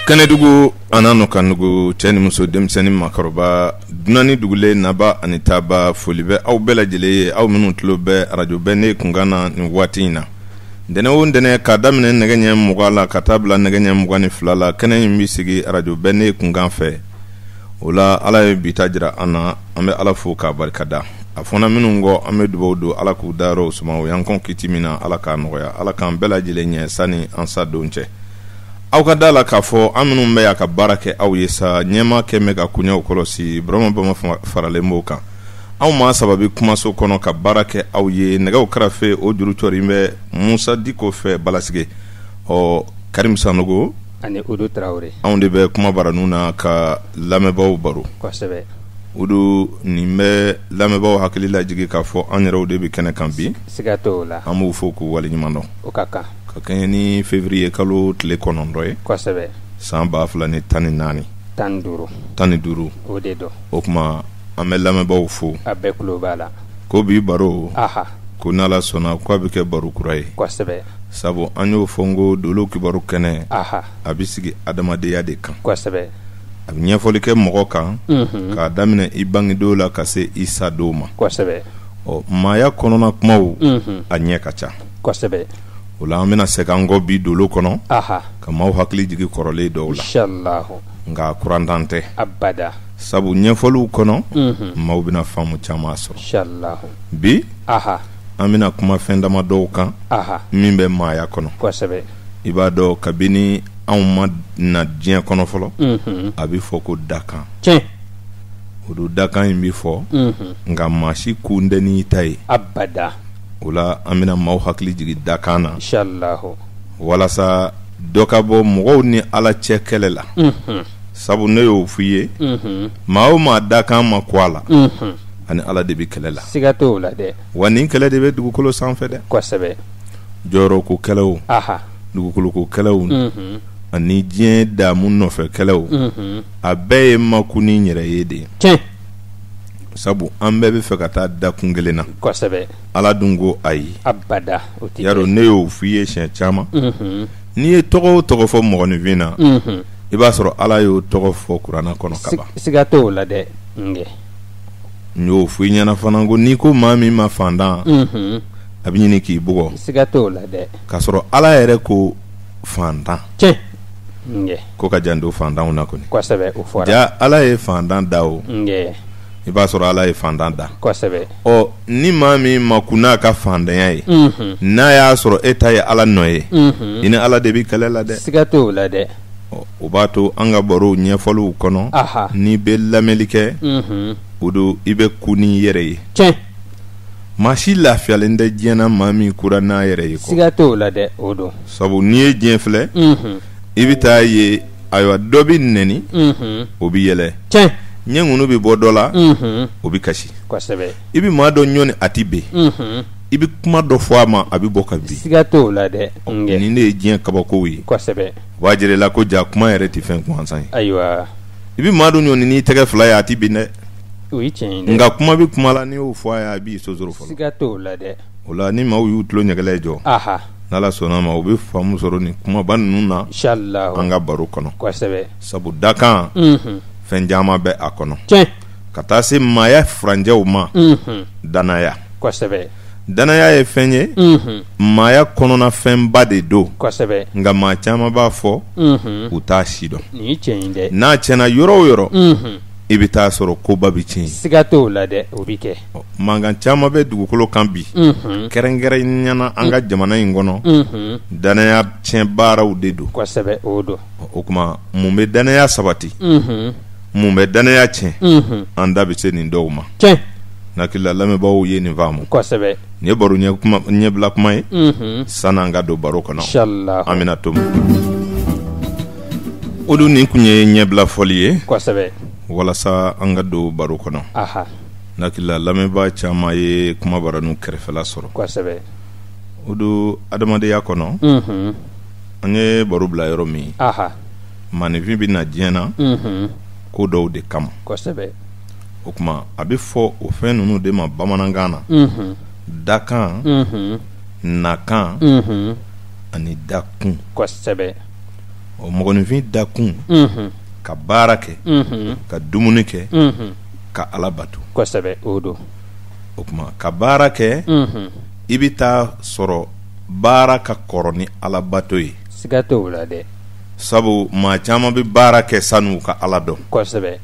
Kanedugu anano kanugu cɛni muso denmisɛnnin makɔrɔba dunani dugule naba ani taaba foli bɛ aw bɛɛ lajɛlen ye aw minnu tulo bɛ radio bɛ ne kunkan na nin waati in na dɛnɛ o dɛnɛ ka daminɛ nɛgɛ ɲɛ 20 la ka taa bila nɛgɛ ɲɛ 22 la kɛnɛ in bɛ sigi radio bɛ ne kunkan fɛ o la ala ye bita jira an na an bɛ ala fo k'a barikada a fɔna minnu kɔ an bɛ dugawu don ala k'u dayɔrɔ suma o y'an kɔn kiti min na ala k'a nɔgɔya ala k'an bɛɛ lajɛlen ɲɛ sani an sa don cɛ aw ka da la k'a fɔ an minnu bɛ y'a ka baara kɛ aw ye sa ɲɛma kɛmɛ ka kuɲɛw kɔlɔsi Burama Bama faralen b'o kan aw ma sababi kumaso kɔnɔ ka baara kɛ aw ye nɛgɛw kɛrɛfɛ o juru cɔri bɛ Musa Diko fɛ Balasige Karim Sanogo ani Udu Traoré anw de bɛ kuma baranu na ka lamɛnbaaw baro kosɛbɛ Udu nin bɛ lamɛnbaaw hakili lajigi k'a fɔ an yɛrɛw de bɛ kɛnɛ kan bi siga t'o la an b'u fo k'u waleɲuman dɔn o ka kan ka kɛɲɛ ni février kalo tile 9 ye kosɛbɛ san 2014 15 o de dɔ o kuma an bɛ lamɛnbaaw fo a bɛɛ kulo b'a la ko bi baro aha ko n'ala sɔnna k'a bɛ kɛ baro kura ye kosɛbɛ sabu an y'o fɔ n ko dolo kibaru kɛnɛ aha a bɛ sigi adamadenya de kan kosɛbɛ a bɛ ɲɛfɔli kɛ mɔgɔ kan k'a daminɛ i bangedenw la ka se i sadenw ma kosɛbɛ maaya kɔnɔna kumaw a ɲɛ ka ca kosɛbɛ o la an bɛna segin an kɔ bi dolo kɔnɔ aha ka maaw hakili jigi kɔrɔlen dɔw la inshallah nka kurantan tɛ abada sabu ɲɛfɔliw kɔnɔ maaw bɛna faamu caman sɔrɔ inshallah bi aha an bɛna kuma fɛn dama dɔw kan aha min bɛ maaya kɔnɔ kosɛbɛ i b'a dɔn kabini anw ma na diɲɛ kɔnɔ fɔlɔ a bɛ fɔ ko dakan tiɲɛ o don dakan in bɛ fɔ nka maa si kun tɛ n'i ta ye abada o la an bɛna maaw hakili jigi dakan na inshallah walasa dɔ ka bɔ mɔgɔw ni ala cɛ kɛlɛ la sabu ne y'o f'i ye maa o maa dakan ma ko a la ani ala de bɛ kɛlɛ la siga t'o la dɛ wa nin kɛlɛ de bɛ dugukolo sanfɛ dɛ kosɛbɛ jɔyɔrɔko kɛlɛw aha dugukoloko kɛlɛw ani diɲɛ daamu nɔfɛ kɛlɛw a bɛɛ ye makuni yɛrɛ ye de tiɲɛ sabu an bɛɛ bɛ fɛ ka taa dakun kelen na kosɛbɛ ala dun ko ayi abada o tɛ yarɔ ne y'o f'i ye siɲɛ caman n'i ye tɔgɔ o tɔgɔ fɔ mɔgɔninfin na i b'a sɔrɔ ala y'o tɔgɔ fɔ kuranna kɔnɔ ka ban siga t'o la dɛ n y'o f'i ɲɛna fana ko n'i ko maa min ma fantan a bɛ ɲini k'i bugɔ siga t'o la dɛ k'a sɔrɔ ala yɛrɛ ko fantan tiɲɛ ko ka jan don fantanw na kɔni kosɛbɛ o fɔra ja ala ye fantan da o i b'a sɔrɔ ala ye fantan da kosɛbɛ ni maa min ma kun n'a ka fantanya ye n'a y'a sɔrɔ e ta ye ala nɔ ye i ni ala de bɛ kɛlɛ la dɛ siga t'o la dɛ o b'a to an ka baro ɲɛfɔliw kɔnɔ n'i bɛ lamɛnli kɛ o don i bɛ kun n'i yɛrɛ ye tiɲɛ maa si lafiyalen tɛ diɲɛ na maa min kura n'a yɛrɛ ye kɔ siga t'o la dɛ o don sabu n'i ye diɲɛ filɛ i bɛ taa ye ayiwa dɔ bɛ nɛni o bɛ yɛlɛ tiɲɛ ɲɛŋunu bɛ bɔ dɔ la o bɛ kasi kosɛbɛ i bɛ maa dɔ ɲɔni a ti ben i bɛ kuma dɔ fɔ a ma a bɛ bɔ ka bin siga t'o la dɛ nin de ye diɲɛ kabakow ye kosɛbɛ o b'a jira i la ko ja kuma yɛrɛ tɛ fɛn gansan ye ayiwa i bɛ maa dɔ ɲɔni n'i tɛgɛ fila ye a ti bin dɛ o ye tiɲɛ ye dɛ nka kuma bɛ kuma la n'i y'o fɔ a ye a b'i sosoro fɔlɔ siga t'o la dɛ o la ni maaw y'u tulo ɲɛgɛlɛ jɔ n'ala sɔnna ma o bɛ faamu sɔrɔ nin kumaba ninnu na inshallah an ka baro kɔnɔ kosɛbɛ sabu dakan fɛn caman bɛ a kɔnɔ tiɲɛ ka taa se maaya furanjɛw ma danaya kosɛbɛ danaya ye fɛn ye maaya kɔnɔna fɛnba de don kosɛbɛ nka maa caman b'a fɔ u t'a si dɔn nin ye tiɲɛ ye dɛ n'a tiɲɛna yɔrɔ o yɔrɔ i bɛ taa sɔrɔ koba bɛ tiɲɛ siga t'o la dɛ o bɛ kɛ mankan caman bɛ dugukolo kan bi kɛrɛnkɛrɛnniyana an ka jamana in kɔnɔ danaya tiɲɛ baaraw de don kosɛbɛ o don o tuma mun bɛ danaya sabati mun bɛ danaya tiɲɛ an da bɛ se nin dɔw ma tiɲɛ n'akila lamɛnbaaw ye nin faamu kosɛbɛ nin ye baro ɲɛbila kuma ye sanni an ka don baro kɔnɔ inshallah an bɛna to o don nin kun ye ɲɛbila fɔli ye kosɛbɛ walasa an ka don baro kɔnɔ n'akila lamɛnbaa caman ye kuma baranu kɛrɛfɛla sɔrɔ kosɛbɛ o don adamadenya kɔnɔ an ye baro bila yɔrɔ min maninfin bɛ na diɲɛ na ko dɔw de kama kosɛbɛ o tuma a bɛ fɔ o fɛn ninnu de ma bamanankan na dakan nakan ani dakun kosɛbɛ o mɔgɔninfin dakun ka baara kɛ ka dumuni kɛ ka Ala bato kosɛbɛ o don o kuma ka baara kɛ i bɛ taa sɔrɔ baara ka kɔrɔ ni Ala bato ye siga t'o la dɛ sabu maa caman bɛ baara kɛ sanu ka Ala dɔn kosɛbɛ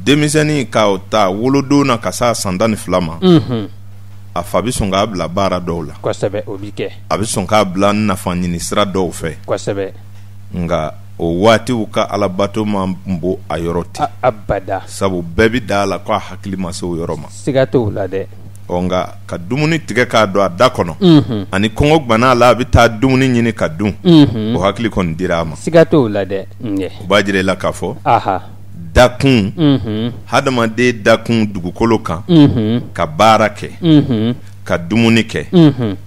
denmisɛnnin ka ta wolodon na ka se san 12 ma a fa bɛ sɔn k'a bila baara dɔw la kosɛbɛ o bi kɛ a bɛ sɔn k'a bila nafa ɲini sira dɔw fɛ kosɛbɛ nka o waatiw ka Ala bato ma bon a yɔrɔ ten abada sabu bɛɛ bɛ da la k'a hakili ma se o yɔrɔ ma siga t'o la dɛ nka ka dumuni tigɛ k'a don a da kɔnɔ ani kɔngɔ ganna la a bɛ taa dumuni ɲini ka dun o hakili kɔni dira a ma siga t'o la dɛ o b'a jira i la k'a fɔ aha dakun hadamaden dakun dugukolo kan ka baara kɛ ka dumuni kɛ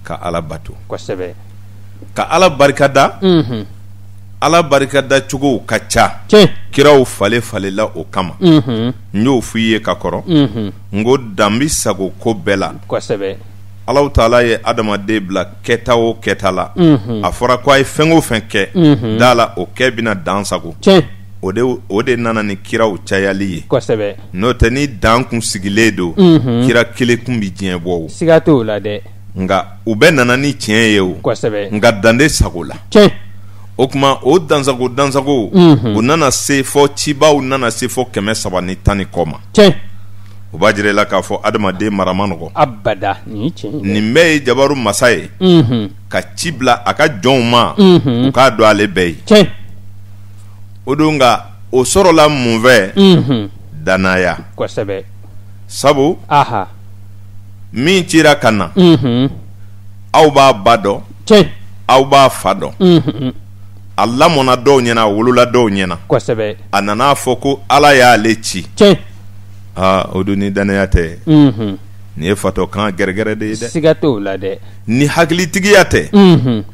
ka Ala bato kosɛbɛ ka Ala barikada Ala barikada cogo ka ca kiraw falela o kama n y'o f'i ye ka kɔrɔ n ko danbi sago ko bɛɛ la kosɛbɛ Alahu Taala ye adamaden bila kɛta o kɛta la a fɔra ko a ye fɛn o fɛn kɛ da la o kɛ bɛna dan sago o de nana ni kiraw cayali ye kosɛbɛ n'o tɛ ni dan kun sigilen don kira kelen kun bi diɲɛ bɔ o siga t'o la dɛ nka u bɛɛ nana ni tiɲɛ ye o kosɛbɛ nka dande sago la o kuma o dansago o nana se fɔ cibaw nana se fɔ 310 kɔ ma o b'a jira i la k'a fɔ adamaden mara ma nɔgɔ abada nin bɛɛ ye jabaru masa ye ka ci bila a ka jɔnw ma u k'a dɔn ale bɛɛ ye o don nka o sɔrɔla mun fɛ danaya kosɛbɛ sabu aha min cira ka na aw b'a ba dɔn aw b'a fa dɔn a lamɔna dɔw ɲɛna a wolola dɔw ɲɛna kosɛbɛ a nana fɔ ko Ala y'ale ci o don ni danaya tɛ nin ye fatɔ kan gɛrɛgɛrɛ de ye dɛ siga t'o la dɛ ni hakilitigiya tɛ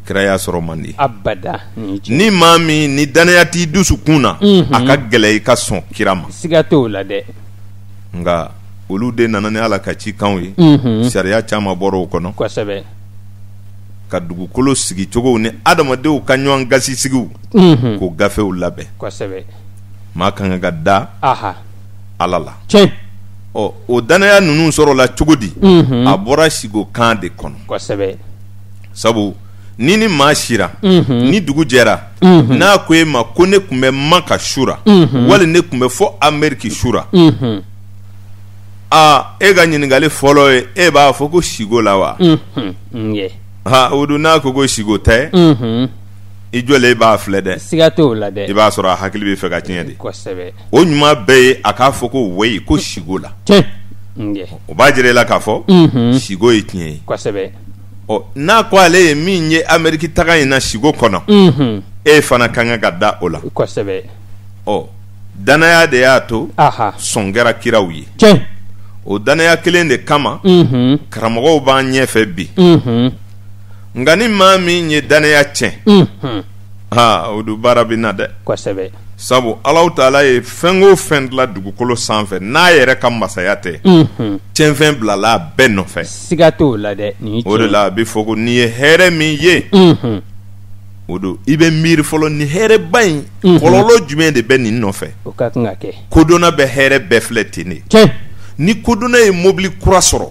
kira y'a sɔrɔ man di abada ni maa min ni danaya t'i dusukun na a ka gɛlɛ i ka sɔn kira ma siga t'o la dɛ nka olu de nana ni Ala ka cikanw ye sariya caman bɔra o kɔnɔ kosɛbɛ ka dugukolo sigi cogow ni adamadenw ka ɲɔgɔn gasi sigiw k'o gafew labɛn kosɛbɛ maa kan ka da Ala la o danaya ninnu sɔrɔla cogo di a bɔra sigo kan de kɔnɔ kosɛbɛ sabu ni maa sira ni dugu jɛra n'a ko e ma ko ne tun bɛ Maka sura wali ne tun bɛ fɔ Ameriki sura e ka ɲininkali fɔlɔ ye e b'a fɔ ko sigo la wa o don n'a ko sigo tɛ i jɔlen b'a filɛ dɛ siga t'o la dɛ i b'a sɔrɔ a hakili bɛ fɛ ka tiɲɛ de kosɛbɛ o ɲuman bɛɛ ye a k'a fɔ ko wayi ko sigo la o b'a jira i la k'a fɔ sigo ye tiɲɛ ye kosɛbɛ n'a ko ale ye min ye Ameriki taga in na sigo kɔnɔ e fana ka kan ka da o la kosɛbɛ danaya de y'a to sɔn kɛra kiraw ye o danaya kelen de kama karamɔgɔw b'an ɲɛfɛ bi nka ni maa min ye danaya tiɲɛ o don baara bɛ na dɛ kosɛbɛ sabu Alahu Taala ye fɛn o fɛn dilan dugukolo sanfɛ n'a yɛrɛ ka masaya tɛ tiɲɛfɛn bilala a bɛɛ nɔfɛ siga t'o la dɛ o de la a bɛ fɔ ko n'i ye hɛrɛ min ye o don i bɛ miiri fɔlɔ ni hɛrɛba in kɔlɔlɔ jumɛn de bɛ nin nɔfɛ o ka kan ka kɛ kodɔnna bɛ hɛrɛ bɛɛ filɛ ten de ni kodɔnna ye mobili kura sɔrɔ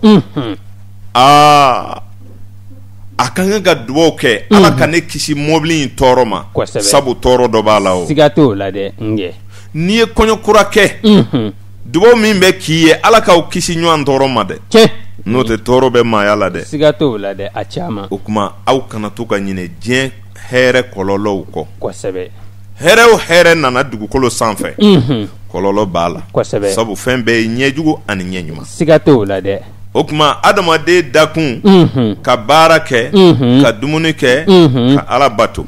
a kan ka dugawu kɛ Ala ka ne kisi mobili in tɔɔrɔ ma sabu tɔɔrɔ dɔ b'a la o siga t'o la dɛ n'i ye kɔɲɔkura kɛ dugawu min bɛ k'i ye Ala k'aw kisi ɲɔgɔn tɔɔrɔ ma dɛ n'o tɛ tɔɔrɔ bɛ maaya la dɛ siga t'o la dɛ a caman o kuma aw kana to ka ɲinɛ diɲɛ hɛrɛ kɔlɔlɔw kɔ kosɛbɛ hɛrɛ o hɛrɛ nana dugukolo sanfɛ kɔlɔlɔ b'a la kosɛbɛ sabu fɛn bɛɛ ye ɲɛjugu ani ɲɛɲuman siga t'o la dɛ o kuma adamaden dakun ka baara kɛ ka dumuni kɛ ka Ala bato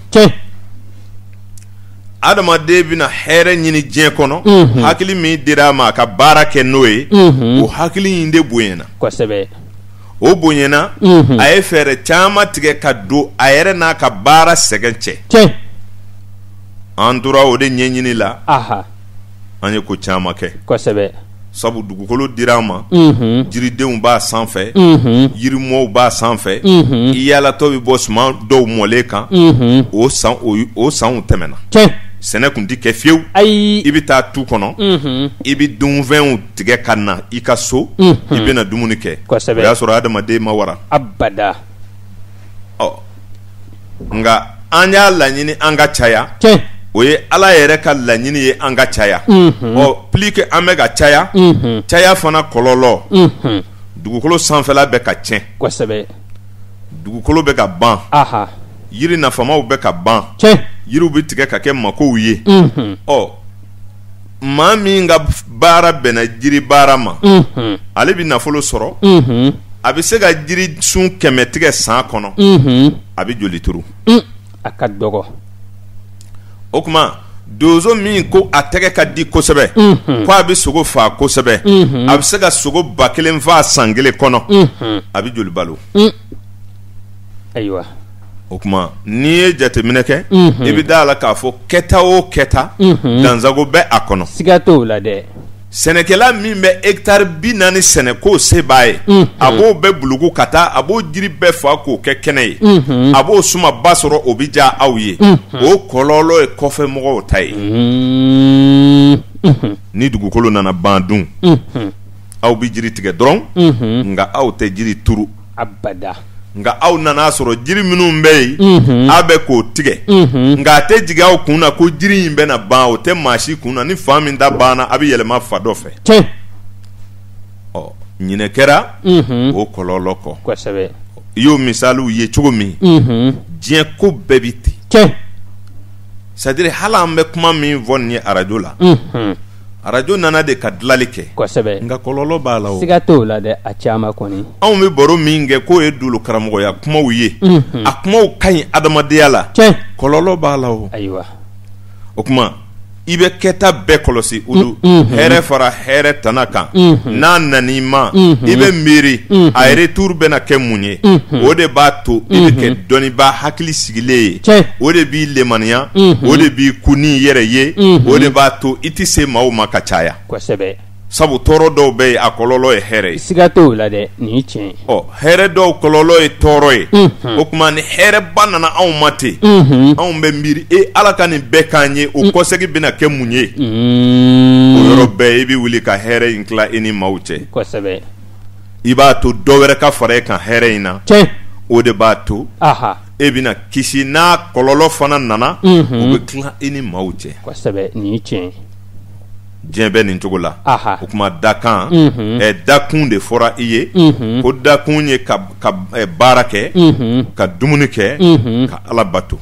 adamaden bɛna hɛrɛ ɲini diɲɛ kɔnɔ hakili min dira a ma a ka baara kɛ n'o ye o hakili in de bonyana kosɛbɛ o bonyana a ye fɛɛrɛ caman tigɛ ka don a yɛrɛ n'a ka baara sɛgɛn cɛ an tora o de ɲɛɲini la an ye ko caman kɛ kosɛbɛ sabu dugukolo dira ma jiridenw b'a sanfɛ yirimɔw b'a sanfɛ i yaalatɔ bɛ bɔ suman dɔw mɔlen kan o sanw tɛmɛna sɛnɛ kun ti kɛ fiyewu i bɛ taa tu kɔnɔ i bɛ dunfɛnw tigɛ ka na i ka so i bɛna dumuni kɛ o y'a sɔrɔ adamaden ma wara abada nka an y'a laɲini an ka caya o ye Ala yɛrɛ ka laɲini ye an ka caya plus que an bɛ ka caya caya fana kɔlɔlɔ dugukolo sanfɛla bɛ ka tiɲɛ kosɛbɛ dugukolo bɛ ka ban yiri nafamaw bɛ ka ban yiriw bɛ tigɛ ka kɛ makow ye maa min ka baara bɛnna jiri baara ma ale bɛ nafolo sɔrɔ a bɛ se ka jiri sun 100 tigɛ san kɔnɔ a bɛ joli turu a ka dɔgɔ o kuma donso min ko a tɛgɛ ka di kosɛbɛ ko a bɛ sogo faa kosɛbɛ a bɛ se ka sogo 1000 faa san 1 kɔnɔ a bɛ joli balo ayiwa o kuma n'i ye jateminɛ kɛ i bɛ da la k'a fɔ kɛta o kɛta dansago bɛ a kɔnɔ siga t'o la dɛ sɛnɛkɛla min bɛ hectare 40 sɛnɛ k'o se b'a ye a b'o bɛɛ bulugu ka taa a b'o jiri bɛɛ fa k'o kɛ kɛnɛ ye a b'o suma ba sɔrɔ o bɛ diya aw ye o kɔlɔlɔ ye kɔfɛ mɔgɔw ta ye ni dugukolo nana ban dun aw bɛ jiri tigɛ dɔrɔn nka aw tɛ jiri turu abada nka aw nana sɔrɔ jiri minnu bɛ yen a bɛ k'o tigɛ nka a tɛ jigin aw kun na ko jiri in bɛna ban o tɛ maa si kun na ni fan min ta banna a bɛ yɛlɛma fa dɔ fɛ ɲinɛ kɛra o kɔlɔlɔ kɔ kosɛbɛ i y'o misaliw ye cogo min diɲɛ ko bɛɛ bi ten c'est à dire hali an bɛ kuma min fɔ nin ye arajo la arajo nana de ka dilali kɛ kosɛbɛ nka kɔlɔlɔ b'a la o siga t'o la dɛ a caman kɔni anw bɛ baro min kɛ k'o ye dolo karamɔgɔya kumaw ye a kumaw ka ɲi adamadenya la kɔlɔlɔ b'a la o ayiwa o kuma i bɛ kɛta bɛɛ kɔlɔsi olu hɛrɛ fara hɛrɛ tana kan n'a nan'i ma i bɛ miiri a retour bɛna kɛ mun ye o de b'a to i bɛ kɛ dɔnnibaa hakili sigilen ye o de b'i lemaniya o de b'i ku n'i yɛrɛ ye o de b'a to i tɛ se maaw ma ka caya kosɛbɛ sabu tɔɔrɔ dɔw bɛ yen a kɔlɔlɔ ye hɛrɛ ye siga t'o la dɛ nin ye tiɲɛ hɛrɛ dɔw kɔlɔlɔ ye tɔɔrɔ ye o tuma ni hɛrɛba nana anw ma ten anw bɛ miiri Ala ka nin bɛɛ k'an ye o kɔsɛgi bɛna kɛ mun ye o yɔrɔ bɛɛ i bɛ wuli ka hɛrɛ in tila i ni maaw cɛ kosɛbɛ i b'a to dɔ wɛrɛ ka fara e kan hɛrɛ in na o de b'a to e bɛna kisi n'a kɔlɔlɔ fana nana o bɛ tila i ni maaw cɛ kosɛbɛ nin ye tiɲɛ diɲɛ bɛ nin cogo la o kuma dakan dakun de fɔra i ye ko dakun ye ka baara kɛ ka dumuni kɛ ka Ala bato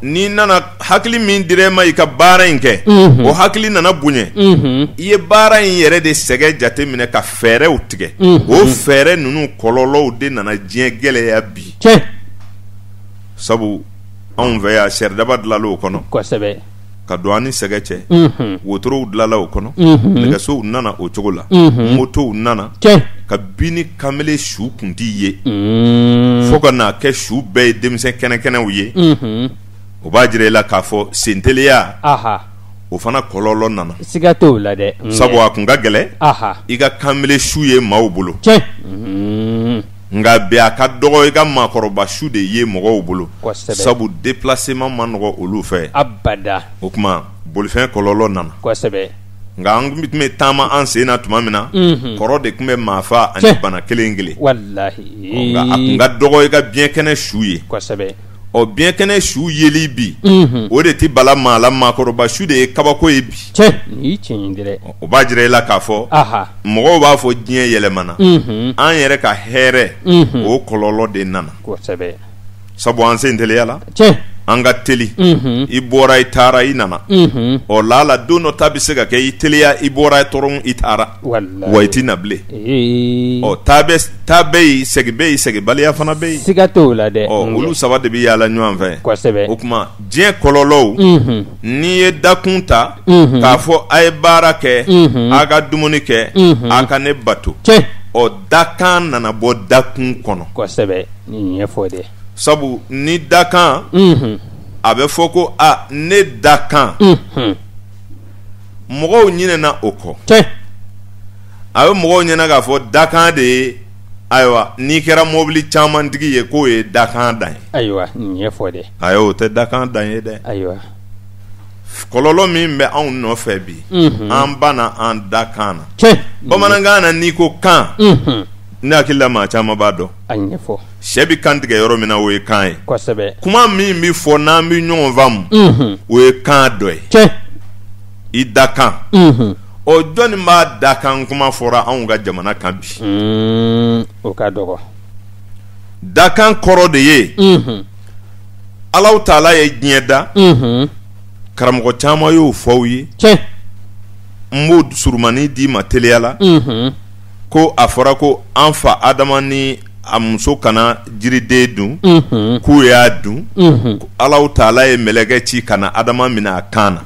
n'i nana hakili min dir'e ma i ka baara in kɛ o hakili nana bonya i ye baara in yɛrɛ de sɛgɛ jate minɛ ka fɛɛrɛw tigɛ o fɛɛrɛ ninnu kɔlɔlɔw de nana diɲɛ gɛlɛya bi sabu anw fɛ yan sɛridaba dilanla o kɔnɔ kosɛbɛ ka don an ni sɛgɛ cɛ wotorow dilanla o kɔnɔ nɛgɛsow nana o cogo la motow nana ka bin ni kamele su kun t'i ye fo ka n'a kɛ su bɛɛ ye denmisɛn kɛnɛkɛnɛw ye o b'a jira i la k'a fɔ senteliya o fana kɔlɔlɔ nana siga t'o la dɛ sabu a kun ka gɛlɛ i ka kamele su ye maaw bolo nka bi a ka dɔgɔ i ka maakɔrɔba su de ye mɔgɔw bolo sabu déplacement ma nɔgɔ olu fɛ abada o kuma bolifɛn kɔlɔlɔ nana kosɛbɛ nka an tun bɛ taama an sen na tuma min na kɔrɔ de tun bɛ maafa ani bana kelen kelen walahi nka a kun ka dɔgɔ i ka biɲɛkɛnɛ su ye kosɛbɛ biɲɛkɛnɛ su yeli bi o de tɛ bala maa la maakɔrɔba su de ye kabako ye bi nin ye tiɲɛ ye dɛ o b'a jira i la k'a fɔ mɔgɔw b'a fɔ diɲɛ yɛlɛmana an yɛrɛ ka hɛrɛ o kɔlɔlɔ de nana kosɛbɛ sabu an sen teliya la an ka teli i bɔra i taara i nana la don dɔ ta bɛ se ka kɛ i teliya i bɔra dɔrɔn i taara wa i tɛ na bilen taa bɛ yen segibaliya fana bɛ yen siga t'o la dɛ olu saba de bɛ yaala ɲɔgɔn fɛ kosɛbɛ o kuma diɲɛ kɔlɔlɔw n'i ye dakun ta k'a fɔ a ye baara kɛ a ka dumuni kɛ a ka ne bato dakan nana bɔ dakun kɔnɔ kosɛbɛ nin ɲɛfɔ dɛ sabu ni dakan a bɛ fɔ ko ne dakan mɔgɔw ɲinɛna o kɔ a bɛ mɔgɔw ɲɛna k'a fɔ dakan de ye ayiwa n'i kɛra mobili camantigi ye k'o ye dakan dan ye ayiwa nin ye fɔ dɛ ayiwa o tɛ dakan dan ye dɛ ayiwa kɔlɔlɔ min bɛ anw nɔfɛ bi an banna an dakan na bamanankan na n'i ko kan ne hakili la maa caman b'a dɔn a ɲɛfɔ sɛ bɛ kan tigɛ yɔrɔ min na o ye kan ye kosɛbɛ kuma min bɛ fɔ n'an bɛ ɲɔgɔn faamu o ye kan dɔ ye i dakan o jɔnni b'a dakan kuma fɔra anw ka jamana kan bi o ka dɔgɔ dakan kɔrɔ de ye Alahu Taala ye diɲɛ da karamɔgɔ caman y'o fɔ aw ye n b'o surumani d'i ma teliya la ko a fɔra ko an fa Adama ni a muso kana jiriden dun k'u y'a dun Alahu Taala ye mɛlɛkɛ ci kana Adama minɛ a kan na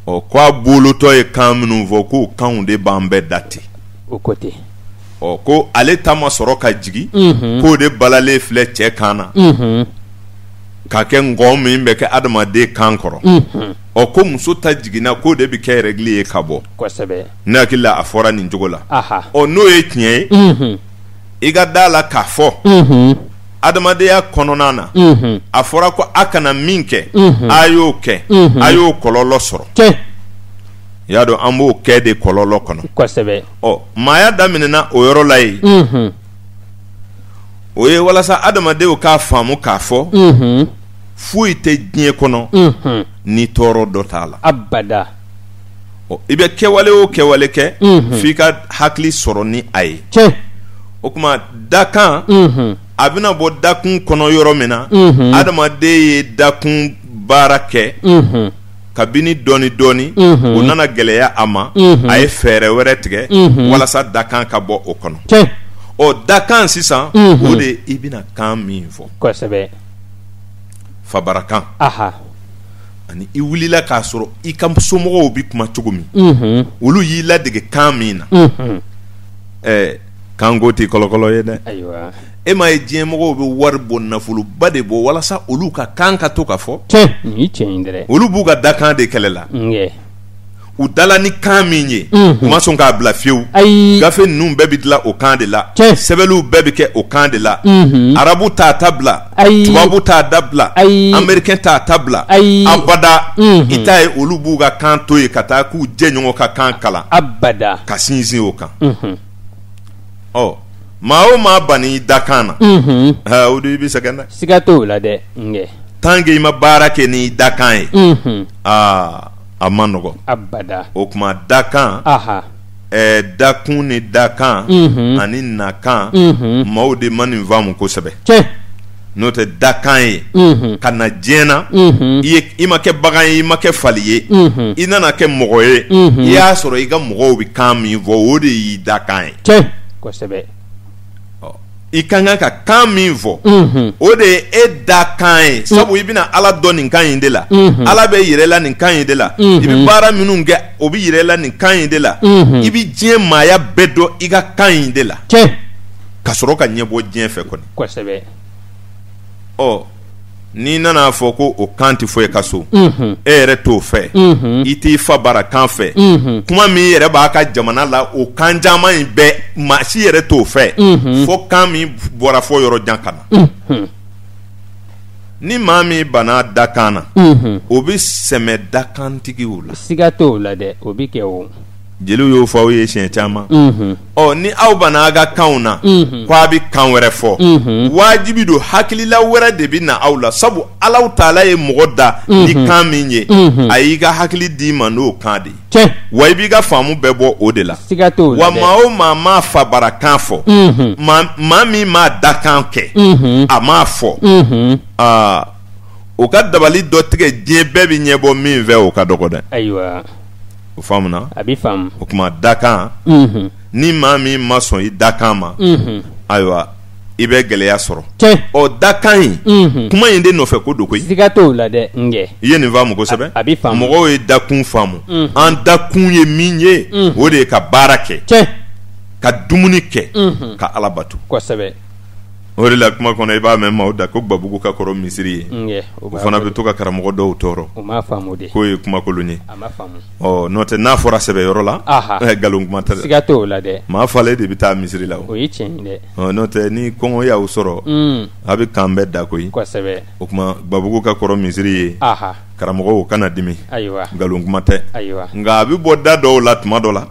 ko a bolotɔ ye kan minnu fɔ k'o kanw de b'an bɛɛ da ten o ko ten ko ale ta ma sɔrɔ ka jigi k'o de balalen filɛ cɛ kan na ka kɛ ngɔn min bɛ kɛ adamaden kan kɔrɔ ko muso ta jiginna k'o de bɛ kɛ règle ye ka bɔ kosɛbɛ ne hakili la a fɔra nin cogo la n'o ye tiɲɛ ye i ka da la k'a fɔ adamadenya kɔnɔna na a fɔra ko a kana min kɛ a y'o kɛ a y'o kɔlɔlɔ sɔrɔ i y'a dɔn an b'o kɛ de kɔlɔlɔ kɔnɔ kosɛbɛ maaya daminɛna o yɔrɔ la yen o ye walasa adamadenw k'a faamu k'a fɔ foyi tɛ diɲɛ kɔnɔ ni tɔɔrɔ dɔ t'a la abada i bɛ kɛwale o kɛwale kɛ f'i ka hakili sɔrɔ ni a ye o tuma dakan a bɛna bɔ dakun kɔnɔ yɔrɔ min na adamaden ye dakun baara kɛ kabini dɔɔni dɔɔni o nana gɛlɛya a ma a ye fɛɛrɛ wɛrɛ tigɛ walasa dakan ka bɔ o kɔnɔ dakan sisan o de i bɛna kan min fɔ kosɛbɛ fabarakan ani i wulila k'a sɔrɔ i ka somɔgɔw bɛ kuma cogo min olu y'i ladege kan min na kanko tɛ kɔlɔkɔlɔ ye dɛ e ma ye diɲɛ mɔgɔw bɛ wari bɔ nafoloba de bɔ walasa olu ka kan ka to ka fɔ olu b'u ka dakan de kɛlɛ la u dala ni kan min ye u ma sɔn k'a bila fiyewu gafe ninnu bɛɛ bɛ dilan o kan de la sɛbɛnniw bɛɛ bɛ kɛ o kan de la arabu t'a ta bila tubabu t'a da bila amɛrikɛn t'a ta bila abada i t'a ye olu b'u ka kan to ye ka taa k'u jɛɲɔgɔn ka kan kalan abada ka sinsin o kan maa o maa banni i dakan na o de i bɛ sɛgɛn dɛ siga t'o la dɛ tant que i ma baara kɛ ni dakan ye a ma nɔgɔ abada o tuma dakan dakun ni dakan ani nakan maaw de ma nin faamu kosɛbɛ n'o tɛ dakan ye ka na diɲɛ na i ma kɛ bagan ye i ma kɛ fali ye i nana kɛ mɔgɔ ye i y'a sɔrɔ i ka mɔgɔw bɛ kan min fɔ o de y'i dakan ye kosɛbɛ i ka kan ka kan min fɔ o de ye e da kan ye sabu i bɛna Ala dɔn nin kan in de la Ala bɛ yirɛ la nin kan in de la i bɛ baara minnu kɛ o bɛ yirɛ la nin kan in de la i bɛ diɲɛ maaya bɛɛ dɔn i ka kan in de la ka sɔrɔ ka ɲɛbɔ diɲɛ fɛ kɔni kosɛbɛ n'i nana fɔ ko o kan tɛ foyi ka so e yɛrɛ t'o fɛ i t'i fa bara kan fɛ kuma min yɛrɛ b'a ka jamana la o kan caman in bɛɛ maa si yɛrɛ t'o fɛ fo kan min bɔra fɔ yɔrɔ jan ka na ni maa min banna dakan na o bɛ sɛmɛ dakantigiw la siga t'o la dɛ o bɛ kɛ o jeliw y'o fɔ aw ye siɲɛ caman ni aw banna a ka kanw na ko a bɛ kan wɛrɛ fɔ wajibi don hakilila wɛrɛ de bɛ na aw la sabu Alahu Taala ye mɔgɔ da ni kan min ye a y'i ka hakili d'i ma n'o kan de ye wa i b'i ka faamu bɛɛ bɔ o de la wa maa o maa m'a fa bara kan fɔ maa min m'a da kan kɛ a m'a fɔ o ka dabali dɔ tigɛ diɲɛ bɛɛ bɛ ɲɛbɔ min fɛ o ka dɔgɔ dɛ o faamuna a bɛ faamu o tuma dakan ni maa min ma sɔn i dakan ma ayiwa i bɛ gɛlɛya sɔrɔ dakan in kuma in de nɔfɛ ko don koyi siga t'o la dɛ i ye nin faamu kosɛbɛ a bɛ faamu mɔgɔw ye dakun faamu an dakun ye min ye o de ye ka baara kɛ ka dumuni kɛ ka Ala bato kosɛbɛ o de la kuma kɔnɔ i b'a mɛn maaw da ko gbabugu ka kɔrɔ misiri ye o fana bɛ to ka karamɔgɔ dɔw tɔɔrɔ o m'a faamu de k'o ye kumakolon ye a ma faamu n'o tɛ n'a fɔra sɛbɛyɔrɔ la nkalon kuma tɛ dɛ siga t'o la dɛ maa falen de bɛ taa misiri la o ye tiɲɛ ye dɛ n'o tɛ ni kɔngɔ y'aw sɔrɔ a bɛ kan bɛɛ da koyi kosɛbɛ o kuma gbabugu ka kɔrɔ misiri ye karamɔgɔw kana dimi ayiwa nkalon kuma tɛ ayiwa nka a bɛ bɔ da dɔw la tuma dɔ la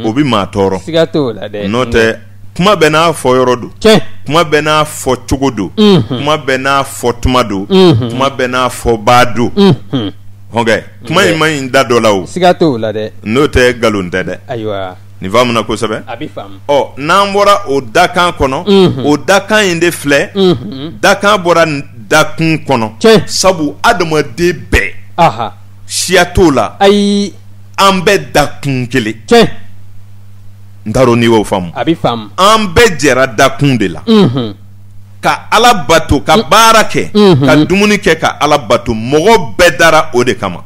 o bɛ maa tɔɔrɔ siga t'o la dɛ n'o tɛ kuma bɛɛ n'a fɔ yɔrɔ don kuma bɛɛ n'a fɔ cogo don kuma bɛɛ n'a fɔ tuma don kuma bɛɛ n'a fɔ baa don hɔnkɛ kuma in ma ɲi da dɔ la o siga t'o la dɛ n'o tɛ nkalon tɛ dɛ ayiwa nin faamuna kosɛbɛ a bɛ faamu n'an bɔra o dakan kɔnɔ o dakan in de filɛ dakan bɔra dakun kɔnɔ sabu adamaden bɛɛ siya t'o la ayi an bɛɛ dakun kelen n t'a dɔn n'i y'o faamu a bɛ faamu an bɛɛ jɛra dakun de la ka Ala bato ka baara kɛ ka dumuni kɛ ka Ala bato mɔgɔ bɛɛ dara o de kama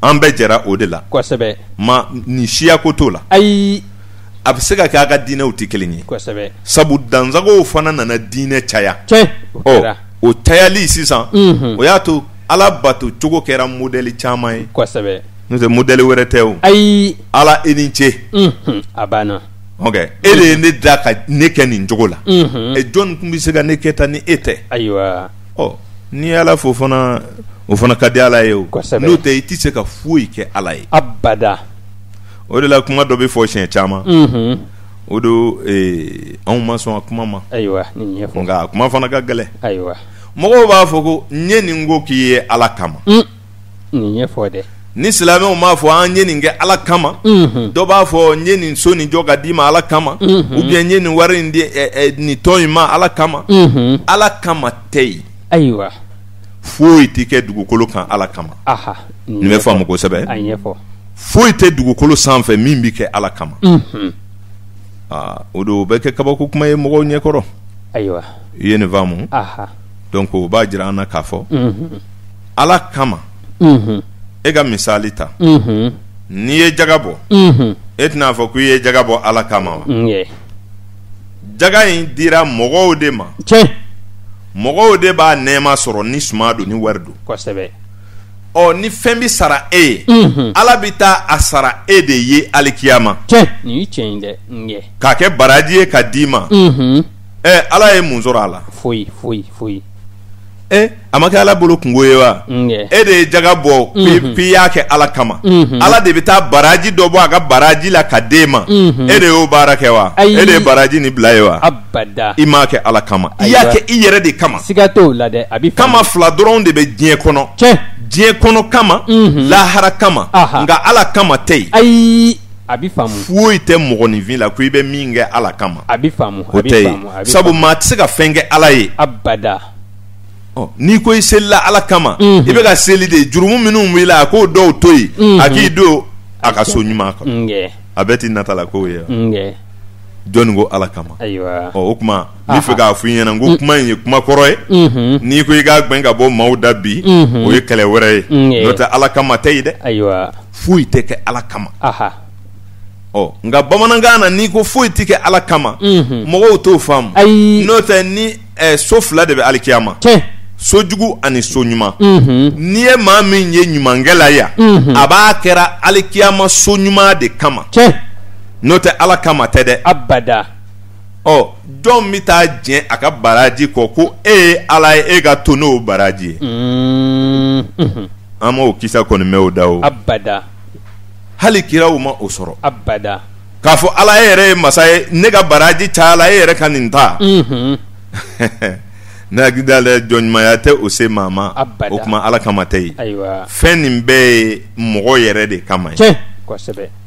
an bɛɛ jɛra o de la kosɛbɛ ni siya ko t'o la ayi a bɛ se ka kɛ a ka diinɛw tɛ kelen ye kosɛbɛ sabu dansagow fana nana diinɛ caya o cayali sisan o y'a to Ala bato cogo kɛra modèle caman ye kosɛbɛ n'o tɛ modèle wɛrɛ tɛ o ayi Ala i ni ce a banna e de ye ne da ka ne kɛ nin cogo la jɔn tun bɛ se ka ne kɛ tan ni e tɛ ayiwa n'i ye Ala fo fana o fana ka di Ala ye o n'o tɛ i tɛ se ka foyi kɛ Ala ye abada o de la kuma dɔ bɛ fɔ siɲɛ caman o don anw ma sɔn a kuma ma ayiwa nin ɲɛfɔ nka a kuma fana ka gɛlɛn ayiwa mɔgɔw b'a fɔ ko n ye nin ko k'i ye Ala kama nin ɲɛfɔ dɛ ni silamɛw m'a fɔ an ye nin kɛ Ala kama dɔ b'a fɔ n ye nin so nin jɔ ka d'i ma Ala kama ou bien n ye nin wari in di nin tɔn in ma Ala kama Ala kama tɛ yen ayiwa foyi tɛ kɛ dugukolo kan Ala kama nin bɛ faamu kosɛbɛ a ɲɛfɔ foyi tɛ dugukolo sanfɛ min bɛ kɛ Ala kama o don o bɛ kɛ kabako kuma ye mɔgɔw ɲɛkɔrɔ ayiwa i ye nin faamu donc o b'a jira an na k'a fɔ Ala kama e ka misali ta n'i ye jaga bɔ e tɛna fɔ ko i ye jaga bɔ Ala kama wa jaga in dira mɔgɔw de ma mɔgɔw de b'a nɛɛma sɔrɔ ni suma don ni wari don kosɛbɛ ni fɛn bɛ sara e ye Ala bɛ taa a sara e de ye alikiyama nin ye tiɲɛ ye dɛ k'a kɛ baraji ye ka d'i ma Ala ye mun sɔrɔ a la foyi a ma kɛ Ala bolo kungo ye wa e de ye jaga bɔ k'i y'a kɛ Ala kama Ala de bɛ taa baraji dɔ bɔ a ka baraji la ka d'e ma e de y'o baara kɛ wa e de ye baraji ni bila ye wa abada i m'a kɛ Ala kama i y'a kɛ i yɛrɛ de kama siga t'o la dɛ a bɛ kama fila dɔrɔn de bɛ diɲɛ kɔnɔ diɲɛ kɔnɔ kama lahara kama nka Ala kama tɛ yen ayi a bɛ faamu foyi tɛ mɔgɔninfin la ko i bɛ min kɛ Ala kama a bɛ faamu o tɛ yen sabu maa tɛ se ka fɛn kɛ Ala ye abada n'i ko i selila Ala kama i bɛ ka seli de jurumu minnu b'i la a k'o dɔw to yen a k'i don a ka so ɲuman kan a bɛɛ t'i nata la k'o ye jɔnni ko Ala kama ayiwa o kuma n bɛ fɛ k'a fɔ i ɲɛna ko kuma in ye kuma kɔrɔ ye n'i ko i k'a gbɛn ka bɔ maaw da bi o ye kɛlɛ wɛrɛ ye n'o tɛ Ala kama tɛ yen dɛ ayiwa foyi tɛ kɛ Ala kama nka bamanankan na n'i ko foyi tɛ kɛ Ala kama mɔgɔw t'o faamu n'o tɛ ni so fila de bɛ alikiyama sojugu ani so ɲuman n'i ye maa min ye ɲumankɛla yan a b'a kɛra alikiyama so ɲuman de kama n'o tɛ Ala kama tɛ dɛ abada jɔn bɛ taa jɛn a ka baraji kɔ ko e ye Ala ye e ka to n'o baraji ye an m'o kisa kɔni mɛn o da o abada hali kiraw ma o sɔrɔ abada k'a fɔ Ala e yɛrɛ ye masa ye ne ka baraji cayala e yɛrɛ ka nin ta ne hakili d'ale jɔnɲumanya tɛ o se maa ma o kuma Ala kama tɛ yen fɛn nin bɛɛ ye mɔgɔ yɛrɛ de kama ye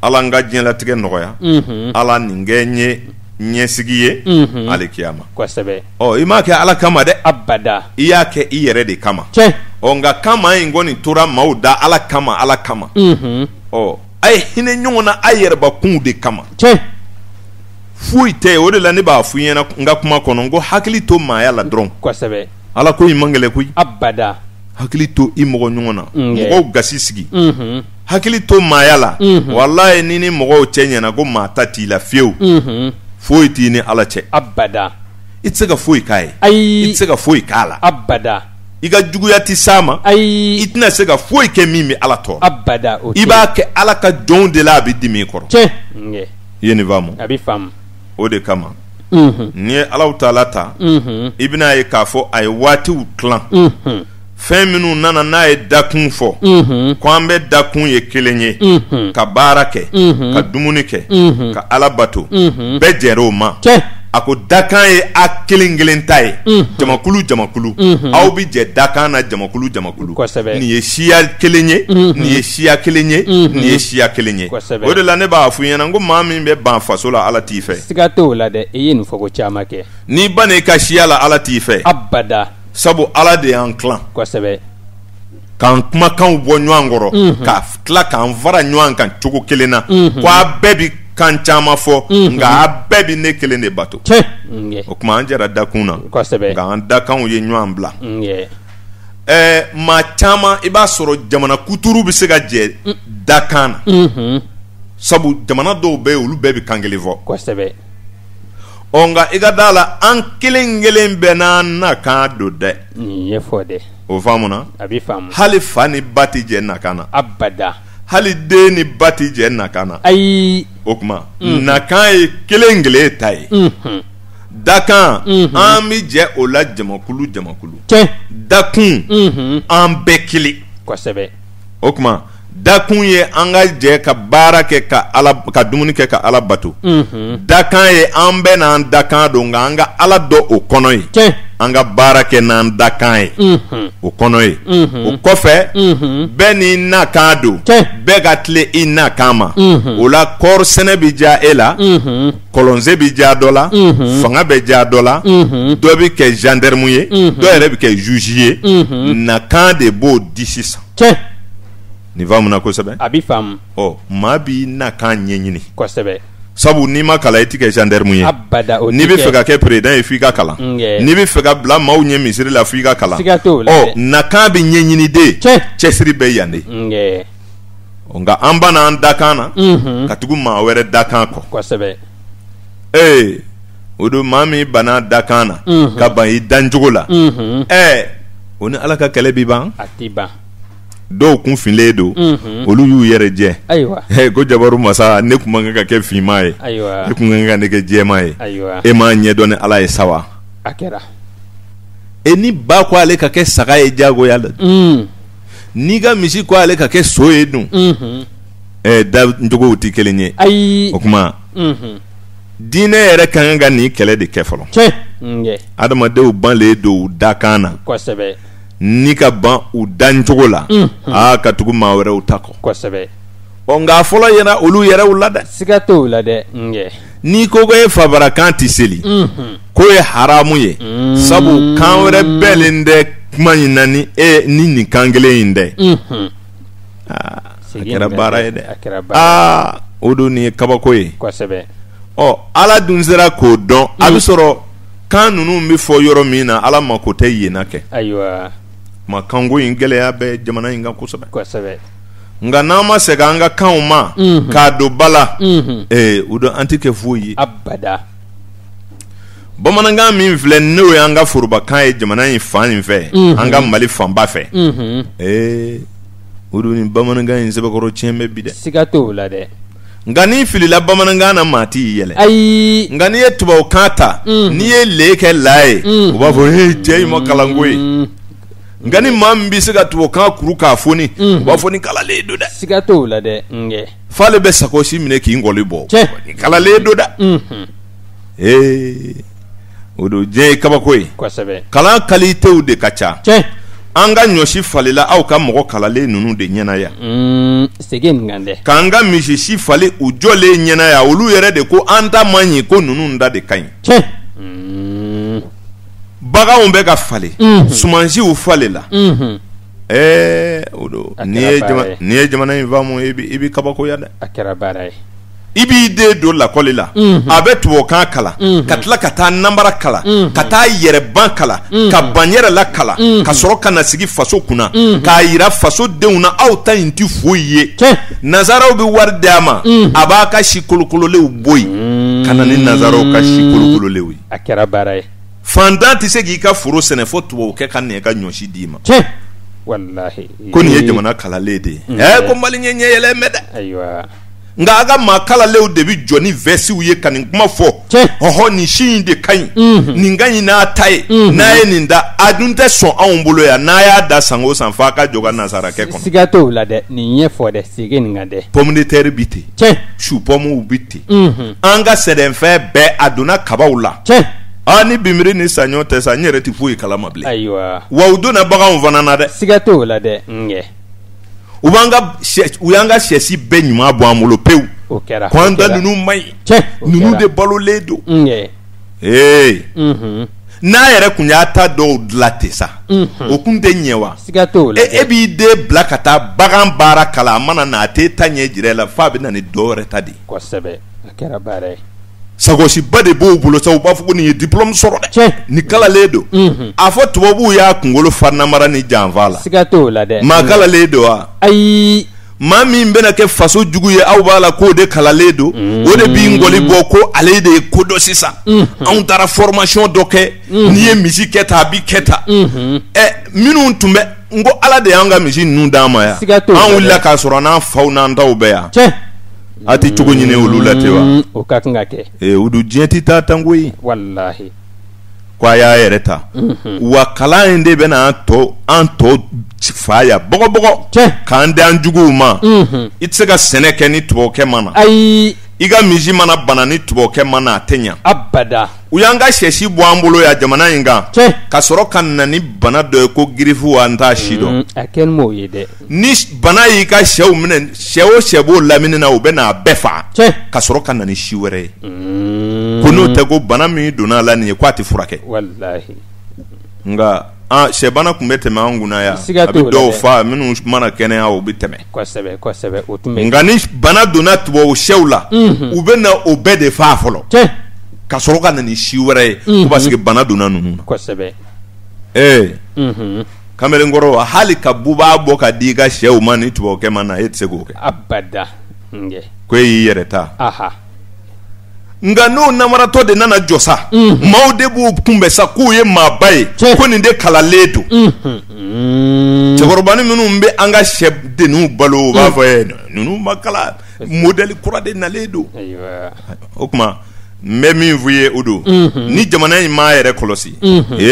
Ala n ka diɲɛlatigɛ nɔgɔya Ala nin kɛ n ye ɲɛsigi ye alikiyama i m'a kɛ Ala kama dɛ abada i y'a kɛ i yɛrɛ de kama nka kama in kɔni tora maaw da Ala kama a ye hinɛ ɲɔgɔn na a yɛrɛbakun de kama foyi tɛ o de la ne b'a fɔ i ɲɛna n ka kuma kɔnɔ n ko hakili to maaya la dɔrɔn Ala ko in man gɛlɛn koyi abada hakili to i mɔgɔ ɲɔgɔn na mɔgɔw gasi sigi hakili to maaya la walayi ni mɔgɔw cɛ ɲɛna ko maa ta t'i la fiyewu foyi t'i ni Ala cɛ abada i tɛ se ka foyi k'a ye ayi i tɛ se ka foyi k'a la abada i ka juguya ti s'a ma ayi i tɛna se ka foyi kɛ min bɛ Ala tɔɔrɔ abada o i b'a kɛ Ala ka jɔnw de la a bɛ dimi i kɔrɔ tiɲɛ nge i ye nin faamu a bɛ faamu o de kama n'i ye Alahu Taala ta i bɛna ye k'a fɔ a ye waatiw tilan fɛn minnu nana n'a ye dakun fɔ ko an bɛ dakun ye kelen ye ka baara kɛ ka dumuni kɛ ka Ala bato bɛɛ jɛra o ma a ko dakan ye a kelen kelen ta ye jamakulu jamakulu aw bi jɛ dakan na jamakulu jamakulu nin ye siya kelen ye nin ye siya kelen ye nin ye siya kelen ye o de la ne b'a fɔ i ɲɛna ko maa min bɛ ban faso la Ala t'i fɛ siga t'o la dɛ i ye nin fɔ ko caman kɛ n'i banna i ka siya la Ala t'i fɛ abada sabu Ala de y'an tilan kosɛbɛ k'an kumakanw bɔ ɲɔgɔn kɔrɔ ka tila k'an fara ɲɔgɔn kan cogo kelen na ko a bɛɛ bi kan caman fɔ nka a bɛɛ bi ne kelen de bato o tuma an jɛra dakun na nka an dakanw ye ɲɔgɔn bila maa caman i b'a sɔrɔ jamana kuturu bɛ se ka jɛ dakan na sabu jamana dɔw bɛ yen olu bɛɛ bi kan kelen fɔ nka i ka da la an kelen kelen bɛɛ n'an na kan don dɛ o faamuna hali fa ni ba ti jɛ nakan na abada hali den ni ba ti jɛ nakan na ayi o tuma nakan ye kelen kelen ta ye dakan an bi jɛ o la jamakulu jamakulu dakun an bɛɛ kelen kosɛbɛ o tuma dakun ye an ka jɛ ka baara kɛ ka dumuni kɛ ka Ala bato dakan ye an bɛɛ n'an dakan don nka an ka Ala dɔn o kɔnɔ ye an ka baara kɛ n'an dakan ye o kɔnɔ ye o kɔfɛ bɛɛ n'i nakan don bɛɛ ka tile i nakan ma o la kɔɔri sɛnɛ bi diya e la kɔlɔnsen bi diya dɔ la fanga bɛ diya dɔ la dɔ bi kɛ gendarme ye dɔ yɛrɛ bi kɛ juge ye nakan de b'o di sisan nin faamuna kosɛbɛ a bɛ faamu maa b'i nakan ɲɛɲini kosɛbɛ sabu n'i ma kalan i tɛ kɛ gendarme ye n'i bɛ fɛ ka kɛ président ye f'i ka kalan n'i bɛ fɛ ka bila maaw ɲɛ misiri la f'i ka kalan nakan bɛ ɲɛɲini de cɛsiri bɛ yan de nka an banna an dakan na ka tugu maa wɛrɛ dakan kɔ kosɛbɛ o don maa min banna dakan na ka ban i dancogo la o ni Ala ka kɛlɛ b'i ban a t'i ban dɔw kun finlen don olu y'u yɛrɛ jɛ ayiwa ko jabaru masa ne kun man kan ka kɛ finman ye ayiwa e kun kan ka ne kɛ jɛman ye ayiwa e m'a ɲɛdɔn ni Ala ye sawa a kɛra ni ba ko ale ka kɛ saga ye jagoya la n'i ka misi ko ale ka kɛ so ye dun da njogow tɛ kelen ye ayi o kuma diinɛ yɛrɛ ka kan ka nin kɛlɛ de kɛ fɔlɔ adamadenw banlen don u dakan na kosɛbɛ ni ka ban u dancogo la ka tugu maa wɛrɛw ta kɔ kosɛbɛ nka fɔlɔ yɛrɛ olu yɛrɛw la dɛ siga t'o la dɛ n'i ko ko e fabarakan tɛ seli k'o ye haramu ye sabu kan wɛrɛ bɛɛlen tɛ kuma in na ni nin kan kelen in dɛ a kɛra baara ye dɛ o don nin ye kabako ye kosɛbɛ Ala dun sera k'o dɔn a bɛ sɔrɔ kan ninnu bɛ fɔ yɔrɔ min na Ala mako tɛ yenna kɛ ayiwa ma kanko in gɛlɛya bɛ jamana in kan kosɛbɛ nka n'an ma segin an ka kanw ma k'a don ba la o don an tɛ kɛ foyi ye abada bamanankan min filɛ n'o ye an ka forobakan ye jamana in fan in fɛ an ka Mali fanba fɛ o don ni bamanankan in sɛbɛkɔrɔ tiɲɛ bɛ bi dɛ siga t'o la dɛ nka n'i filila bamanankan na maa t'i yɛlɛ ayi nka n'i ye tubabukan ta n'i ye le kɛ la ye u b'a fɔ cɛ in ma kalanko ye nka ni maa min bɛ se ka tubabukan kuru k'a foni u b'a fɔ ni kalalen do dɛ siga t'o la dɛ f'ale bɛ sakosi minɛ k'i ngɔli bɔ ni kalalen do dɛ o don diɲɛ ye kabako ye kosɛbɛ kalan kalitew de ka ca an ka ɲɔsi falila aw ka mɔgɔ kalalen ninnu de ɲɛna yan segin nin kan dɛ k'an ka misi si fali u jɔlen ɲɛna yan olu yɛrɛ de ko an ta man ɲi ko ninnu da de ka ɲi baganw bɛ ka falen sumansiw falela o don n'i ye jamana in faamu i bɛ kabakoya dɛ a kɛra baara ye i b'i den don lakɔli la a bɛ tubabukan kalan ka tila ka taa nanbara kalan ka taa yɛrɛban kalan ka ban yɛrɛ la kalan ka sɔrɔ ka na sigi faso kunna k'a yira faso denw na aw ta in tɛ foyi ye nazaraw bɛ wari d'a ma a b'a ka si kolokololenw bɔ yen ka na ni nazaraw ka si kolokololenw ye a kɛra baara ye fantan tɛ se k'i ka foro sɛnɛ fo tubabu kɛ ka nɛgɛ ka ɲɔsi d'i ma. Tiɲɛ walahi. Ko nin ye jamana kalalen de ye. Ko Mali ɲɛ yɛlɛ mɛ dɛ. Ayiwa. Nka a ka maa kalalenw de bɛ jɔ ni vɛsiw ye ka nin kuma fɔ. Ɔhɔ nin si in de ka ɲi. Nin ka ɲi n'a ta ye. N'a ye nin da a dun tɛ sɔn anw bolo yan n'a y'a da san o san f'a ka jɔ ka nasarakɛ kɔnɔ. Siga t'o la dɛ nin ɲɛ fɔ dɛ sege nin kan dɛ. Pomme de terre bi ten. Tiɲɛ. Su pɔmuw bi ten. An ka sɛnɛfɛn bɛɛ a donna kabaw la. Tiɲɛ. Ni binbiri ni saɲɔ tɛ sa n yɛrɛ tɛ foyi kalama bilen. Ayiwa. Wa u donna baganw fana na dɛ. Siga t'o la dɛ ŋɛ. U y'an ka sɛsi bɛɛ ɲuman bɔ an bolo pewu. O kɛra. K'an da ninnu man ɲi. Tiɲɛ. Ninnu de balolen don. Ŋɛ. N'a yɛrɛ kun y'a ta dɔw dilan ten sa. O kun tɛ ɲɛ wa. Siga t'o la. E b'i den bila ka taa bagan baara kalan a mana na a t'e ta ɲɛ jira la f'a bɛ na ni dɔ wɛrɛ ta de. Kosɛbɛ a kɛra baara ye. Sagosiba de b'o bolo sa u b'a fɔ ko nin ye diplôme sɔrɔ dɛ. Tiɲɛ. Ni kalalen don. A fɔ tubabuw y'a kunkolo farinamara ni janfa la. Siga t'o la dɛ. Maa kalalen don wa. Ayi. Maa min bɛna kɛ faso jugu ye aw b'a la k'o de kalalen don. O de b'i ngɔli bɔ ko ale de ye ko dɔ sisan. Anw taara formation dɔ kɛ. N'i ye misi kɛ tan a bi kɛ tan. Minnu tun bɛ n ko ala de y'an ka misi ninnu d'an ma yan. Siga t'o la dɛ. An wulila k'a sɔrɔ n'an faw n'an taw bɛ yan. Tiɲɛ. A tɛ cogo ɲini olu la ten wa. O ka kan ka kɛ. O dun diɲɛ tɛ taa tanko ye. Walahi. Ko a y'a yɛrɛ ta. Wa kalan in de bɛna an tɔ fa yan bɔgɔbɔgɔ. Tiɲɛ. K'an di an juguw ma. I tɛ se ka sɛnɛ kɛ ni tubabukɛ ma na. Ayi. I ka misi mana bana ni tubabukɛ ma na a tɛ ɲa. Abada. U y'an ka sɛsi bɔ an bolo yan jamana in kan. Tiɲɛ. Ka sɔrɔ ka na ni bana dɔ ye ko girifu an t'a si dɔn. A kɛlen m'o ye dɛ. Ni bana y'i ka sɛw minɛ sɛ o sɛ b'o lamini na u bɛ n'a bɛɛ faga. Tiɲɛ. Ka sɔrɔ ka na ni si wɛrɛ ye. Ko n'o tɛ ko bana min donna a la nin ye k'a tɛ furakɛ. Walahi. Nka sɛbana tun bɛ tɛmɛ an kunna yan. Siga A t'o bɛ la dɔw dɛ. fa minnu mana kɛnɛya o bɛ tɛmɛ. Kosɛbɛ kosɛbɛ o tun bɛ. Nka ni bana donna tubabu sɛw la. U bɛ na o bɛɛ de fa fɔlɔ. Tiɲɛ. Ka sɔrɔ ka na ni si wɛrɛ ye. Ko parce que bana donna ninnu na. Kosɛbɛ. Kamalenkɔrɔ hali ka buba bɔ ka di i ka sɛw ma ni tubabukɛ ma na e tɛ se k'o kɛ. Abada. Ŋɛ. Ko e y'i yɛrɛ ta. Aha. Nka n'o namaratɔ de nana jɔ sa. Maaw de b'u kunbɛn sa k'u ye maaba ye. Ko nin de kalalen don. Cɛkɔrɔbanin minnu bɛ an ka sɛdenninw balo u b'a fɔ ninnu ma kalan modèle kura de nalen don. Ayiwa. O tuma n bɛ min f'u ye o don. Ni jamana in m'a yɛrɛ kɔlɔsi.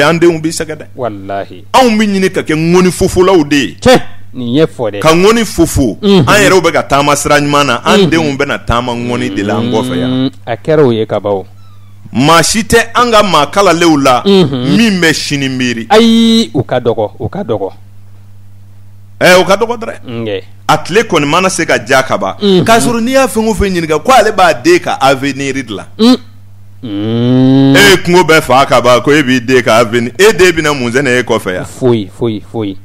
An denw b'i sɛgɛ dɛ. Walahi. Anw bɛ ɲini ka kɛ ŋɔni fofolaw de ye. Tiɲɛ. Nin ye fɔ dɛ. Ka ŋɔni fofo. An yɛrɛw bɛ ka taama sira ɲuman na. An denw bɛ na taama ŋɔni de la an kɔfɛ yan. A kɛra o ye kabaw. Maa si tɛ an ka maa kalalenw la. Min bɛ sini miiri. Ayi u ka dɔgɔ u ka dɔgɔ. O ka dɔgɔ dɛrɛ. Ŋɛ. A tile kɔni mana se ka ja ka ban. K'a sɔrɔ n'i y'a fɛn o fɛn ɲininka ko ale b'a den ka avenir dilan. E ye kungo bɛɛ fa ka ban ko e b'i den ka avenir. E den bɛna mun sɛnɛ e kɔfɛ yan. Foyi.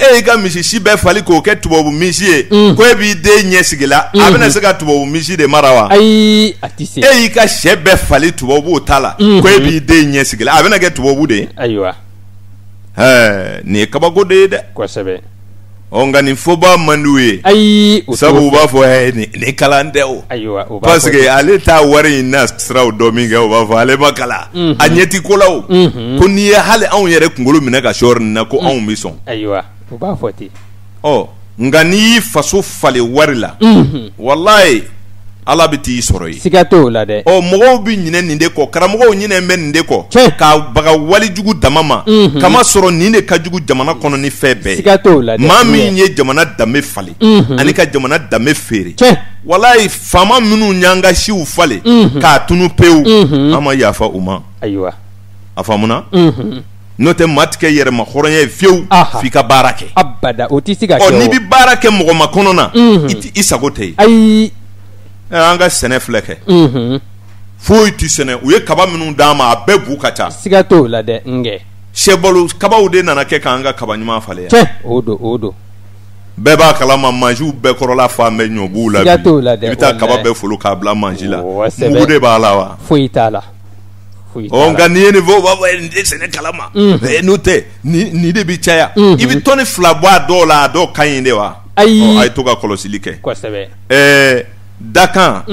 E y'i ka misi si bɛɛ fali k'o kɛ tubabu misi ye. Ko e b'i den ɲɛ sigi la. A bɛna se ka tubabu misi de mara wa. Ayi a tɛ se. E y'i ka sɛ bɛɛ fali tubabuw ta la. Ko e b'i den ɲɛ sigi la. A bɛna kɛ tubabu de ye. Ayiwa. Nin ye kabako de ye dɛ. Kosɛbɛ. Nka nin fɔba man d'u ye. Ayi. Sabu u b'a fɔ nin kalan tɛ o. Ayiwa o b'a fɔ. Parce que ale t'a wari in na siraw dɔ min kɛ o b'a fɔ ale ma kalan. A ɲɛ ti ko la o. Ko n'i ye hali anw yɛrɛ kunkolo minɛ ka sɔɔri nin na ko anw bɛ sɔn. Ayiwa o b'a fɔ ten. Nka n'i y'i faso falen wari la. Walayi ala bɛ t'i sɔrɔ yen. Siga t'o la dɛ. Mɔgɔw bɛ ɲinɛ nin de kɔ karamɔgɔw ɲinɛ bɛ nin de kɔ. Tiɲɛ. K'a baga walijugu dama ma. Kama sɔrɔ nin de ka jugu jamana kɔnɔ ni fɛn bɛɛ ye. Siga t'o la dɛ. Maa min ye jamana danbe falen. Ani ka jamana danbe feere. Tiɲɛ. Walayi faama minnu y'an ka siw falen. K'a tunu pewu. An ma yafa u ma. Ayiwa. A faamuna. N'o tɛ maa tɛ kɛ yɛrɛma hɔrɔnya ye fiyewu. F'i ka baara kɛ. Abada o tɛ se ka kɛ o. N'i bɛ baara kɛ mɔgɔ ma kɔnɔ na. I sago tɛ yen. Ayi. An ka sɛnɛ filɛ kɛ. Foyi tɛ sɛnɛ u ye kaba minnu d'an ma a bɛɛ bu ka ca. Siga t'o la dɛ ŋɛ. Sɛbalo kabaw de nana kɛ k'an ka kaba ɲuman falen. Tiɲɛ o don. Bɛɛ b'a kalama mansiw bɛɛ kɔrɔla fan bɛɛ ɲɔ b'u la bi. Siga t'o la dɛ. I bɛ taa kaba bɛɛ folo k'a bila mansi la. Kosɛbɛ. Mugu de b'a la wa. Foyi t'a la. Nka n'i ye nin fɔ u b'a fɔ nin tɛ sɛnɛ kalama. N'o tɛ nin de bɛ caya. I bɛ tɔni fila bɔ a dɔw la a dɔw ka ɲi de wa. Ayi. A ye to ka kɔlɔsili kɛ. Kosɛbɛ. Dakan.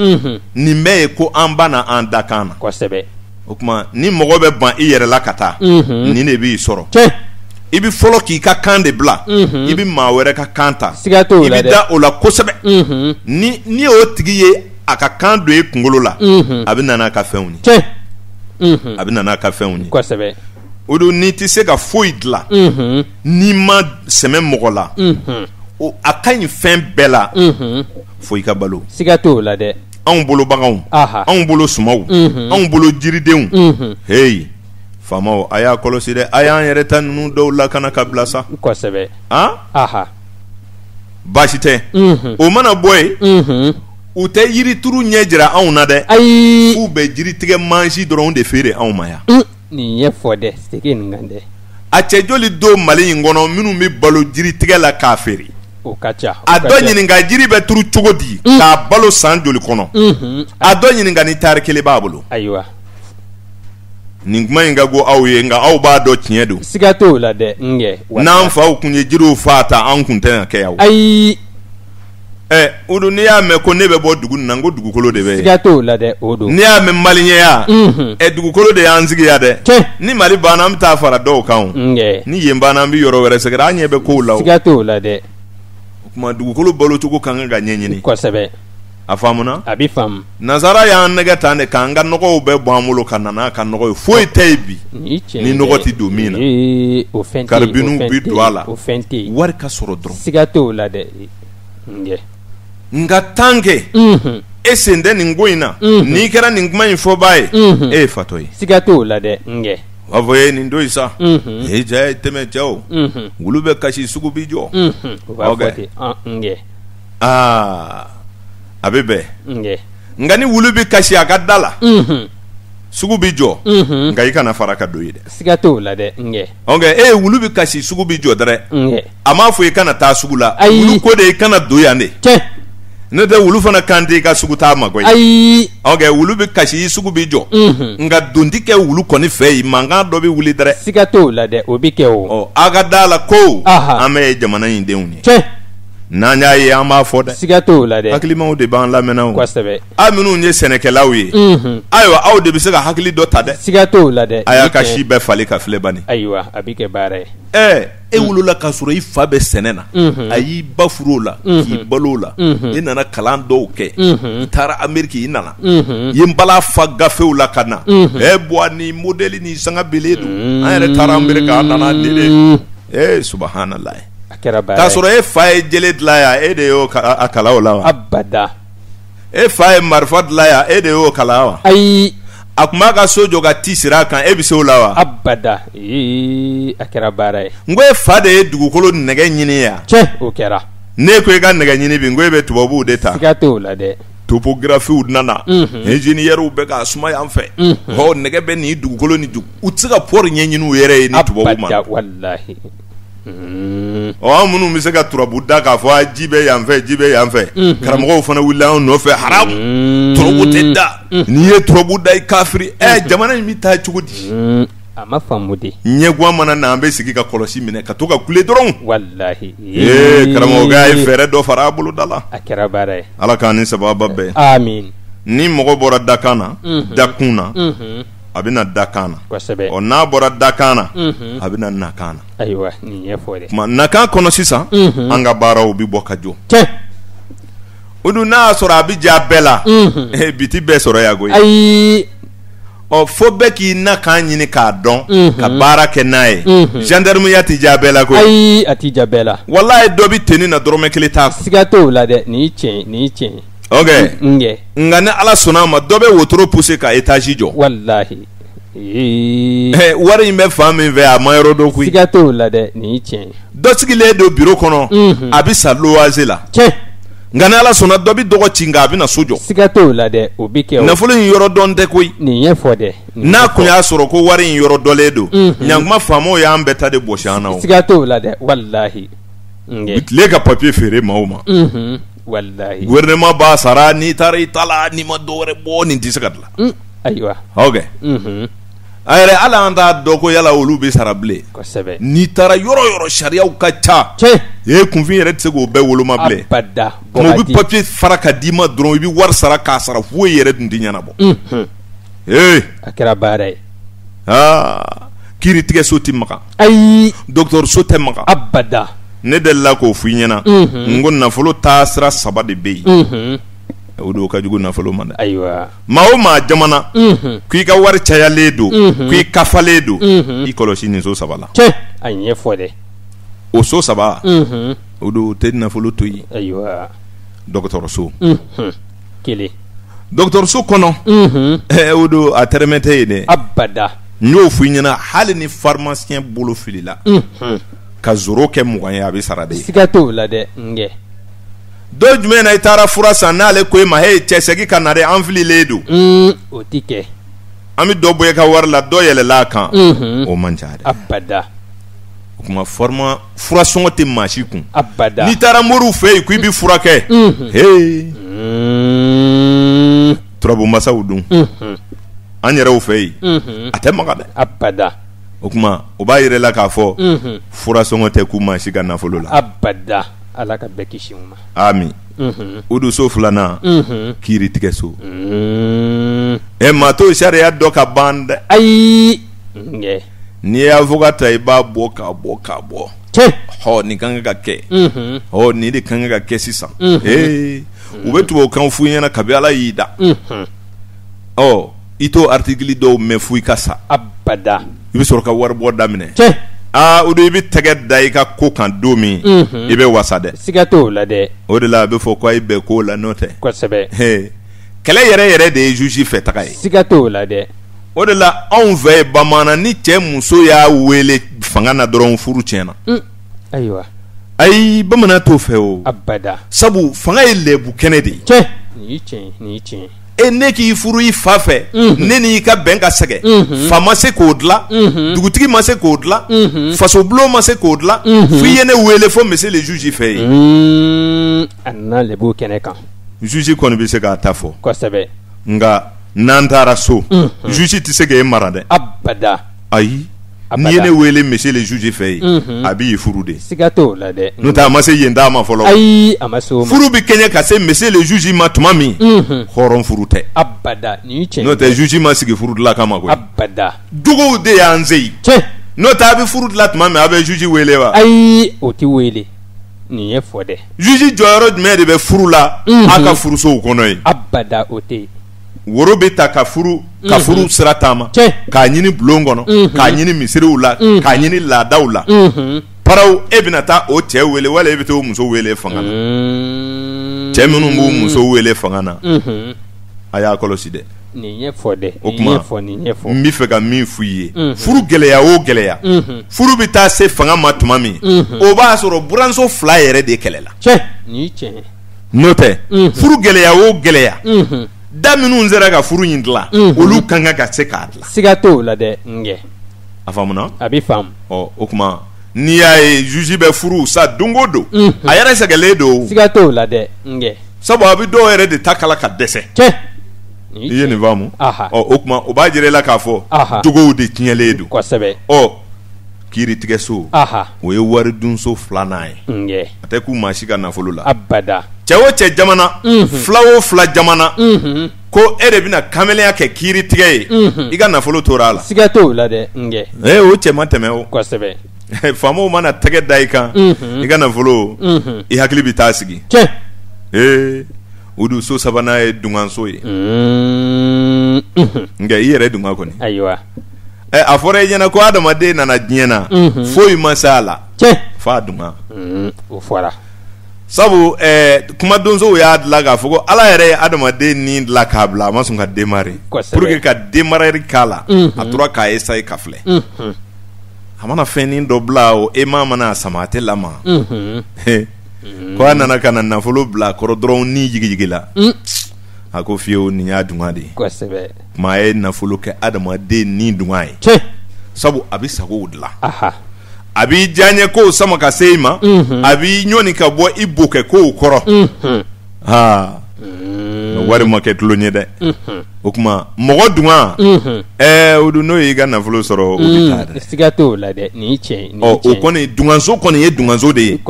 Nin bɛɛ ye ko an banna an dakan na. Kosɛbɛ. o kuma ni mɔgɔ bɛ ban i yɛrɛ la ka taa ni ne b'i sɔrɔ i bɛ fɔlɔ k'i ka kan de bila i bɛ maa wɛrɛ ka kan ta i bɛ da o la kosɛbɛ ni o tigi ye a ka kan don i kunkolo la a bɛ nana ka fɛnw ye a bɛ nana ka fɛnw ye kosɛbɛ o don n'i tɛ se ka foyi dilan n'i ma sɛmɛ mɔgɔ la a ka ɲi fɛn bɛɛ la fo i ka balo siga t'o la dɛ anw bolo baganw anw bolo sumaw anw bolo jiridenw hey faamaw a y'a kɔlɔsi dɛ a y'an yɛrɛ ta ninnu dɔw lakana ka bila sa kosɛbɛ baasi tɛ o mana bɔ yen u tɛ yirituru ɲɛ jira anw na dɛ f'u bɛ jiritigɛ mansi dɔrɔn de feere anw ma yan nin ye fɔ dɛ sege nin kan dɛ a cɛ joli don Mali in kɔnɔ minnu bɛ balo jiritigɛ la k'a feere o ka ca a dɔ ɲininka jiri bɛ turu cogo di k'a balo san joli kɔnɔ a dɔ ɲininka ni tari kelen b'a bolo ayiwa nin kuma in ka go aw ye nka aw b'a dɔn tiɲɛ don siga t'o la dɛ n'an faw kun ye jiriw fa ta an kun tɛ ka kɛ yan ayi o don n'i y'a mɛn ko ne bɛ bɔ dugu nin na n ko dugukolo de bɛ yen siga t'o la dɛ o don n'i y'a mɛn maliyɛnya dugukolo de y'an sigiya dɛ ni Mali banna an bɛ taa fara dɔw kan ni yen banna an bɛ yɔrɔ wɛrɛ sɛgɛrɛ an ɲɛ bɛ kow la siga t'o la dɛ o kuma dugukolo balo cogo kan ka ɲɛɲini kosɛbɛ a faamuna a bɛ faamu nazara y'an nɛgɛ tan de k'an ka nɔgɔw bɛɛ bɔ an bolo ka na n'a ka nɔgɔ ye foyi tɛ yen bi ni nɔgɔ tɛ don min na karibiniw bɛ don a la wari ka sɔrɔ dɔrɔn siga t'o la dɛ nka tan kɛ e sen tɛ nin ko in na n'i kɛra nin kuma in fɔbaa ye e ye fatɔ ye siga t'o la dɛ u b'a fɔ ye nin don sa e ja ye tɛmɛ cɛ o wulu bɛ kasi sugu bi jɔ o b'a fɔ ten a bɛ bɛn nka ni wulu bɛ kasi a ka da la sugu bi jɔ nka i kana fara ka don ye dɛ siga t'o la dɛ e wulu bɛ kasi sugu bi jɔ dɛrɛ a m'a fɔ i kana taa sugu la wulu ko de i kana don yan de ne tɛ wulu fana kan tɛ i ka sugu taa ma koyi wulu bɛ kasi i sugu bi jɔ nka dondi kɛ wulu kɔni fɛ yen mankan dɔ bɛ wuli dɛrɛ siga t'o la dɛ o bɛ kɛ o a ka da la ko an bɛ ye jamana in denw ye n'an y'a ye an b'a fɔ dɛ siga t'o la dɛ hakilimaw de b'an lamɛnna o kosɛbɛ aw minnu ye sɛnɛkɛlaw ye ayiwa aw de bɛ se ka hakili dɔ ta dɛ siga t'o la dɛ a y'a ka si bɛɛ falen ka filɛ bani ayiwa a bɛ kɛ baara ye e wolola k'a sɔrɔ i fa bɛ sɛnɛ na a y'i ba furu o la k'i balo o la i nana kalan dɔw kɛ i taara Ameriki i nana i ye n bala fa gafew la ka na buwa ni modèle ni sanga bele don an yɛrɛ taara Ameriki an nana dede subhanallah k'a sɔrɔ e fa ye jele dilan yan e de y'o a kala o la wa abada e fa ye marifa dilan yan e de y'o kala wa ayi a tun b'a ka so jɔ ka ti siri a kan e bɛ se o la wa abada a kɛra baara ye n ko e fa de ye dugukolo nɛgɛ ɲini yan o kɛra ne ko e ka nɛgɛ ɲini bi n ko e bɛ tubabuw de ta siga t'o la dɛ topographiw nana ingénieurs bɛ k'a suma yan fɛ nɛgɛ bɛ nin dugukolo ni u tɛ se ka pɔri ɲɛɲini u yɛrɛ ye ni tubabuw ma walahi an minnu bɛ se ka turabu da k'a fɔ ji bɛ yan fɛ ji bɛ yan fɛ karamɔgɔw fana wuli an nɔfɛ haramu turabu tɛ da n'i ye turabu da i kafiri jamana in bɛ taa cogo di a ma faamu de ɲɛguwan mana na an bɛ sigi ka kɔlɔsi minɛ ka to ka kule dɔrɔn walahi karamɔgɔkɛ ye fɛɛrɛ dɔ fara a bolo da la a kɛra baara ye ala k'an ni sababa bɛɛ amin ni mɔgɔ bɔra dakan na dakun na a bɛ na dakan na kosɛbɛ n'a bɔra dakan na a bɛ na nakan na ayiwa nin ye fɔ dɛ nakan kɔnɔ sisan an ka baaraw bɛ bɔ ka jɔ o dun n'a y'a sɔrɔ a bɛ ja bɛɛ la bi ti bɛɛ sɔrɔ yan koyi ayi fo bɛɛ k'i nakan ɲini k'a dɔn ka baara kɛ n'a ye gendarmeya ti ja bɛɛ la koyi ayi a ti ja bɛɛ la walayi dɔ bɛ tenni na dɔrɔmɛ kelen t'a kun siga t'o la dɛ nin ye tiɲɛ nka ni ala sɔnna a ma dɔ bɛ wotoro poussé ka étage jɔ walahi wari in bɛ fan min fɛ a ma yɔrɔ dɔ koyi siga t'o la dɛ nin ye tiɲɛ dɔ sigilen don bureau kɔnɔ a bɛ sa loyer la nka ni ala sɔnna dɔ bɛ dɔgɔ ci nka a bɛ na so jɔ siga t'o la dɛ o bɛ kɛ nafolo in yɔrɔ dɔn tɛ koyi nin ye fɔ dɛ n'a kun y'a sɔrɔ ko wari in yɔrɔ dɔlen don ɲankuma faamaw y'an bɛɛ ta de bɔsi an na o siga t'o la dɛ walahi tile ka papier feere maaw ma walahi gouvernement b'a sara n'i taara i ta la n'i ma dɔ wɛrɛ bɔ nin tɛ se ka dilan ayiwa a yɛrɛ hali an t'a dɔn ko yala olu bɛ sara bilen kosɛbɛ n'i taara yɔrɔ yɔrɔ sariyaw ka ca kunfin yɛrɛ tɛ se k'o bɛɛ woloma bilen abada u bɛ papier fara ka d'i ma dɔrɔn i bɛ wari sara k'a sara foyi yɛrɛ tun tɛ ɲɛnabɔ a kɛra baara ye. Kiiri tigɛ so tɛ maga, ayi docteur so tɛ maga, abada. ne delila k'o f'i ɲɛna, n ko nafolo taa sira 3 de bɛ yen, o de ka jugu nafolo ma dɛ. Ayiwa, maa o maa jamana k'i ka wari cayalen don, k'i kafalen don, i kɔlɔsi nin so 3 la. cɛ a ɲɛfɔ dɛ. O so 3 o do tɛ nafolo to yen. Ayiwa, dɔgɔtɔrɔso kelen, dɔgɔtɔrɔso kɔnɔ o do a tɛrɛmɛ tɛ yen dɛ. abada. n y'o f'i ɲɛna, hali ni pharmacien bolo filila ka zoro kɛ 20 ye a bɛ sara de. siga t'o la dɛ ngɛ. dɔ jumɛn na i taara fura san n'ale ko i ma hey cɛ segin ka na dɛ an fililen don. o ti kɛ. an bɛ dɔ bɔ i ka wari la dɔ yɛlɛla a kan. o man ca dɛ. abada. o tuma fura sɔngɔ tɛ maa si kun. abada. n'i taara moriw fɛ yen ko i bɛ fura kɛ. hey turabu masaw dun. an yɛrɛw fɛ yen a tɛ maga dɛ. abada. o tuma o b'a yɛrɛ la k'a fɔ fura sɔngɔ tɛ k'u maa si ka nafolo la. abada. ala ka bɛɛ kisi u ma. ami. o do so 2nan kiiri tigɛ so. maa t'o sariya dɔ ka ban dɛ. ayi ngɛ. n'i ye avocat ta i b'a bɔ k'a bɔ k'a bɔ. cɛ nin kan ka kɛ. nin de kan ka kɛ sisan. u bɛ tubabukan f'u ɲɛna kabi ala y'i da. i t'o article dɔw mɛn fo i ka sa. abada. i bɛ sɔrɔ ka wari bɔ daminɛ. cɛ o do i bɛ tɛgɛ da i ka ko kan don min i bɛ wasa dɛ. siga t'o la dɛ. o de la a bɛ fɔ ko a ye bɛn ko la n'o tɛ. kosɛbɛ. kɛlɛ yɛrɛ de ye juge fɛ taga ye. siga t'o la dɛ. o de la anw fɛ yen bamanan ni cɛ muso y'a wele fanga na dɔrɔn furu tiɲɛna. ayiwa. ayi bamanan t'o fɛ o. abada. sabu fanga ye lɛbu kɛnɛ de ye. cɛ nin y'i tiɲɛ nin y'i tiɲɛ. ne k'i furu i fa fɛ ne n'i ka bɛn ka sɛgɛ fa ma se k'o dilan dugutigi ma se k'o dilan fasobulon ma se k'o dilan f'i ye ne wele fo monsieur le juge fɛ yen. a nana lebu kɛnɛ kan. juge kɔni bɛ se k'a ta fɔ. kosɛbɛ. nka n'an taara so juge tɛ se k'e mara dɛ. abada. ayi n'i ye ne wele monsieur le juge fɛ yen a b'i furu de. siga t'o la dɛ. n'o tɛ a ma se yen d'a ma fɔlɔ. ayi a ma se o ma. furu bɛ kɛɲɛ ka se monsieur le juge ma tuma min hɔrɔn furu tɛ. abada nin y'i tiɲɛ. n'o tɛ juge ma sigi furu dilan kama koyi. abada. jogow de y'an se yen. cɛ n'o tɛ a bɛ furu dilan tuma min a bɛ juge wele wa. ayi o ti wele nin ye fɔ dɛ. juge jɔyɔrɔ jumɛn de bɛ furu la a ka furusow kɔnɔ yen. abada o tɛ yen. woro bɛ ta ka furu sira taama k'a ɲini bulon kɔnɔ k'a ɲini misiriw la k'a ɲini laadaw la paraw e bɛna taa o cɛ wele wala e bɛ taa o muso wele fanga na cɛ minnu b'u muso wele fanga na a y'a kɔlɔsi dɛ. nin ye fɔ dɛ. o kuma nin ye fɔ. n bɛ fɛ ka min f'u ye furu gɛlɛya o gɛlɛya furu bɛ taa se fanga ma tuma min o b'a sɔrɔ buramuso 2 yɛrɛ de kɛlɛla. cɛ nin y'i tiɲɛ. n'o tɛ furu gɛlɛya o gɛlɛya da minnu sera ka furu in dilan olu kan ka se k'a dilan. siga t'o la dɛ ngɛ. a faamuna. a bɛ faamu. o kuma n'i y'a ye juge bɛ furu sa don o don a yɛrɛ sɛgɛlen don. siga t'o la dɛ ngɛ. sabu a bɛ dɔw yɛrɛ de ta kala ka dɛsɛ. cɛ i ye nin faamu. o kuma o b'a jira i la k'a fɔ jogow de tiɲɛlen don. kosɛbɛ. kiiritigɛso o ye waridunso 2nan ye. ngɛ. a tɛ k'u maa si ka nafolo la. abada. cɛ o cɛ jamana 2 o 2 jamana ko e de bɛna kamelenya kɛ kiiritigɛ ye i ka nafolo tora a la. siga t'o la dɛ ngɛ. o cɛ ma tɛmɛ o. kosɛbɛ. faamaw mana tɛgɛ da i kan i ka nafolo i hakili bɛ taa sigi. cɛ o dun so 3nan ye dunkanso ye. nka i yɛrɛ dunkan kɔni. ayiwa. a fɔra i ɲɛna ko adamaden nana diɲɛ na foyi ma se a la f'a dunkan. o fɔra. sabu kumadonsow y'a dilan k'a fɔ ko ala yɛrɛ ye adamaden ni dilan k'a bila a ma sɔn ka démarrer pour que ka démarrer k'a la a tora k'a essayer ka filɛ a mana fɛnnin dɔ bila o ema mana a sama a tɛ lama ko a nana ka na nafolo bila a kɔrɔ dɔrɔn ni jigijigila a ko fiyewu nin y'a dunkan de ye kuma a ye nafolo kɛ adamaden ni dunkan ye sabu a bɛ sagow dilan. a b'i diyaɲɛ kow sama ka se i ma a b'i ɲɔni ka bɔ i bokɛ kow kɔrɔ wari ma kɛ tulo ɲɛ dɛ o kuma mɔgɔ dunkan o dun n'o y'i ka nafolo sɔrɔ o bɛ taa dɛ. siga t'o la dɛ nin y'i tiɲɛ. o kɔni dunkanso kɔni ye dunkanso de ye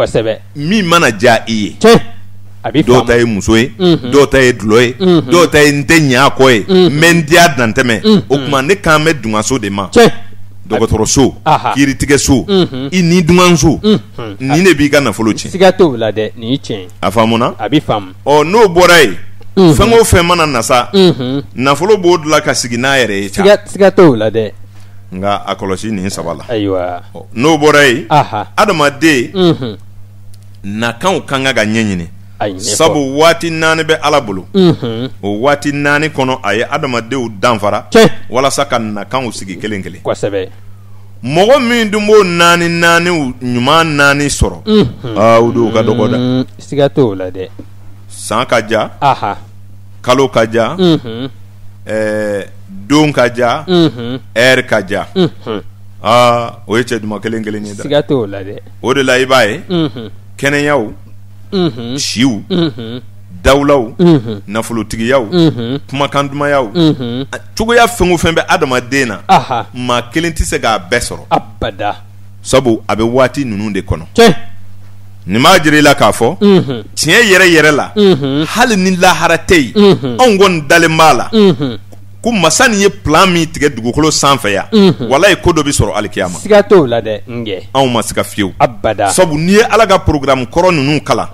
min mana diya i ye dɔw ta ye muso ye dɔw ta ye dulɔ ye dɔw ta ye n tɛ ɲɛ kɔ ye n bɛ n diya dantɛmɛ o tuma ne kan bɛ dungaso de ma dɔgɔtɔrɔso kiiritigɛso i ni dunganso ni de b'i ka nafolo tiɲɛ siga t'o la dɛ nin ye tiɲɛ a faamuna a bɛ faamu n'o bɔra yen fɛn o fɛn mana na sa nafolo b'o dilan ka sigi n'a yɛrɛ ye siga t'o la dɛ nka a kɔlɔsi nin saba la ayiwa n'o bɔra yen adamaden nakanw kan ka ɲɛɲini sabu waati 4 bɛ Ala bolo o waati 4 kɔnɔ a ye adamadenw danfara walasa ka nakanw sigi kelen kelen kosɛbɛ mɔgɔ min dun b'o 4 ɲuman 4 sɔrɔ o don ka dɔgɔ dɛ siga t'o la dɛ san ka ja kalo ka ja don ka ja heure ka ja o ye cɛ duman kelen kelen ye dɛ siga t'o la dɛ o de la i b'a ye kɛnɛyaw siw dawulaw nafolotigiyaw kumakan dumanyaw cogoya fɛn o fɛn bɛ adamaden na maa kelen tɛ se k'a bɛɛ sɔrɔ abada sabu a bɛ waati ninnu de kɔnɔ nin b'a jira i la k'a fɔ tiɲɛ yɛrɛ yɛrɛ la hali ni lahara tɛ yen anw kɔni dalen b'a la ko masa nin ye plan min tigɛ dugukolo sanfɛ yan walayi ko dɔ bɛ sɔrɔ alikiyama siga t'o la dɛ anw ma siga fiyewu abada sabu n'i ye Ala ka programme kɔrɔ ninnu kalan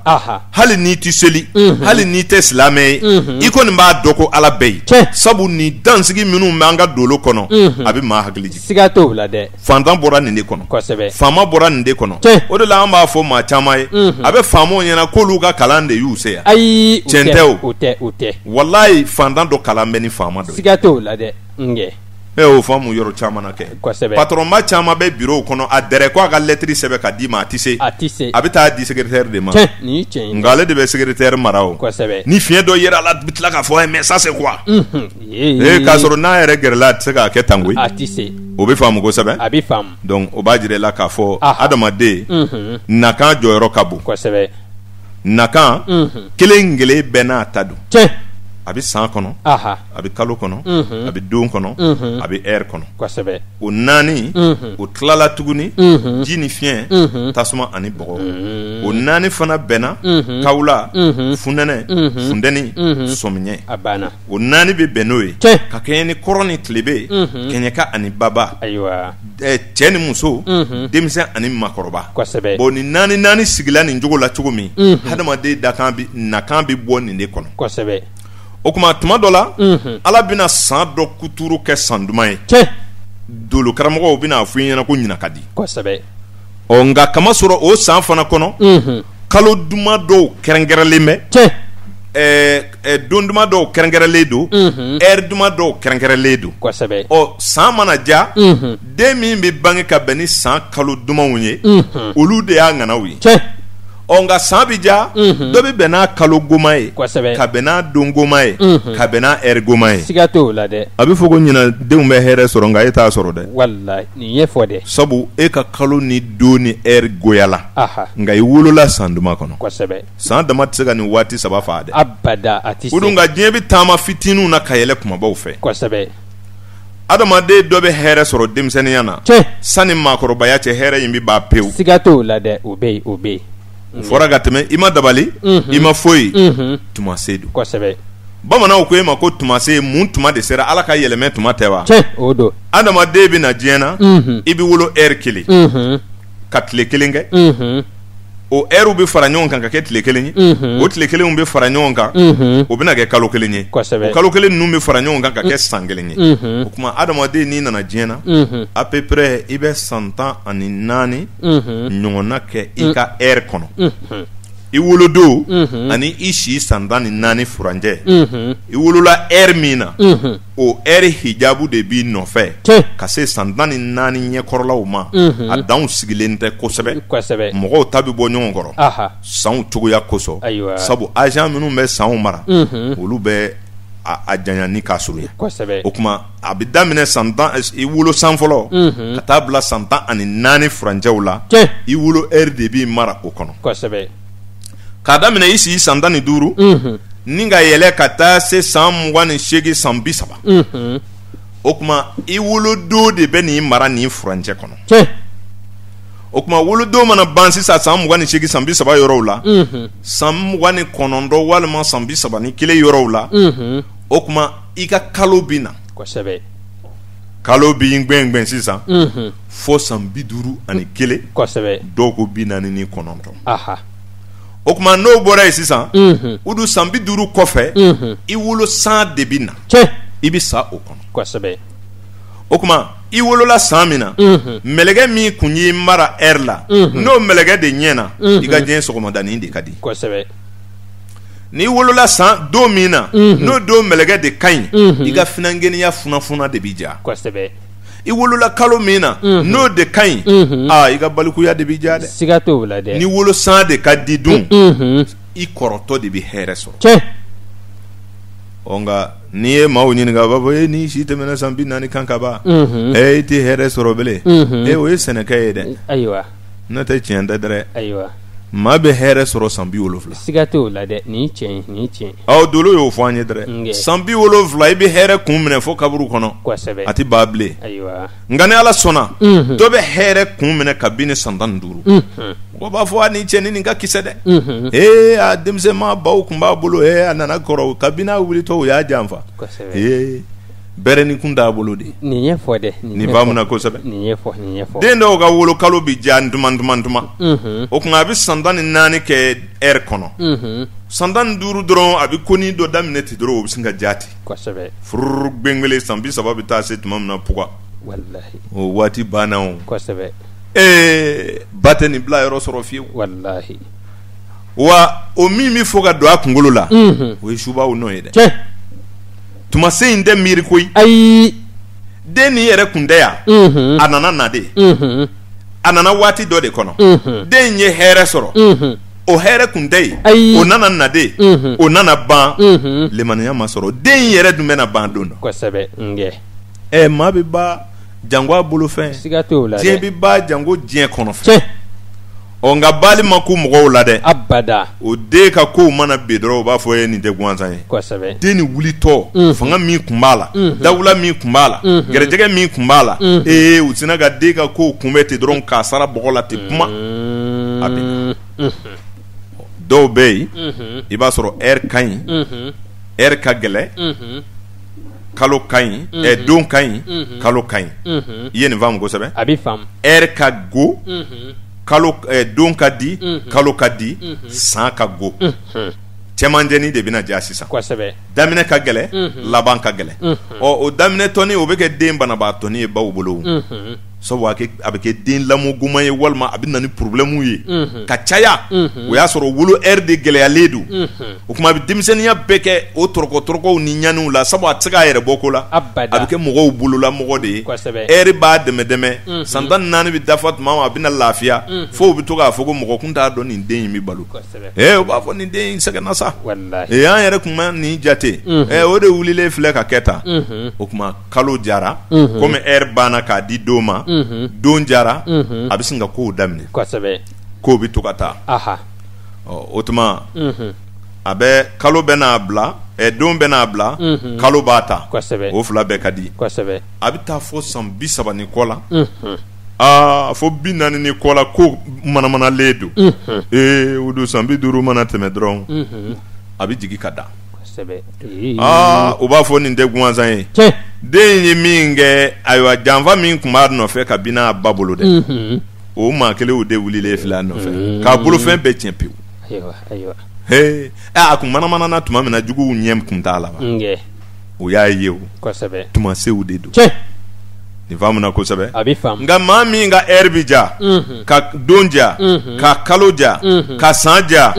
hali n'i tɛ seli hali n'i tɛ silamɛ ye i kɔni b'a dɔn ko Ala bɛ yen sabu nin dansigi minnu bɛ an ka dolo kɔnɔ a bɛ maa hakili jigin siga t'o la dɛ fantan bɔra nin de kɔnɔ kosɛbɛ faama bɔra nin de kɔnɔ o de la an b'a fɔ maa caman ye a bɛ faamaw ɲɛna k'olu ka kalan de y'u se yan ayi tiɲɛ tɛ o tɛ walayi fantan dɔ kalan bɛ ni faama dɔ ye t'o la dɛ y'o faamu yɔrɔ caman na kɛ patronba caman bɛ bureau kɔnɔ a dɛrɛ ko a ka lettre sɛbɛn ka d'i ma a tɛ se a bɛ taa di secrétaire de ma nka ale de bɛ secrétaire mara o ni fiɲɛ dɔ yera a la bɛ tila k'a fɔ mais ça c'est quoi k'a sɔrɔ n'a yɛrɛ gɛrɛla a tɛ se k'a kɛ tan koyi o bɛ faamu kosɛbɛ donc o b'a jira i la k'a fɔ adamaden nakan jɔyɔrɔ ka bon nakan kelen kelen bɛɛ n'a ta don a bɛ san kɔnɔ a bɛ kalo kɔnɔ a bɛ don kɔnɔ a bɛ heure kɔnɔ o 4 o tilala tuguni ji ni fiɲɛ tasuma ani bɔgɔ o 4 fana bɛnna kawula funɛnɛ funtɛni sɔmiɲɛ o 4 bɛ bɛn n'o ye ka kɛɲɛ ni kɔrɔ ni tilebe kɛɲɛka ani baba cɛ ni muso denmisɛn ani makɔrɔba bon ni 4 sigila nin cogo la cogo min hadamaden nakan bɛ bɔ nin de kɔnɔ o kuma tuma dɔ la Ala bɛna san dɔ kuturu kɛ san duman ye dolo karamɔgɔw bɛna fɔ i ɲɛna ko ɲinan ka di nka kamasɔrɔ o san fana kɔnɔ kalo duman dɔw kɛrɛnkɛrɛnlen bɛ don duman dɔw kɛrɛnkɛrɛnlen don heure duman dɔw kɛrɛnkɛrɛnlen don san mana ja den min bɛ bange ka bɛn ni san kalo dumanw ye olu de y'a ŋanaw ye nka san bɛ ja dɔ bɛ bɛn n'a kalo goma ye ka bɛn n'a don goma ye ka bɛn n'a heure goma ye siga t'o la dɛ a bɛ fɔ ko ɲinan denw bɛ hɛrɛ sɔrɔ nka e t'a sɔrɔ dɛ walayi nin ye fɔ dɛ sabu e ka kalo ni don ni heure goyala nka i wolola san duman kɔnɔ san dama tɛ se ka nin waati 3 fa dɛ abada a tɛ se o dun nka diɲɛ bɛ taama fitininw na ka yɛlɛ kumabaw fɛ adamaden dɔ bɛ hɛrɛ sɔrɔ denmisɛnninya na sanni maakɔrɔbaya cɛ hɛrɛ in bɛ ban pewu siga t'o la dɛ o bɛ yen fɔra ka tɛmɛ i ma dabali i ma foyi tuma se don bamananw ko e ma ko tuma se mun tuma de sera Ala ka yɛlɛmɛ tuma tɛ wa o don adamaden bɛ na diɲɛ na i bɛ wolo heure 1 ka tile 1 kɛ o heure bɛ fara ɲɔgɔn kan ka kɛ tile 1 ye o tile 1 bɛ fara ɲɔgɔn kan o bɛna kɛ kalo 1 ye o kalo 1 ninnu bɛ fara ɲɔgɔn kan ka kɛ san 1 ye o kuma adamaden n'i nana diɲɛ na à peu près i bɛ san 14 ɲɔgɔnna kɛ i ka heure kɔnɔ i wolodon ani i si san 14 furancɛ i wolola heure min na o heure hijabu de b'i nɔfɛ ka se san 14 ɲɛkɔrɔlaw ma a danw sigilen tɛ kosɛbɛ mɔgɔw ta bɛ bɔ ɲɔgɔn kɔrɔ sanw cogoya kosɔn sabu agent minnu bɛ sanw mara olu bɛ a janya ni k'a surunya o kuma a bɛ daminɛ san 10 i wolo san fɔlɔ ka taa bila san 14 furancɛw la i wolo heure de b'i mara o kɔnɔ k'a daminɛ i si san 15 ni ka yɛlɛ ka taa se san 28 san 30 o kuma i wolodon de bɛ nin mara nin furancɛ kɔnɔ o kuma wolodo mana ban sisan san 28 san 30 yɔrɔw la san 29 walima san 31 yɔrɔw la o kuma i ka kalo bi na kosɛbɛ kalo bi gbɛngbɛn sisan fo san 51 kosɛbɛ dɔw ko 49 aha o kuma n'o bɔra yen sisan o dun san 50 kɔfɛ i wolo san de bi na i bi sa o kɔnɔ kosɛbɛ o kuma i wolola san min na mɛlɛkɛ min kun y'i mara ɛri la n'o mɛlɛkɛ de ɲɛna i ka diɲɛ sɔgɔmadanin de ka di kosɛbɛ n'i wolola san don min na n'o don mɛlɛkɛ de ka ɲi i ka finangeniya funafuna de bi ja kosɛbɛ i wolola kalo min na n'o de ka ɲi i ka balikuya de bi ja dɛ siga t'o la dɛ ni wolo san de ka di dun i kɔrɔtɔ de bi hɛrɛ sɔrɔ nka n'i ye maaw ɲininka a b'a fɔ ni si tɛmɛna san 40 kan ka ban i tɛ hɛrɛ sɔrɔ bilen o ye sɛnɛkɛ ye dɛ ayiwa n'o tɛ tiɲɛ tɛ dɛ ayiwa maa bɛ hɛrɛ sɔrɔ san 70 siga t'o la dɛ nin tiɲɛ dolo y'o fɔ an ye dɛ san 70 i bɛ hɛrɛ kun minɛ fo kaburu kɔnɔ kosɛbɛ a tɛ ban bilen ayiwa nka ni Ala sɔnna dɔ bɛ hɛrɛ kun minɛ kabini san 15 mɔgɔ b'a fɔ ni cɛ ni nin ka kisɛ dɛ a denmisɛnma baw kun b'a bolo a nana kɔrɔ kabini a wulitɔ o y'a janfa bɛrɛ ni kun t'a bolo de nin ye fɔ dɛ nin faamuna kosɛbɛ nin ye fɔ den dɔw ka wolo kalo bi ja ntuma o kuma a bɛ san 14 kɛ ɛri kɔnɔ san 15 dɔrɔn a bɛ koni dɔ daminɛ ten dɔrɔn o bɛ sin ka ja ten kosɛbɛ fururu gbɛngbɛlen san 30 bɛ taa se tuma min na puga wallahi o waati banna o kosɛbɛ ba tɛ nin bila yɔrɔ sɔrɔ fiyewu wallahi wa o min bɛ fɔ ka don a kunkolo la o ye subaw nɔ ye dɛ tuma se in tɛ miiri koyi ayi den nin yɛrɛ kun tɛ yan a nana na de a nana waati dɔ de kɔnɔ den ye hɛrɛ sɔrɔ o hɛrɛ kun tɛ yen o nana na de o nana ban lemaniya ma sɔrɔ den yɛrɛ dun bɛna ban don dɔ kosɛbɛ maa bɛ ba jango a bolo fɛn siga t'o la dɛ diɲɛ bɛ ba jango diɲɛ kɔnɔ fɛn nka baali ma ko mɔgɔw la dɛ abada o den ka kow mana ben dɔrɔn o b'a fɔ nin tɛ gansan ye kosɛbɛ den ni wulitɔ fanga min kun b'a la dawula min kun b'a la gɛrɛjɛgɛ min kun b'a la u sina ka den ka kow kunbɛn ten dɔrɔn k'a sara bɔgɔ la ten kuma a bɛ na dɔw bɛ yen i b'a sɔrɔ ɛri ka ɲi ɛri ka gɛlɛ kalo ka ɲi don ka ɲi kalo ka ɲi i ye nin faamu kosɛbɛ a bɛ faamu ɛri ka go kalo don ka di kalo ka di san ka go cɛmanjɛni de bɛna ja sisan kosɛbɛ daminɛ ka gɛlɛ laban ka gɛlɛ o daminɛ tɔni o bɛ kɛ den banabaatɔni ye baw bolo sabu a bɛ kɛ den lamɔgoman ye walima a bɛ na ni problème ye ka caya o y'a sɔrɔ wolo ɛri de gɛlɛyalen don o kuma a bɛ denmisɛnniya bɛɛ kɛ o tɔrɔkɔ ni ɲaniw la sabu a tɛ se k'a yɛrɛ bɔ ko la a bɛ kɛ mɔgɔw bolola mɔgɔ de ye ɛri b'a dɛmɛ san 14 bɛ dafa tuma min a bɛ na lafiya fo u bɛ to k'a fɔ ko mɔgɔ kun t'a dɔn nin den in bɛ balo o b'a fɔ nin den in sɛgɛnna sa an yɛrɛ kun ma nin jate o de wulilen filɛ ka kɛ tan o kuma kalo jara komi ɛri banna k'a di don ma don jara a bɛ sin ka kow daminɛ kow bɛ to ka taa o tuma a bɛ kalo bɛ n'a bila don bɛ n'a bila kalo b'a ta o fila bɛɛ ka di a bɛ taa fo san 30 ni kɔ la fo 40 ni kɔ la ko manamanalen don o don san 50 mana tɛmɛ dɔrɔn a bɛ jigin ka da o b'a fɔ nin tɛ gansan ye den ye min kɛ ayiwa janfa min tun b'a nɔfɛ ka binna a ba bolo dɛ o maa kelenw de wulilen filɛ a nɔfɛ k'a bolofɛn bɛɛ tiɲɛ pewu a kun manamanana tuma min na juguw ɲɛ kun t'a la o y'a ye o tuma sew de don nin faamuna kosɛbɛ nka maa min ka ɛri bi ja ka don ja ka kalo ja ka san ja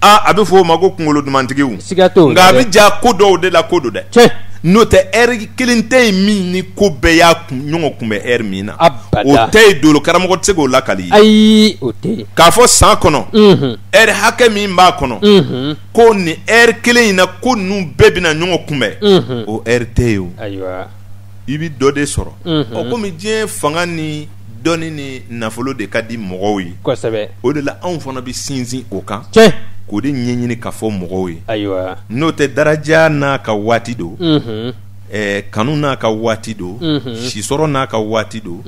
a bɛ fɔ o ma ko kunkolo dumantigiw nka a bɛ ja ko dɔw de la ko don dɛ n'o tɛ ɛri kelen tɛ yen min ni ko bɛɛ y'a ɲɔgɔn kunbɛn ɛri min na o tɛ yen dolo karamɔgɔ tɛ se k'o lakali ye ayi o tɛ yen k'a fɔ san kɔnɔ ɛri hakɛ min b'a kɔnɔ ko nin ɛri kelen in na ko ninnu bɛɛ bɛna ɲɔgɔn kunbɛn o ɛri tɛ yen o i bɛ dɔ de sɔrɔ komi diɲɛ fanga ni dɔnni ni nafolo de ka di mɔgɔw ye o de la anw fana bɛ sinsin o kan k'o de ɲɛɲini ka fɔ mɔgɔw ye n'o tɛ daraja n'a ka waati don kanu n'a ka waati do si sɔrɔ n'a ka waati do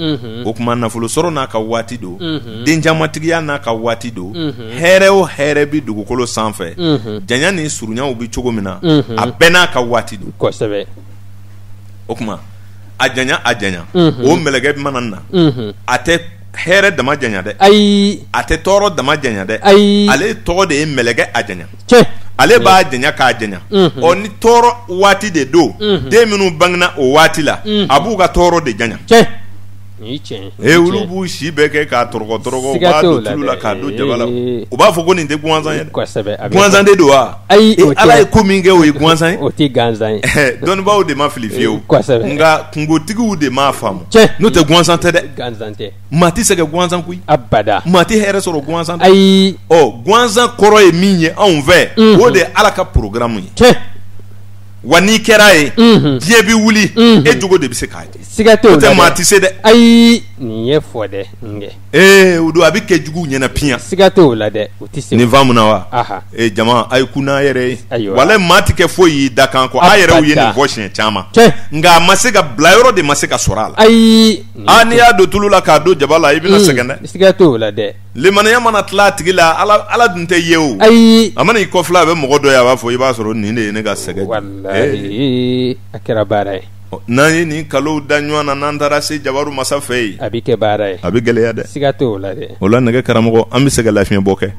o kuma nafolo sɔrɔ n'a ka waati do denjamatigiya n'a ka waati do hɛrɛ o hɛrɛ bi dugukolo sanfɛ janya ni surunyaw bi cogo min na a bɛɛ n'a ka waati do kosɛbɛ o kuma a janya o mɛlɛkɛ mana na a tɛ hɛrɛ dama janya dɛ ayi a tɛ tɔɔrɔ dama janya dɛ ayi ale tɔgɔ de ye mɛlɛkɛ a janya cɛ ale b'a janya k'a janya ni tɔɔrɔ waati de do den minnu bangena o waati la a b'u ka tɔɔrɔ de janya cɛ ni tiɲɛ olu b'u si bɛɛ kɛ k'a tɔrɔgɔ u b'a don tulu la k'a don jaba la u b'a fɔ ko nin tɛ gansan ye kosɛbɛ gansan de do wa ayi ala ye ko min kɛ o ye gansan ye o tɛ gansan ye dɔnnibaaw de ma fili fiyewu kosɛbɛ nka kungotigiw de m'a faamu cɛ n'o tɛ gansan tɛ dɛ gansan tɛ maa tɛ se ka gansan koyi abada maa tɛ hɛrɛ sɔrɔ gansan dɛ ayi gansan kɔrɔ ye min ye anw fɛ o de ye ala ka programme ye cɛ wa n'i kɛra ye diɲɛ bi wuli e jogo de bɛ se k'a kɛ siga t'o la dɛ o tɛ maa tɛ se dɛ ayi nin ye fɔ dɛ o don a bɛ kɛ jugu ɲɛna piyan siga t'o la dɛ o tɛ se nin faamu na wa aha jama a ye kun n'a yɛrɛ ye ayiwa walayi maa tɛ kɛ foyi y'i da kan kɔ a yɛrɛw ye nin fɔ siɲɛ caman cɛ nka a ma se ka bila yɔrɔ de ma se ka sɔrɔ a la ayi n'i y'a don tulu la k'a don jaba la i bɛna sɛgɛn dɛ siga t'o la dɛ limaniya mana tila a tigi la ala dun tɛ ye o ayi a mana i kɔfila a bɛ mɔgɔ dɔ ye a b'a fɔ i b'a sɔrɔ nin de ye ne ka sɛgɛn walayi a kɛra baara ye n'an ye nin kalow da ɲɔgɔn na n'an taara se jabaru masa fɛ yen a bɛ kɛ baara ye a bɛ gɛlɛya dɛ siga t'o la dɛ o la nɛgɛ karamɔgɔ an bɛ se ka lafiɲɛbɔ kɛ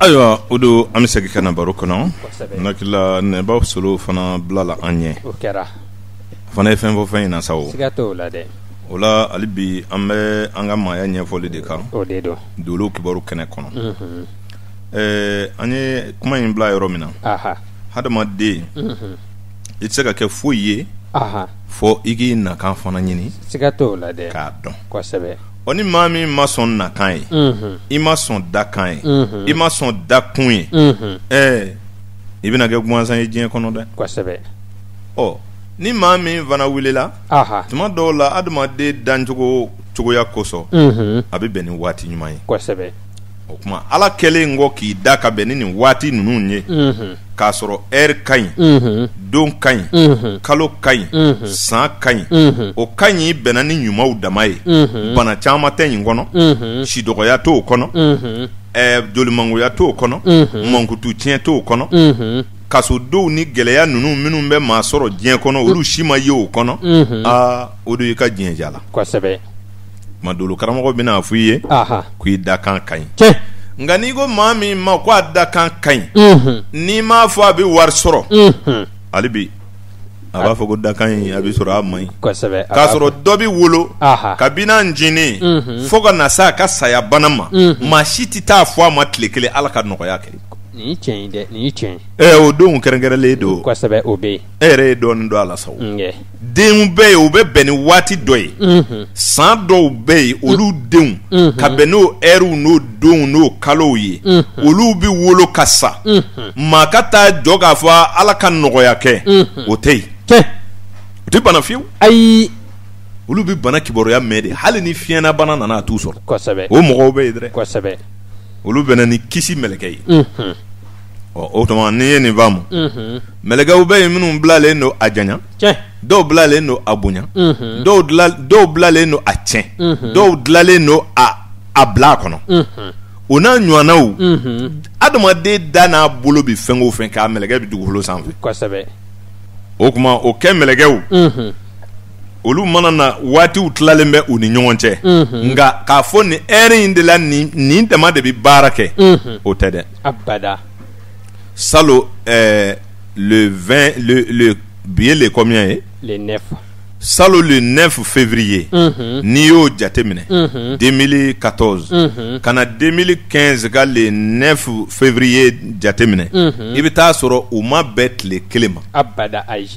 ayiwa o don an bɛ segin ka na baro kɔnɔ n hakili la nɛbaw solo fana bilala an ɲɛ o kɛra fana ye fɛn fɔ fɛn in na sa o siga t'o la dɛ o la hali bi an bɛ an ka maaya ɲɛfɔli de kan o de don dolo kibaru kɛnɛ kɔnɔ an ye kuma in bila yɔrɔ min na hadamaden i tɛ se ka kɛ foyi ye fɔ i k'i nakan fana ɲini siga t'o la dɛ k'a dɔn kosɛbɛ ni maa min ma sɔn nakan ye i ma sɔn dakan ye i ma sɔn dakun ye i bɛna kɛ gansan ye diɲɛ kɔnɔ dɛ kosɛbɛ ni maa min fana wilila tuma dɔw la adamaden dancogo cogoya kosɔn a bɛ bɛn ni waati ɲuman ye kosɛbɛ o kuma ala kɛlen kɔ k'i da ka bɛn ni nin waati ninnu ye k'a sɔrɔ ɛri ka ɲi don ka ɲi kalo ka ɲi san ka ɲi o ka ɲi bɛnna ni ɲumanw dama ye bana caman tɛ nin kɔnɔ sidɔgɔya t'o kɔnɔ jolimangoya t'o kɔnɔ mankutu tiɲɛ t'o kɔnɔ kasodenw ni gɛlɛya ninnu minnu bɛ maa sɔrɔ diɲɛ kɔnɔ olu si ma ye o kɔnɔ o de y'i ka diɲɛ diya la kosɛbɛ madolo karamɔgɔ bɛna fɔ i ye k'i dakan ka ɲi nka n'i ko maa min ma ko a dakan ka ɲi n'i m'a fɔ a bɛ wari sɔrɔ hali bi a b'a fɔ ko dakan in a bɛ sɔrɔ a man ɲi k'a sɔrɔ dɔ bɛ wolo kabini a ncinin fo ka na se a ka saya bana ma maa si tɛ taa fɔ a ma tile kelen ala ka nɔgɔya kɛ nin tiɲɛ dɛ nin tiɲɛ o don kɛrɛnkɛrɛnlen don kosɛbɛ o bɛ yen e yɛrɛ ye dɔɔnin dɔn a la sa denw bɛ yen o bɛ bɛn ni waati dɔ ye san dɔw bɛ yen olu denw ka bɛn n'o ɛriw n'o donw n'o kalow ye olu bɛ wolo ka sa maa ka taa jɔ k'a fɔ ala ka nɔgɔya kɛ o tɛ yen o tɛ bana fiyewu ayi olu bɛ bana kibaruya mɛn de hali ni fiɲɛna bana nana a t'u sɔrɔ kosɛbɛ o mɔgɔw bɛ yen dɛ kosɛbɛ olu bɛnna ni kisi mɛlɛkɛ ye o tuma n'i ye nin faamu mɛlɛkɛw bɛ yen minnu bilalen don a janya dɔw bilalen don a bonya dɔw bilalen don a tiɲɛ dɔw dilalen don a bila a kɔnɔ o n'a ɲɔgɔnnaw adamaden da n'a bolo bɛ fɛn o fɛn k'a mɛlɛkɛ bɛ dugukolo sanfɛ kosɛbɛ o tuma o kɛ mɛlɛkɛw olu mana na waatiw tilalen bɛ u ni ɲɔgɔn cɛ nka k'a fɔ nin ɛri in de la nin dama de bɛ baara kɛ o tɛ dɛ abada salon le 20 le bi ye le combien ye le 9 salon le 9 février n'i y'o jateminɛ 2014 ka na 2015 ka le 9 février jateminɛ i bɛ taa sɔrɔ u ma bɛn tile kelen ma abada ayi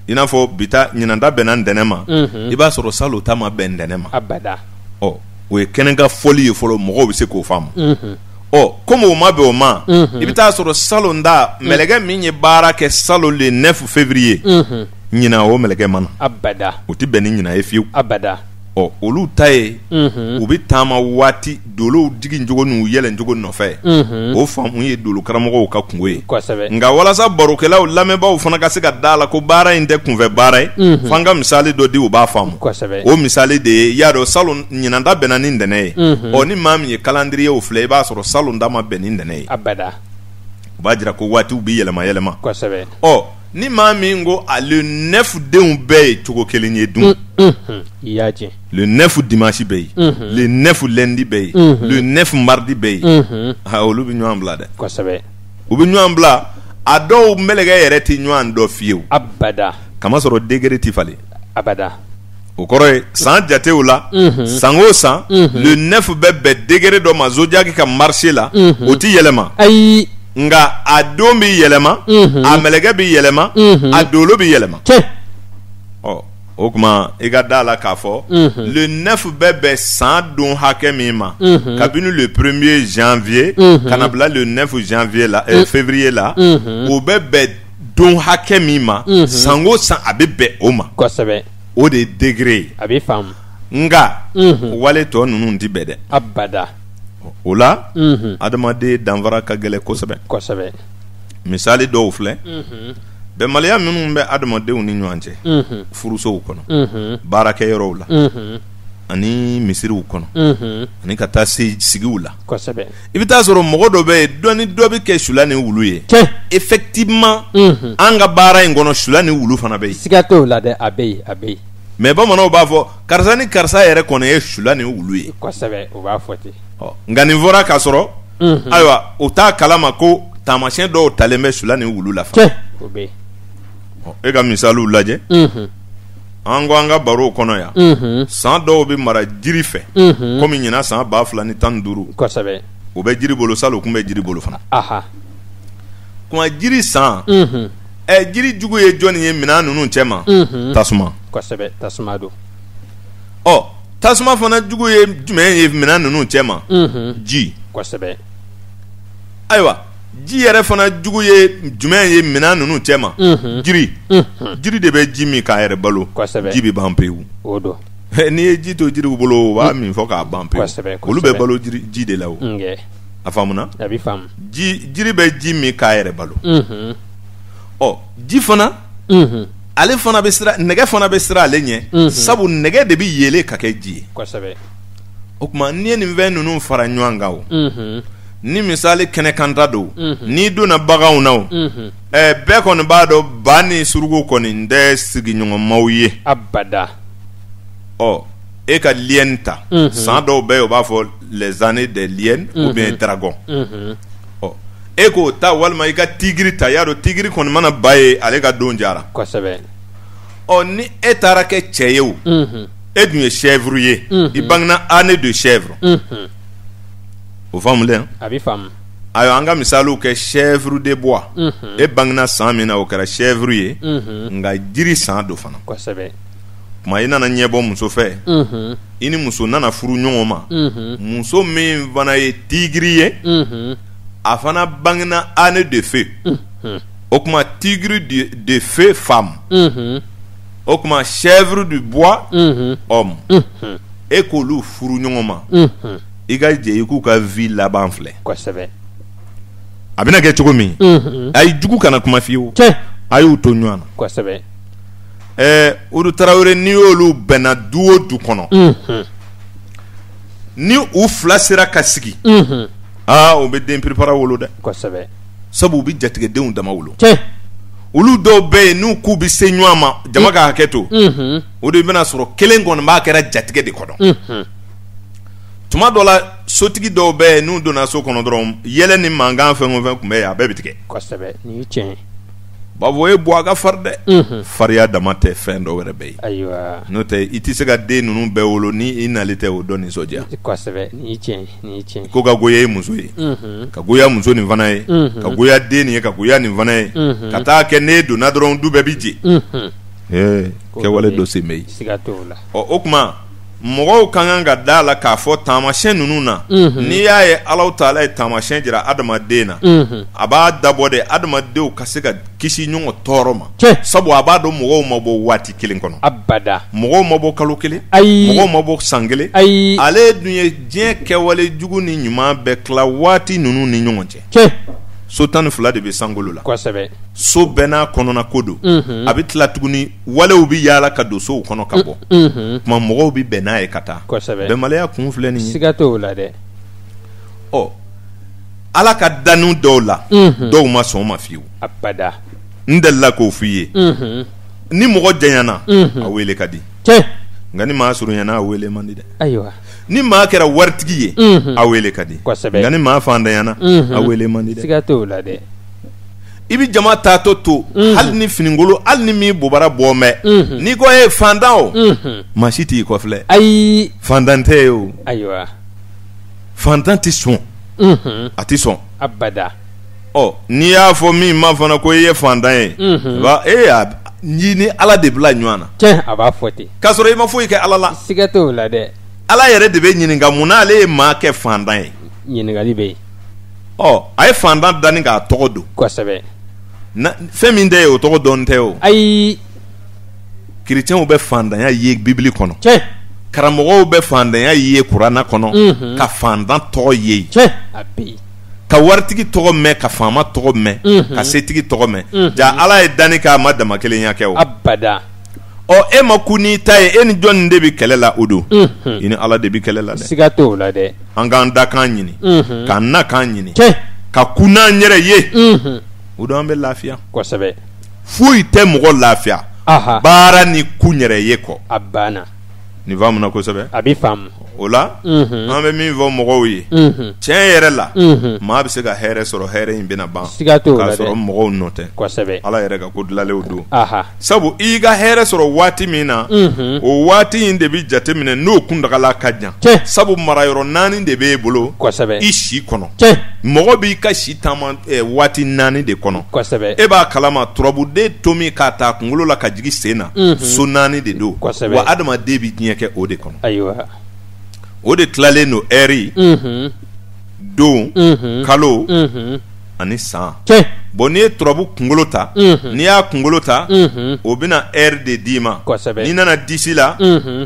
i n'a fɔ bi ta ɲinanta bɛnna ntɛnɛn ma i b'a sɔrɔ salon ta ma bɛn ntɛnɛn ma abada o ye kɛnɛ ka fɔli ye fɔlɔ mɔgɔw bɛ se k'o faamu komi o ma bɛn o ma i bɛ taa sɔrɔ salon da mɛlɛkɛ min ye baara kɛ salon le 9 février ɲina o mɛlɛkɛ mana abada o tɛ bɛn ni ɲina ye fiyewu abada ɔ olu ta ye u bɛ taama waati dolow digi jogo n'u yɛlɛ jogo nɔfɛ o faamu ye dolo karamɔgɔw ka kungo ye nka walasa barokɛlaw lamɛnbaaw fana ka se ka da la ko baara in tɛ kunfɛ baara ye f'an ka misali dɔ di u b'a faamu o misali de ye y'a dɔn salon ɲinanta bɛnna ni ntɛnɛn ye ɔ ni maa min ye calendrier o filɛ i b'a sɔrɔ salon da ma bɛn ni ntɛnɛn ye u b'a jira ko waatiw bi yɛlɛma yɛlɛma ɔ ni maa min ko le 9 denw bɛɛ ye cogo kelen ye dun le 9 dimanche bɛ yen le 9 lundi bɛ yen le 9 mardi bɛ yen olu bɛ ɲɔgɔn bila dɛ u bɛ ɲɔgɔn bila a dɔw mɛlɛkɛ yɛrɛ tɛ ɲɔgɔn dɔ fiyewu kamasɔrɔ degré tɛ falen o kɔrɔ ye san jatew la san o san le 9 bɛ bɛn degré dɔ ma zodiac ka marché la o tɛ yɛlɛma nga a don bi yɛlɛma a mɛlɛkɛ bi yɛlɛma a dolo bi yɛlɛma ɔ o kuma i ka da la k'a fɔ le 9 bɛ bɛn san don hakɛ min ma kabini le 1er janvier kana bila le 9 janvier la février la o bɛ bɛn don hakɛ min ma san o san a bɛ bɛn o ma o de ye degré ye a bɛ faamu nga wale tɔ ninnu ti bɛn dɛ o la adamaden danfara ka gɛlɛn kosɛbɛ misali dɔw filɛ bɛnbaliya minnu bɛ adamadenw ni ɲɔgɔn cɛ furusow kɔnɔ baarakɛyɔrɔw la ani misiriw kɔnɔ ani ka taa se sigiw la i bɛ taa sɔrɔ mɔgɔ dɔ bɛ yen dɔ bɛ kɛ sula ni wulu ye effectivement an ka baara in kɔnɔ sula ni wulu fana bɛ yen siga t'o la dɛ a bɛ yen mais bamananw b'a fɔ karisa ni karisa yɛrɛ kɔni ye sula ni wulu ye o b'a fɔ ten nka nin fɔra k'a sɔrɔ ayiwa o t'a kalama ko taamasiyɛn dɔw talen bɛ sula ni wulu la e ka misaliw lajɛ an ko an ka barow kɔnɔ yan san dɔw bɛ mara jiri fɛ komi ɲinan san 2015 o bɛ jiri bolo salon o tun bɛ jiri bolo fana kuma jiri san jiri jugu ye jɔnni ye minɛn ninnu cɛ ma tasuma don ɔ tasuma fana jugu ye jumɛn ye minɛn ninnu cɛ ma ji ayiwa ji yɛrɛ fana jugu ye jumɛn ye minɛn ninnu cɛ ma jiri de bɛ ji min k'a yɛrɛ balo ji bɛ ban pewu n'i ye ji to jiriw bolo u b'a min fɔ k'a ban pewu olu bɛ balo ji de la o a faamuna jiri bɛ ji min k'a yɛrɛ balo ɔ ji fana ale fana bɛ siran nɛgɛ fana bɛ siran ale ɲɛ sabu nɛgɛ de bɛ yeelen ka kɛ ji ye o tuma n'i ye nin fɛn ninnu fara ɲɔgɔn kan o ni misali kɛnɛkanta don n'i donna baganw na o bɛɛ kɔni b'a dɔn ba ni suruku kɔni n tɛ sigiɲɔgɔnmaw ye ɔ e ka lienne ta san dɔw bɛ yen o b'a fɔ les années des liens ou bien dragon e k'o ta walima i ka tigiri ta y'a dɔn tigiri kɔni mana ba ye ale ka don jara ɔ ni e taara kɛ cɛ ye o e dun ye chèvre ye i bangena année de chèvre o faamulen ayiwa an ka misaliw kɛ chèvre de bois e bangena san min na o kɛra chèvre ye nka jiri san do fana kuma i nana ɲɛbɔ muso fɛ i ni muso nana furu ɲɔgɔn ma muso min fana ye tigiri ye a fana bangena année de feu o kuma tigre de feu femme o kuma chèvre du bois homme e k'olu furu ɲɔgɔn ma i ka jɛ i k'u ka vie laban filɛ a bɛna kɛ cogo min a ye jugu kana kuma fiyewu a y'u to ɲɔgɔn na Udu Traoré n'i y'olu bɛnna du o du kɔnɔ ni u fila sera ka sigi u bɛ den piripara wolo dɛ sabu u bɛ jatigɛdenw dama wolo olu dɔw bɛ yen n'u k'u bɛ se ɲɔgɔn ma jama ka hakɛ to o de bɛna sɔrɔ kelen kɔni b'a kɛra jatigɛ de kɔnɔ tuma dɔ la sotigi dɔw bɛ yen n'u donna so kɔnɔ dɔrɔn yɛlɛ ni mankan fɛn o fɛn tun bɛ yen a bɛɛ bɛ tigɛ babo e bɔ a ka fari dɛ fariya dama tɛ fɛn dɔ wɛrɛ bɛ yen n'o tɛ i tɛ se ka den ninnu bɛɛ wolo ni i nali tɛ o dɔn nisɔndiya ko ka goya i muso ye ka goya muso nin fana ye ka goya den nin ye ka goya nin fana ye ka taa kɛ ne donna dɔrɔn du bɛɛ bi je kɛwale dɔ sen bɛ yen o tuma mɔgɔw ka kan ka da la k'a fɔ taamasiyɛn ninnu na n'i y'a ye Alahu Taala ye taamasiyɛn jira adamaden na a b'a dabɔ de adamadenw ka se ka kisi ɲɔgɔn tɔɔrɔ ma sabu a b'a dɔn mɔgɔw ma bɔ waati kelen kɔnɔ abada mɔgɔw ma bɔ kalo kelen mɔgɔw ma bɔ san kelen ale dun ye diɲɛ kɛwale jugu ni ɲuman bɛɛ tila waati ninnu ni ɲɔgɔn cɛ so 12 de bɛ sankolo la kosɛbɛ so bɛɛ n'a kɔnɔna ko don a bɛ tila tuguni walew bɛ yaala ka don sow kɔnɔ ka bɔ tuma mɔgɔw bɛ bɛn n'a ye ka taa bɛnbaliya kun filɛ nin ye siga t'o la dɛ Ala ka danu dɔw la dɔw ma sɔn ma fiyewu abada n delila k'o f'i ye ni mɔgɔ janyana a wele ka di nka ni maa surunyana a wele man di dɛ ayiwa ni maa kɛra waritigi ye a wele ka di nka ni maa fandanyana a wele man di dɛ siga t'o la dɛ i bi jama taatɔ to hali ni finingolo hali ni min bobara bɔ mɛ n'i ko ye fantan o maa si t'i kɔfilɛ ayi fantan tɛ ye o ayiwa fantan ti sɔn a ti sɔn abada n'i y'a fɔ min ma fana ko i ye fantan ye n'i ni Ala de bila ɲɔgɔn na a b'a fɔ ten k'a sɔrɔ i ma foyi kɛ Ala la siga t'o la dɛ Ala yɛrɛ de bɛ ɲininka mun na ale ye maa kɛ fantan ye ɲininkali bɛ yen a ye fantan dani k'a tɔgɔ don kosɛbɛ fɛn min tɛ ye o tɔgɔ dɔn tɛ o ayi kirecɛnw bɛ fantanya ye bibili kɔnɔ karamɔgɔw bɛ fantanya ye kuranna kɔnɔ ka fantan tɔgɔ ye a bɛ yen ka waritigi tɔgɔ mɛn ka faama tɔgɔ mɛn ka setigi tɔgɔ mɛn ja Ala ye dani k'a ma dama kelenya kɛ o abada e ma ku n'i ta ye e ni jɔn de bɛ kɛlɛ la o don i ni Ala de bɛ kɛlɛ la dɛ siga t'o la dɛ an k'an da kan ɲini k'an na kan ɲini ka kun n'an yɛrɛ ye o don an bɛ lafiya kosɛbɛ foyi tɛ mɔgɔ lafiya baara ni kun yɛrɛ ye kɔ a banna nin faamuna kosɛbɛ a bɛ faamu o la an bɛ min fɔ mɔgɔw ye tiɲɛ yɛrɛ la maa bɛ se ka hɛrɛ sɔrɔ hɛrɛ in bɛna ban siga t'o la k'a sɔrɔ mɔgɔw nɔ tɛ kosɛbɛ Ala yɛrɛ ka ko dilanlenw don sabu i ka hɛrɛ sɔrɔ waati min na o waati in de bɛ jateminɛ n'o kuntagala ka jan sabu marayɔrɔ 4 de b'e bolo kosɛbɛ i si kɔnɔ mɔgɔ b'i ka si taama waati 4 de kɔnɔ kosɛbɛ e b'a kalama turabuden to min k'a ta kunkolo la ka jigin sen na so 4 de don wa adamaden bɛ diɲɛ kɛ o de kɔnɔ ayiwa o de tilalen don ɛri don kalo ani san bon n'i ye turabu kunkolo ta n'i y'a kunkolo ta o bɛna ɛri de d'i ma n'i nana disi la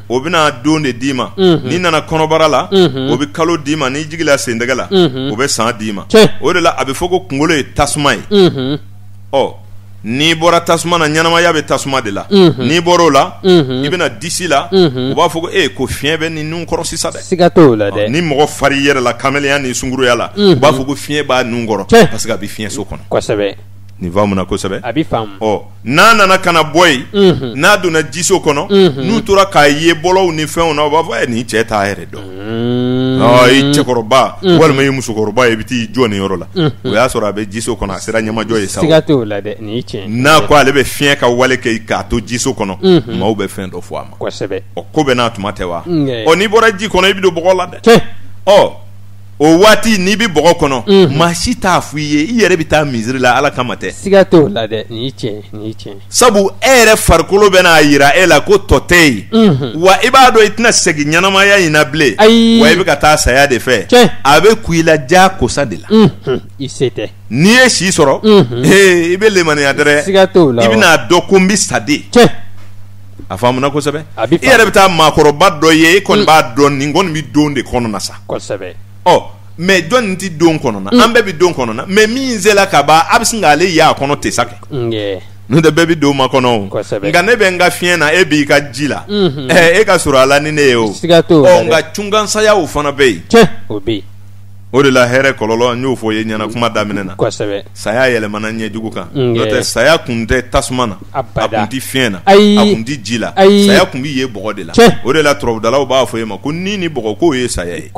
o bɛna don de d'i ma n'i nana kɔnɔbara la o bɛ kalo d'i ma n'i jigila sentɛgɛ la o bɛ san d'i ma o de la a bɛ fɔ ko kunkolo ye tasuma ye n'i bɔra tasuma na ɲɛnamaya bɛ tasuma de la n'i bɔra o la i bɛna disi la u b'a fɔ ko ko fiɲɛ bɛ nin nun kɔrɔ sisan dɛ siga t'o la dɛ ni mɔgɔ fari yɛrɛ la kameleya ni sunkuruya la u b'a fɔ ko fiɲɛ b'a nun kɔrɔ parce que a bɛ fiɲɛ so kɔnɔ kosɛbɛ nin faamuna kosɛbɛ a bɛ faamu n'a nana kana bɔ yen n'a donna jiso kɔnɔ n'u tora k'a ye bɔlɔw ni fɛnw na u b'a fɔ nin cɛ t'a yɛrɛ dɔn i cɛkɔrɔba walima i musokɔrɔba i bɛ t'i jɔ nin yɔrɔ la o y'a sɔrɔ a bɛ jiso kɔnɔ a sera ɲɛmajɔ ye sa siga t'o la dɛ nin ye tiɲɛ n'a ko ale bɛ fiɲɛ ka wale kɛ k'a to jiso kɔnɔ maaw bɛ fɛn dɔ fɔ a ma kosɛbɛ ko bɛ n'a tuma tɛ wa n'i bɔra ji kɔnɔ i bɛ don bɔgɔ la dɛ o waati n'i bɛ bɔgɔ kɔnɔ maa si t'a fɔ i ye i yɛrɛ bɛ taa misiri la Ala kama tɛ siga t'o la dɛ nin ye tiɲɛ sabu e yɛrɛ farikolo bɛ n'a yira e la ko tɔ tɛ yen wa i b'a dɔn i tɛna segin ɲɛnamaya in na bilen wa i bɛ ka taa saya de fɛ a bɛ ku i la diyagosa de la i se tɛ n'i ye si sɔrɔ i bɛ lemaniya dɛrɛ siga t'o la i bɛna dɔn ko n bɛ sa de a faamuna kosɛbɛ i yɛrɛ bɛ taa maakɔrɔba dɔ ye e kɔni b'a dɔn nin kɔni bɛ don de kɔnɔna sa kosɛbɛ mais jɔn tɛ don kɔnɔ na an bɛɛ bɛ don kɔnɔ na mais min sela ka ban a bɛ sin k'ale ye a kɔnɔ ten sa kɛ n'o tɛ bɛɛ bɛ don ma kɔnɔ o nka ne bɛ n ka fiɲɛ na e b'i ka ji la e ka sɔrɔ a la ni ne ye o nka cungansayaw fana bɛ yen o bɛ yen o de la hɛrɛ kɔlɔlɔ n y'o fɔ ye ɲɛna kuma daminɛ na saya yɛlɛmana ɲɛjugu kan n'o tɛ saya kun tɛ tasuma na a kun tɛ fiɲɛ na a kun tɛ ji la saya kun bɛ ye bɔgɔ de la o de la turabudalaw b'a fɔ e ma ko ni bɔgɔ k'o ye saya ye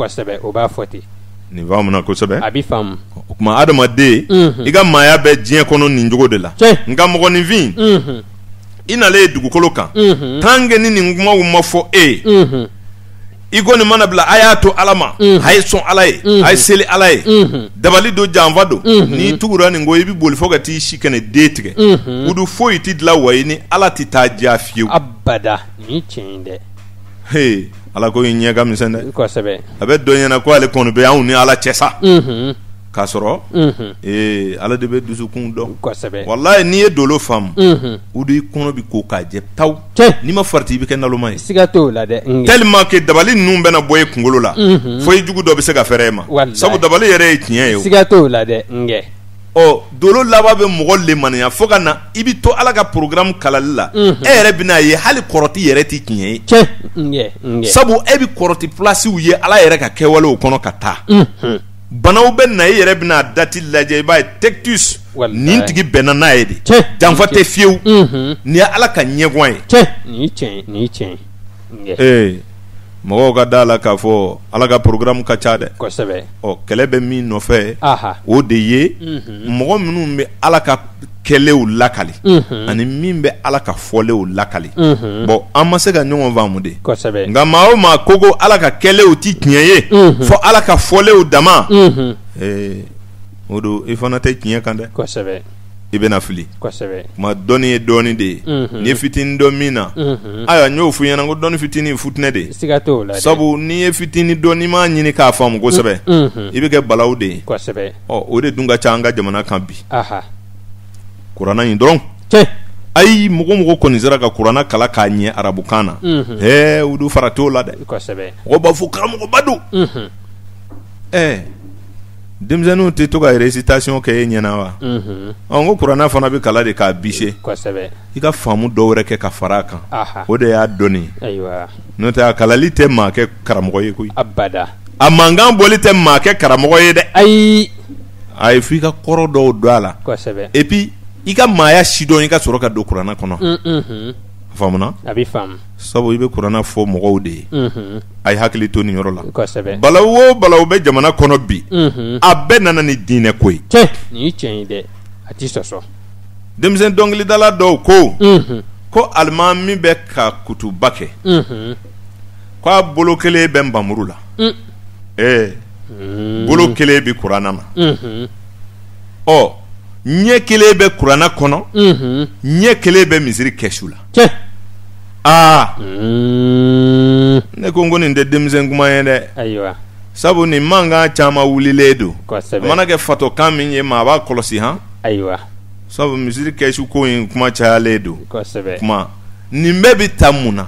o b'a fɔ ten nin faamuna kosɛbɛ a bɛ faamu o tuma adamaden i ka maaya bɛ diɲɛ kɔnɔ nin cogo de la nka mɔgɔninfin i nalen ye dugukolo kan tant que ni nin kumaw ma fɔ e ye i kɔni mana bila a y'a to Ala ma a ye sɔn Ala ye a ye seli Ala ye dabali don janfa don n'i tugura nin ko i bɛ boli fo ka t'i si kɛnɛ den tigɛ wudu foyi tɛ dilan wa i ni Ala tɛ taa diya fiyewu abada nin tiɲɛ dɛ ala ko ɲɛ ka misɛn dɛ kosɛbɛ a bɛ dɔ ɲɛna ko ale kɔni bɛ anw ni ala cɛ sa k'a sɔrɔ ala de bɛ dusukun dɔn kosɛbɛ wallahi n'i ye dolo faamu o de i kɔnɔ bi ko k'a jɛ taw n'i ma farati i bɛ kɛ naloma ye siga t'o la dɛ tellement que dabali ninnu bɛna bɔ i kunkolo la fo i jugu dɔ bɛ se ka fɛrɛ e ma sabu dabali yɛrɛ ye tiɲɛ ye o siga t'o la dɛ ngɛ dolo laban bɛ mɔgɔ lemaniya fo ka na i bi to ala ka programme kalali la e yɛrɛ bɛna ye hali kɔrɔti yɛrɛ ti tiɲɛ ye ngɛ sabu e bi kɔrɔti plasiw ye ala yɛrɛ ka kɛwalew kɔnɔ ka taa banaw bɛ na e yɛrɛ bɛna dati lajɛ i b'a ye tectus nin tigi bɛnna n'a ye de janfa tɛ fiyewu nin ye ala ka ɲɛgɔn ye nin tiɲɛ mɔgɔw ka da la k'a fɔ ala ka programme ka ca dɛ kosɛbɛ kɛlɛ bɛ min nɔfɛ o de ye mɔgɔ minnu bɛ ala ka kɛlew lakali ani min bɛ ala ka fɔlew lakali bon an ma se ka ɲɔgɔn faamu de kosɛbɛ nka maa o maa ko ala ka kɛlew ti tiɲɛ ye fɔ ala ka fɔlew dama o don i fana tɛ tiɲɛ kan dɛ kosɛbɛ i bɛna fili kosɛbɛ kuma dɔnni ye dɔɔni de ye n'i ye fitinin dɔn min na ayiwa n y'o f'i ɲɛna ko dɔnni fitinin futinɛ de siga t'o la sabu n'i ye fitinin dɔn n'i m'a ɲini k'a faamu kosɛbɛ i bɛ kɛ balawu de ye kosɛbɛ o de dun ka ca an ka jamana kan bi kuranna in dɔrɔn ayi mɔgɔ kɔni sera ka kuranna kala k'a ɲɛ arabukan na o du fara t'o la dɛ kosɛbɛ mɔgɔ b'a fɔ karamɔgɔba don denmisɛnninw tɛ to ka récitation kɛ e ɲɛna wa n ko kuranna fana bɛ kala de k'a bise kosɛbɛ i ka faamu dɔ wɛrɛ kɛ ka fara a kan o de y'a dɔnni ayiwa n'o tɛ a kalali tɛ maa kɛ karamɔgɔ ye koyi abada a mankan bɔli tɛ maa kɛ karamɔgɔ ye dɛ ayi f'i ka kɔrɔ dɔw don a la kosɛbɛ et puis i ka maaya si dɔn i ka sɔrɔ ka don kuranna kɔnɔ faamuna a bɛ faamu sabu i bɛ kuranna fɔ mɔgɔw de ye a ye hakili to nin yɔrɔ la kosɛbɛ balawu o balawu bɛ jamana kɔnɔ bi a bɛɛ nana ni diinɛ ko ye nin ye tiɲɛ ye dɛ a ti sɔsɔ denmisɛn dɔnkilidala dɔw ko alimami bɛ ka kutuba kɛ k'a bolo kelen bɛ nbamuru la bolo kelen bɛ kuranna na ɲɛ kelen bɛ kuranna kɔnɔ ɲɛ kelen bɛ misiri kɛsu la ne ko nin tɛ denmisɛn kuma ye dɛ ayiwa sabu nin mankan caman wulilen don kosɛbɛ a mana kɛ fatɔkan min ye maa b'a kɔlɔsi ayiwa sabu misiri kɛsu ko in kuma cayalen don kosɛbɛ kuma nin bɛɛ bɛ taa mun na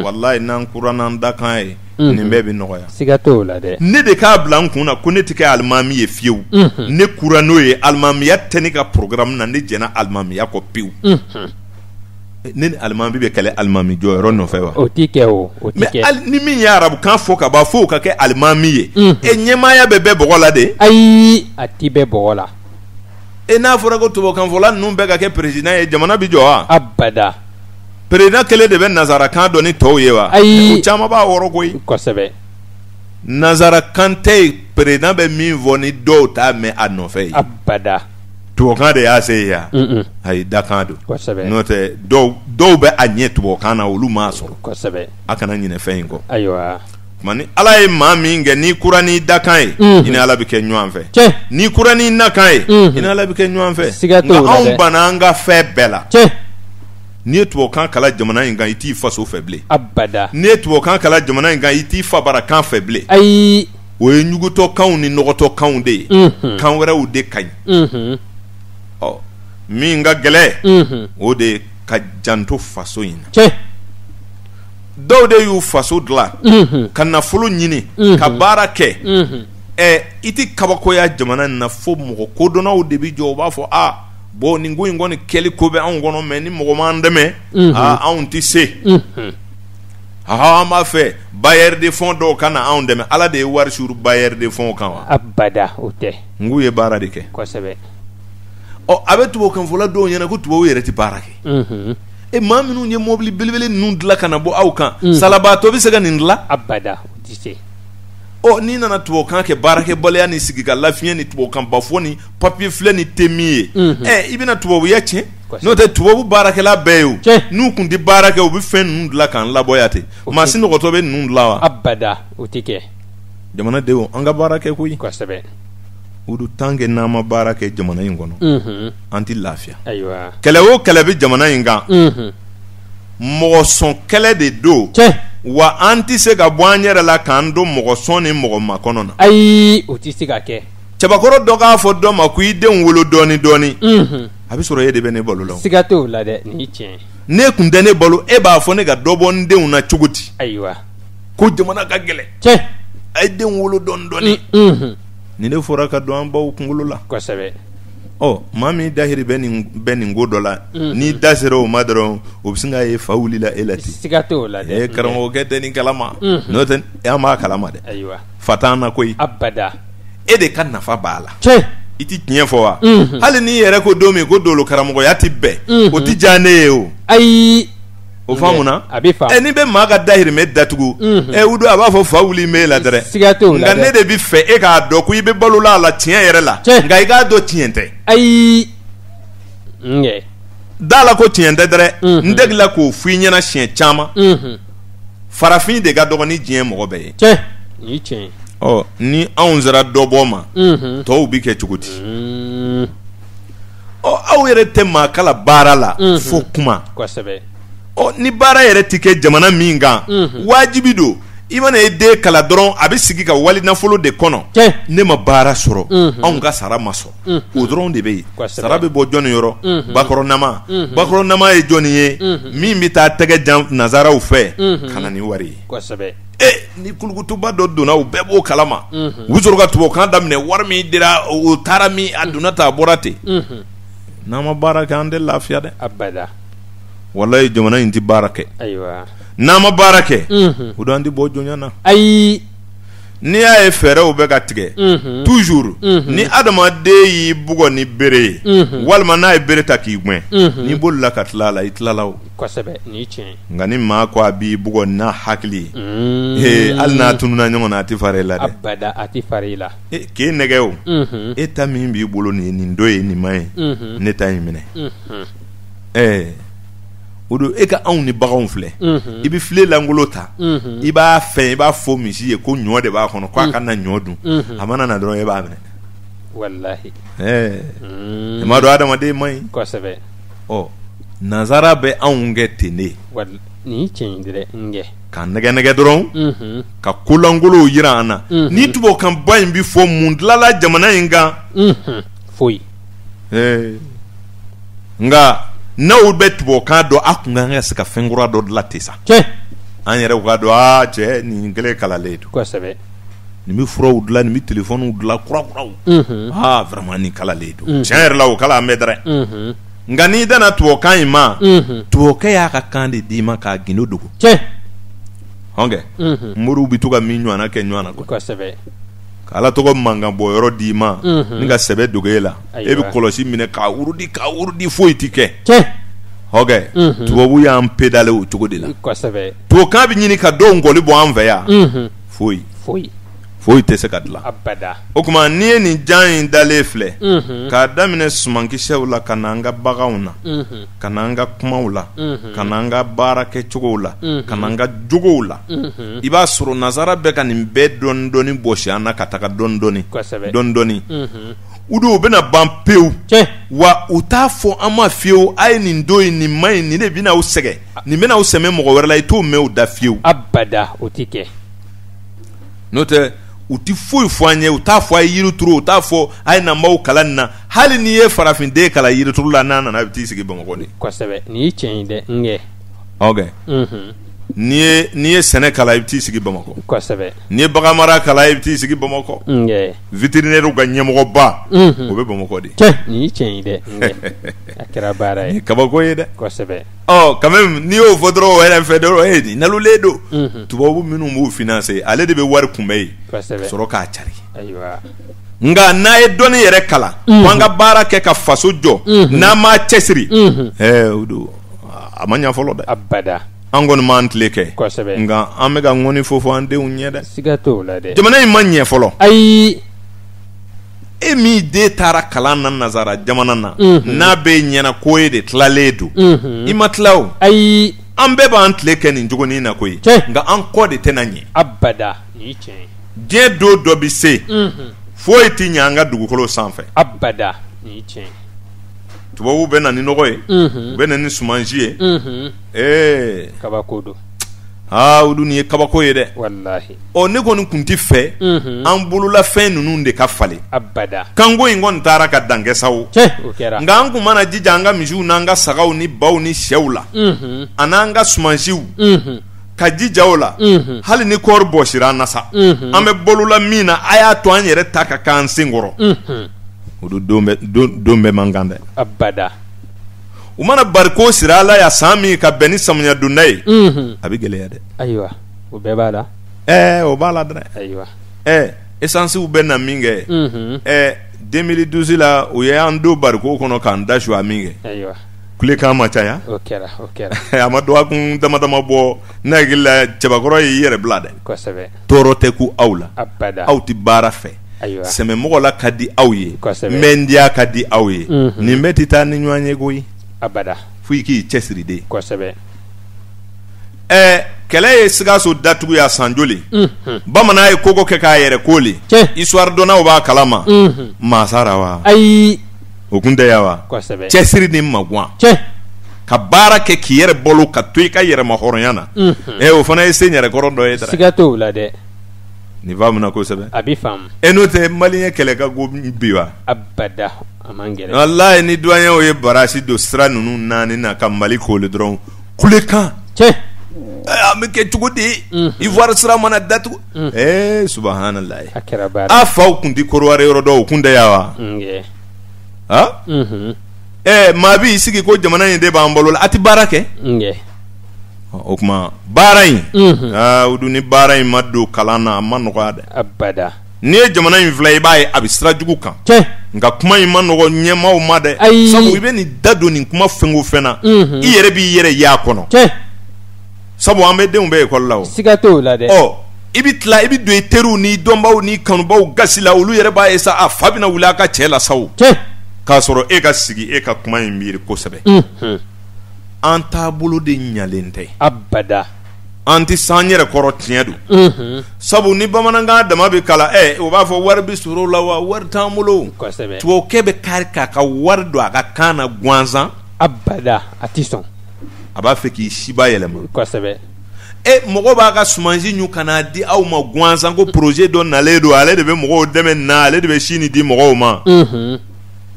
walayi n'an kuranna an dakan ye nin bɛɛ bɛ nɔgɔya siga t'o la dɛ ne de k'a bila n kun na ko ne tɛ kɛ alimami ye fiyewu ne kura n'o ye alimamiya tɛ ne ka programme na ne jɛna alimamiya kɔ pewu ne ni alimami bɛ kɛlɛ alimami jɔyɔrɔ nɔfɛ wa o t'i kɛ o t'i kɛ mais ni min ye arabukan fɔ ka ban fo ka kɛ alimami ye ɲɛmaaya bɛ bɛɛ bɔgɔ la de ayi a ti bɛɛ bɔgɔ la n'a fɔra ko tubabukanfɔla ninnu bɛɛ ka kɛ président ye jamana bi jɔ wa abada président kelen de bɛ nazarakan dɔn ni tɔw ye wa ayi o caman b'a wɔrɔ koyi kosɛbɛ nazarakan tɛ yen président bɛ min fɔ ni dɔw t'a mɛn a nɔfɛ ye abada tubabukan de y'a se yan ayi dakan don kosɛbɛ n'o tɛ dɔw bɛ a ɲɛ tubabukan na olu m'a sɔrɔ kosɛbɛ a kana ɲinɛ fɛn in kɔ ayiwa tuma ni ala ye maa min kɛ n'i kura n'i dakan ye i ni ala bɛ kɛ ɲɔgɔn fɛ n'i kura n'i nakan ye i ni ala bɛ kɛ ɲɔgɔn fɛ nka anw banna an ka fɛn bɛɛ la n'i ye tubabukan kala jamana in kan i t'i faso fɛ bilen abada n'i ye tubabukan kala jamana in kan i t'i fabarakan fɛ bilen ayi o ye ɲugutɔkanw ni nɔgɔtɔkanw de ye kan wɛrɛw de ka ɲi min ka gɛlɛ o de ye ka janto faso in na dɔw de y'u faso dilan ka nafolo ɲini ka baara kɛ i tɛ kabakoya jamana in na fo mɔgɔ kodɔnnaw de bi jɔ u b'a fɔ bon nin ko in kɔni kɛli ko bɛ anw kɔnɔ mais ni mɔgɔ m'an dɛmɛ anw tɛ se an b'a fɛ bailleur de fonds dɔw ka na anw dɛmɛ ala de ye wari suru bailleur de fonds kan wa abada o tɛ n k'u ye baara de kɛ kosɛbɛ a bɛ tubabukanfɔla dɔw ɲɛna ko tubabu yɛrɛ tɛ baara kɛ maa minnu ye mobili belebele ninnu dilan ka na bɔ aw kan salabaatɔ bɛ se ka nin dilan abada o tɛ se n'i nana tubabukan kɛ baarakɛbaliya ni sigi ka lafiɲɛ ni tubabukan bafɔ ni papier filɛ ni tɛ min ye i bɛna tubabuya tiɲɛ n'o tɛ tubabu baarakɛla bɛɛ ye o n'u kun tɛ baara kɛ u bɛ fɛn ninnu dilan k'an labɔya ten maa si nɔgɔtɔ bɛ ninnu dilan wa abada o tɛ kɛ jamanadenw an ka baara kɛ koyi kosɛbɛ o don tant que n'an ma baara kɛ jamana in kɔnɔ an tɛ lafiya ayiwa kɛlɛ o kɛlɛ bɛ jamana in kan mɔgɔ sɔn kɛlɛ de don wa an tɛ se ka bɔ an yɛrɛ la k'an don mɔgɔ sɔn ni mɔgɔ makɔnɔ na. ayi o tɛ se ka kɛ. cɛbakɔrɔ dɔ k'a fɔ dɔ ma ko i denw wolo dɔɔni dɔɔni. a bɛ sɔrɔ e de bɛ ne balo la. siga t'o la dɛ nin ye tiɲɛ. ne kun tɛ ne balo e b'a fɔ ne ka dɔ bɔ n denw na cogo di. ayiwa. ko jamana ka gɛlɛn. tiɲɛ. a ye denw wolo dɔɔni dɔɔni. nin de fɔra ka don an baw kunkolo la. kosɛbɛ. maa min dahiri bɛ nin ko dɔ la. n'i da sera o ma dɔrɔn o bɛ sin k'a ye fa wulila e la ten. siga t'o la dɛ. karamɔgɔkɛ tɛ nin kalama. n'o tɛ an b'a kalama dɛ. ayiwa. fa t'an na koyi. abada. e de ka nafa b'a la. tiɲɛ. i ti tiɲɛ fɔ wa. hali n'i yɛrɛ ko don min ko dolo karamɔgɔya ti bɛn. o ti diya ne ye o. ayi. o faamuna. a bɛ faamu. n'i bɛ maa ka dahirimɛ datugu. Udu a b'a fɔ fa wuli m'e la dɛrɛ. siga t'o la dɛ. nka ne de bɛ fɛ e k'a dɔn ko i bɛ balola a la tiɲɛ yɛrɛ la. nka i k'a dɔn tiɲɛ tɛ. ayi. da la ko tiɲɛ tɛ dɛrɛ. n degila k'o f'i ɲɛna siɲɛ caman. farafin de ka dɔgɔ ni diɲɛ mɔgɔ bɛɛ ye. tiɲɛ. nin ye tiɲɛ. ni anw sera dɔ bɔ ma. tɔw bi kɛ cogo di. aw yɛrɛ tɛ maa kala baara la. fo kuma. kosɛbɛ. ni baara yɛrɛ ti kɛ jamana min kan. wajibi don i mana e den kala dɔrɔn a bɛ sigi ka wali nafolo de kɔnɔ. ne ma baara sɔrɔ. anw ka sara ma sɔn. o dɔrɔn de bɛ yen. sara bɛ bɔ jɔnni yɔrɔ. bakɔrɔnama. bakɔrɔnama ye jɔnni ye. min bɛ taa tɛgɛ jan nazaraw fɛ. ka na ni wari ye. kosɛbɛ. ni kulukutuba dɔ donna u bɛɛ b'o kalama. u bɛ sɔrɔ ka tubabukan daminɛ wari min dira o taara min a donna ta a bɔra ten. n'an ma baara kɛ an tɛ lafiya dɛ. abada. walayi jamana in tɛ baara kɛ. ayiwa. n'an ma baara kɛ. o don an tɛ bɔ jɔnya na. ayi. n'i y'a ye fɛɛrɛw bɛ ka tigɛ. toujours ni adamaden y'i bugɔ ni bere ye. walima n'a ye bere ta k'i gɛn. n'i bolila ka tila a la i tilala o. kosɛbɛ nin ye tiɲɛ. nka ni maa ko a b'i bugɔ n'a hakili ye. hali n'a tununa ɲɔgɔn na a tɛ fara i la dɛ. abada a tɛ fara i la. k'e nɛgɛ o. e ta min b'i bolo nin ye nin dɔ ye nin ma ye. ne ta in minɛ. o don e ka anw ni baganw filɛ. i bɛ file langolo ta. i b'a fɛn i b'a fɔ misi ye ko ɲɔ de b'a kɔnɔ k'a ka na ɲɔ dun. a mana na dɔrɔn e b'a minɛ. walahi. i m'a dɔn adamaden man ɲi. kosɛbɛ. nazara bɛ anw kɛ ten de. nin ye tiɲɛ ye dɛ. ka nɛgɛ nɛgɛ dɔrɔn. ka kolangolow jira an na. ni tubabukan ba in bɛ fɔ mun tilala jamana in kan. foyi. nka n'aw bɛ tubabukan dɔn a kun kan ka se ka fɛn kura dɔ dilan ten sa. an yɛrɛ ka dɔn cɛ nin kelen kalalen don. kosɛbɛ. nin bɛ furaw dilan nin bɛ telefɔniw dilan kurakuraw. vraiment nin kalalen don. tiɲɛ yɛrɛ la o kala an bɛ dɛrɛ. nka n'i dana tubabukan in ma. tubabukɛ y'a ka kan de d'i ma k'a gindo dogo. hɔnkɛ moriw bɛ to ka min ɲɔgɔnna kɛ ɲɔgɔn na. kosɛbɛ. ala tɔgɔ mankan bɔ yɔrɔ d'i ma. ni ka sɛbɛ dogo e la. e bɛ kɔlɔsi minɛ k'a wurudi foyi ti kɛ. hɔnkɛ tubabu y'an pedale o cogo de la. kosɛbɛ. tubabukan bɛ ɲini ka dɔw ngɔli bɔ an fɛ yan. foyi tɛ se ka dilan. abada. o tuma n'i ye nin jan in dalen filɛ. k'a daminɛ sumankisɛw la ka na an ka baganw na. ka na an ka kumaw la. ka na an ka baara kɛcogow la. ka na an ka jogow la. i b'a sɔrɔ nazara bɛ ka nin bɛɛ dɔɔni dɔɔni bɔsi an na ka taga dɔɔni dɔɔni. u don u bɛna ban pewu. wa u t'a fɔ an ma fiyewu a ye nin don in nin ma ɲi nin de bɛna aw sɛgɛn nin bɛna aw sɛmɛ mɔgɔ wɛrɛ la i t'o mɛn u da fiyewu. abada o tɛ kɛ. n'o tɛ u ti foyi fɔ an ye u t'a fɔ a ye yiri turu u t'a fɔ a ye na maaw kalan nin na hali n'i ye farafinden kalan yiri turu la n'a nana a bɛ t'i sigi bamakɔ de. kosɛbɛ nin ye tiɲɛ ye dɛ n kɛ. n'i ye sɛnɛ kalan i bɛ t'i sigi bamakɔ. kosɛbɛ. n'i ye bagan mara kalan i bɛ t'i sigi bamakɔ. n kɛ. vétérinaire ka ɲɛmɔgɔba o bɛ bamakɔ de. nin ye tiɲɛ ye dɛ n kɛ a kɛra baara ye. kabako ye dɛ. kosɛbɛ. quand même n'i y'o fɔ dɔrɔn o yɛrɛ fɛ dɔrɔn nin nalolen don. tubabu minnu b'u financer ale de bɛ wari kunbɛ yen. kosɛbɛ. sɔrɔ k'a cari. ayiwa. nka n'a ye dɔnni yɛrɛ kalan. k'an ka baara kɛ ka faso jɔ. n'an m'a cɛsiri. o don a ma ɲɛ fɔlɔ dɛ. abada. an kɔni m'an tile kɛ. kosɛbɛ. nka an bɛ ka ŋɔni fɔ an denw ɲɛ dɛ. siga t'o la dɛ. jamana in ma ɲɛ fɔlɔ. ayi. e min den taara kalan na nazara jamana na. n'a bɛ ɲɛna ko e de tilalen don. i ma tila o. ayi. an bɛɛ b'an tile kɛ nin jogonin na koyi. nka an kɔ de tɛna ɲɛ. abada nin ye tiɲɛ ye. diɲɛ don dɔ bɛ se. foyi tɛ ɲɛ an ka dugukolo sanfɛ. abada nin ye tiɲɛ ye. tubabuw bɛ na ni nɔgɔ ye. u bɛ na ni sumansi ye. kabako don. o dun ye kabako ye dɛ wallahi ne kɔni kun ti fɛ an bolola fɛn ninnu de ka falen abada kango in kɔni taara ka dankɛ sawo o kɛra nka an kun mana jija an ka misiw n'an ka sagaw ni baw ni sɛw la an'an ka sumansiw ka jija o la hali ni kɔɔri bɔsira an na sa an bɛ bolola min na a y'a to an yɛrɛ ta ka k'an sen kɔrɔ o don bɛɛ man kan dɛ abada u mana bariko sira ala ya san min ka bɛn ni samiya donda ye a bɛ gɛlɛya dɛ ayiwa o bɛɛ b'a la o b'a la dɛ ayiwa esansiw bɛ na min kɛ 2012 la u ye an don bariko kɔnɔ k'an da su a min kɛ ayiwa kulekan ma caya o kɛra a ma dɔgɔkun dama bɔ ne hakili la cɛbakɔrɔ y'i yɛrɛ bila dɛ kosɛbɛ tɔɔrɔ tɛ ku aw la abada aw tɛ baara fɛ ayiwa sɛmɛmɔgɔ la ka di aw ye kosɛbɛ mɛndiya ka di aw ye nin bɛɛ tɛ taa ni ɲɔgɔn ye koyi abada fo i k'i cɛsiri de kosɛbɛ kɛlɛ ye Sikaso datugu ya san joli bamanan ye koko kɛ k'a yɛrɛ koli histoire dɔnnaw b'a kalama masara wa ayi o kun tɛ ya wa kosɛbɛ cɛsiri ni maguwan ka baara kɛ k'i yɛrɛ balo ka to i ka yɛrɛma hɔrɔnya na o fana ye sen yɛrɛ kɔrɔ dɔ ye dɛ siga t'o la dɛ nin faamuna kosɛbɛ a bi faamu n'o tɛ maliyɛn kɛlɛ ka go bi wa abada a man gɛlɛn wallahi ni douaniers ye barasi don sira ninnu naani na ka Mali koli dɔrɔn kulekan an bɛ kɛ cogo di Ivoire sira mana datugu subhanallah a kɛra baara a faw kun ti Korowari yɔrɔ dɔw o kun tɛ ya wa maa b'i sigi ko jamana in de b'an balo la a ti baara kɛ o kuma baara in o dun ni baara in ma don kalan na a ma nɔgɔya dɛ abada n'i ye jamana in filɛ i b'a ye a bɛ sira jugu kan nka kuma in ma nɔgɔ ɲɛmaaw ma dɛ sabu i bɛ nin da don nin kuma fɛn o fɛn na i yɛrɛ b'i yɛrɛ y'a kɔnɔ sabu an bɛ denw bɛ ekɔli la o siga t'o la dɛ i bɛ tila i bɛ don i teriw ni dɔnbaw ni kanubaw gasi la olu yɛrɛ b'a ye sa a fa bɛna wuli a ka cɛ la sawo k'a sɔrɔ e ka sigi e ka kuma in miiri kosɛbɛ an taabolo de ɲalen tɛ abada an tɛ s'an yɛrɛ kɔrɔ tiɲɛ don sabu ni bamanankan dama bɛ kala o b'a fɔ wari bɛ sɔrɔ o la wa wari t'an bolo tubabukɛ bɛ kari k'a ka wari don a ka kan na gansan abada a ti sɔn a b'a fɛ k'i siba yɛlɛma kosɛbɛ mɔgɔ b'a ka sumansi ɲu ka n'a di aw ma gansan ko projet dɔ nalen don ale de bɛ mɔgɔw dɛmɛ na ale de bɛ sini di mɔgɔw ma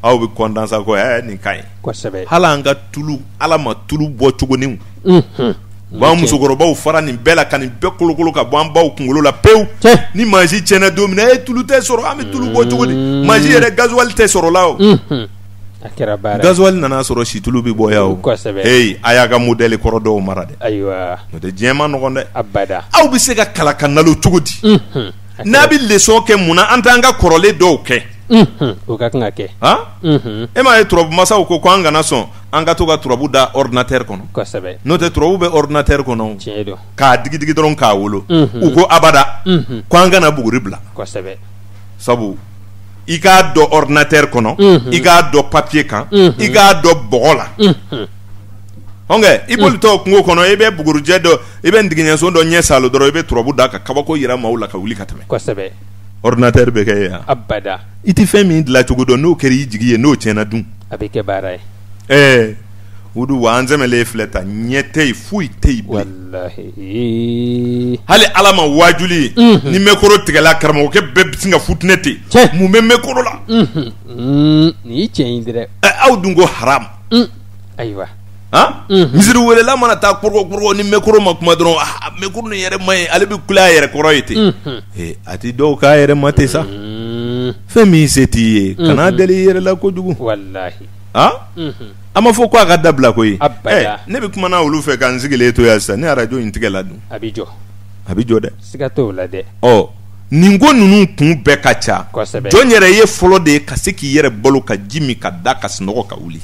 aw bɛ content sa ko nin ka ɲi kosɛbɛ hali an ka tulu ala ma tulu bɔ cogoninw b'an musokɔrɔbaw fara nin bɛɛ la ka nin bɛɛ kolokolo ka bɔ an baw kunkolo la pewu ni mansi tiɲɛna don min na tulu tɛ sɔrɔ an bɛ tulu bɔ cogo di mansi yɛrɛ gasoil tɛ sɔrɔ la o a kɛra baara gasoil nana sɔrɔ situlu bɛ bɔ ya o kosɛbɛ a y'a ka modèle kɔrɔ dɔw mara dɛ ayiwa n'o tɛ diɲɛ ma nɔgɔn dɛ abada aw bɛ se ka kala ka nalo cogo di n'a bɛ leçon kɛ mun na an t'an ka kɔrɔlen dɔw kɛ o ka kan ka kɛ e m'a ye turabu masaw ko an kana sɔn an ka to ka turabu da ordinateur kɔnɔ kosɛbɛ n'o tɛ turabu bɛ ordinateur kɔnɔ tiɲɛ don k'a digi dɔrɔn k'a wolo u ko abada ko an kana buguri bila kosɛbɛ sabu i k'a dɔn ordinateur kɔnɔ i k'a dɔn papier kan i k'a dɔn bɔgɔ la hɔnkɛ i bolitɔ kungo kɔnɔ i bɛ bugurujɛ dɔ i bɛ ndigiɲɛso dɔ ɲɛ salo dɔrɔn i bɛ turabu da ka kabako yira maaw la ka wuli ka tɛmɛ kosɛbɛ ordinateur bɛ kɛ yan abada i tɛ fɛn min dilan cogo dɔn n'o kɛra i jigi ye n'o tiɲɛna dun a bɛ kɛ baara ye o dun wa an sɛmɛlen filɛ ta ɲɛ tɛ yen foyi tɛ yen bilen walahi hali ala ma wajuli ni mɛkoro tigɛla karamɔgɔkɛ bɛɛ bɛ sin ka futinɛ ten mun bɛ mɛkoro la nin ye tiɲɛ ye dɛ aw dun ko haram ayiwa misiri welela mana taa kɔrɔkɔ ni mɛkoro ma kuma dɔrɔn mɛkoro nin yɛrɛ ma ɲi ale bɛ kule a yɛrɛ kɔrɔ ye ten a ti dɔw k'a yɛrɛ ma ten sa fɛn min se t'i ye kana deli i yɛrɛ la kojugu walahi a ma fɔ ko a ka dabila koyi abada ne bɛ kumana olu fɛ ka n sigilen to yan sisan ni arajo in tigɛ la dun a bɛ jɔ dɛ siga t'o la dɛ nin ko ninnu kun bɛɛ ka ca kosɛbɛ jɔn yɛrɛ ye fɔlɔ de ye ka se k'i yɛrɛ balo ka ji min ka da ka sunɔgɔ ka wuli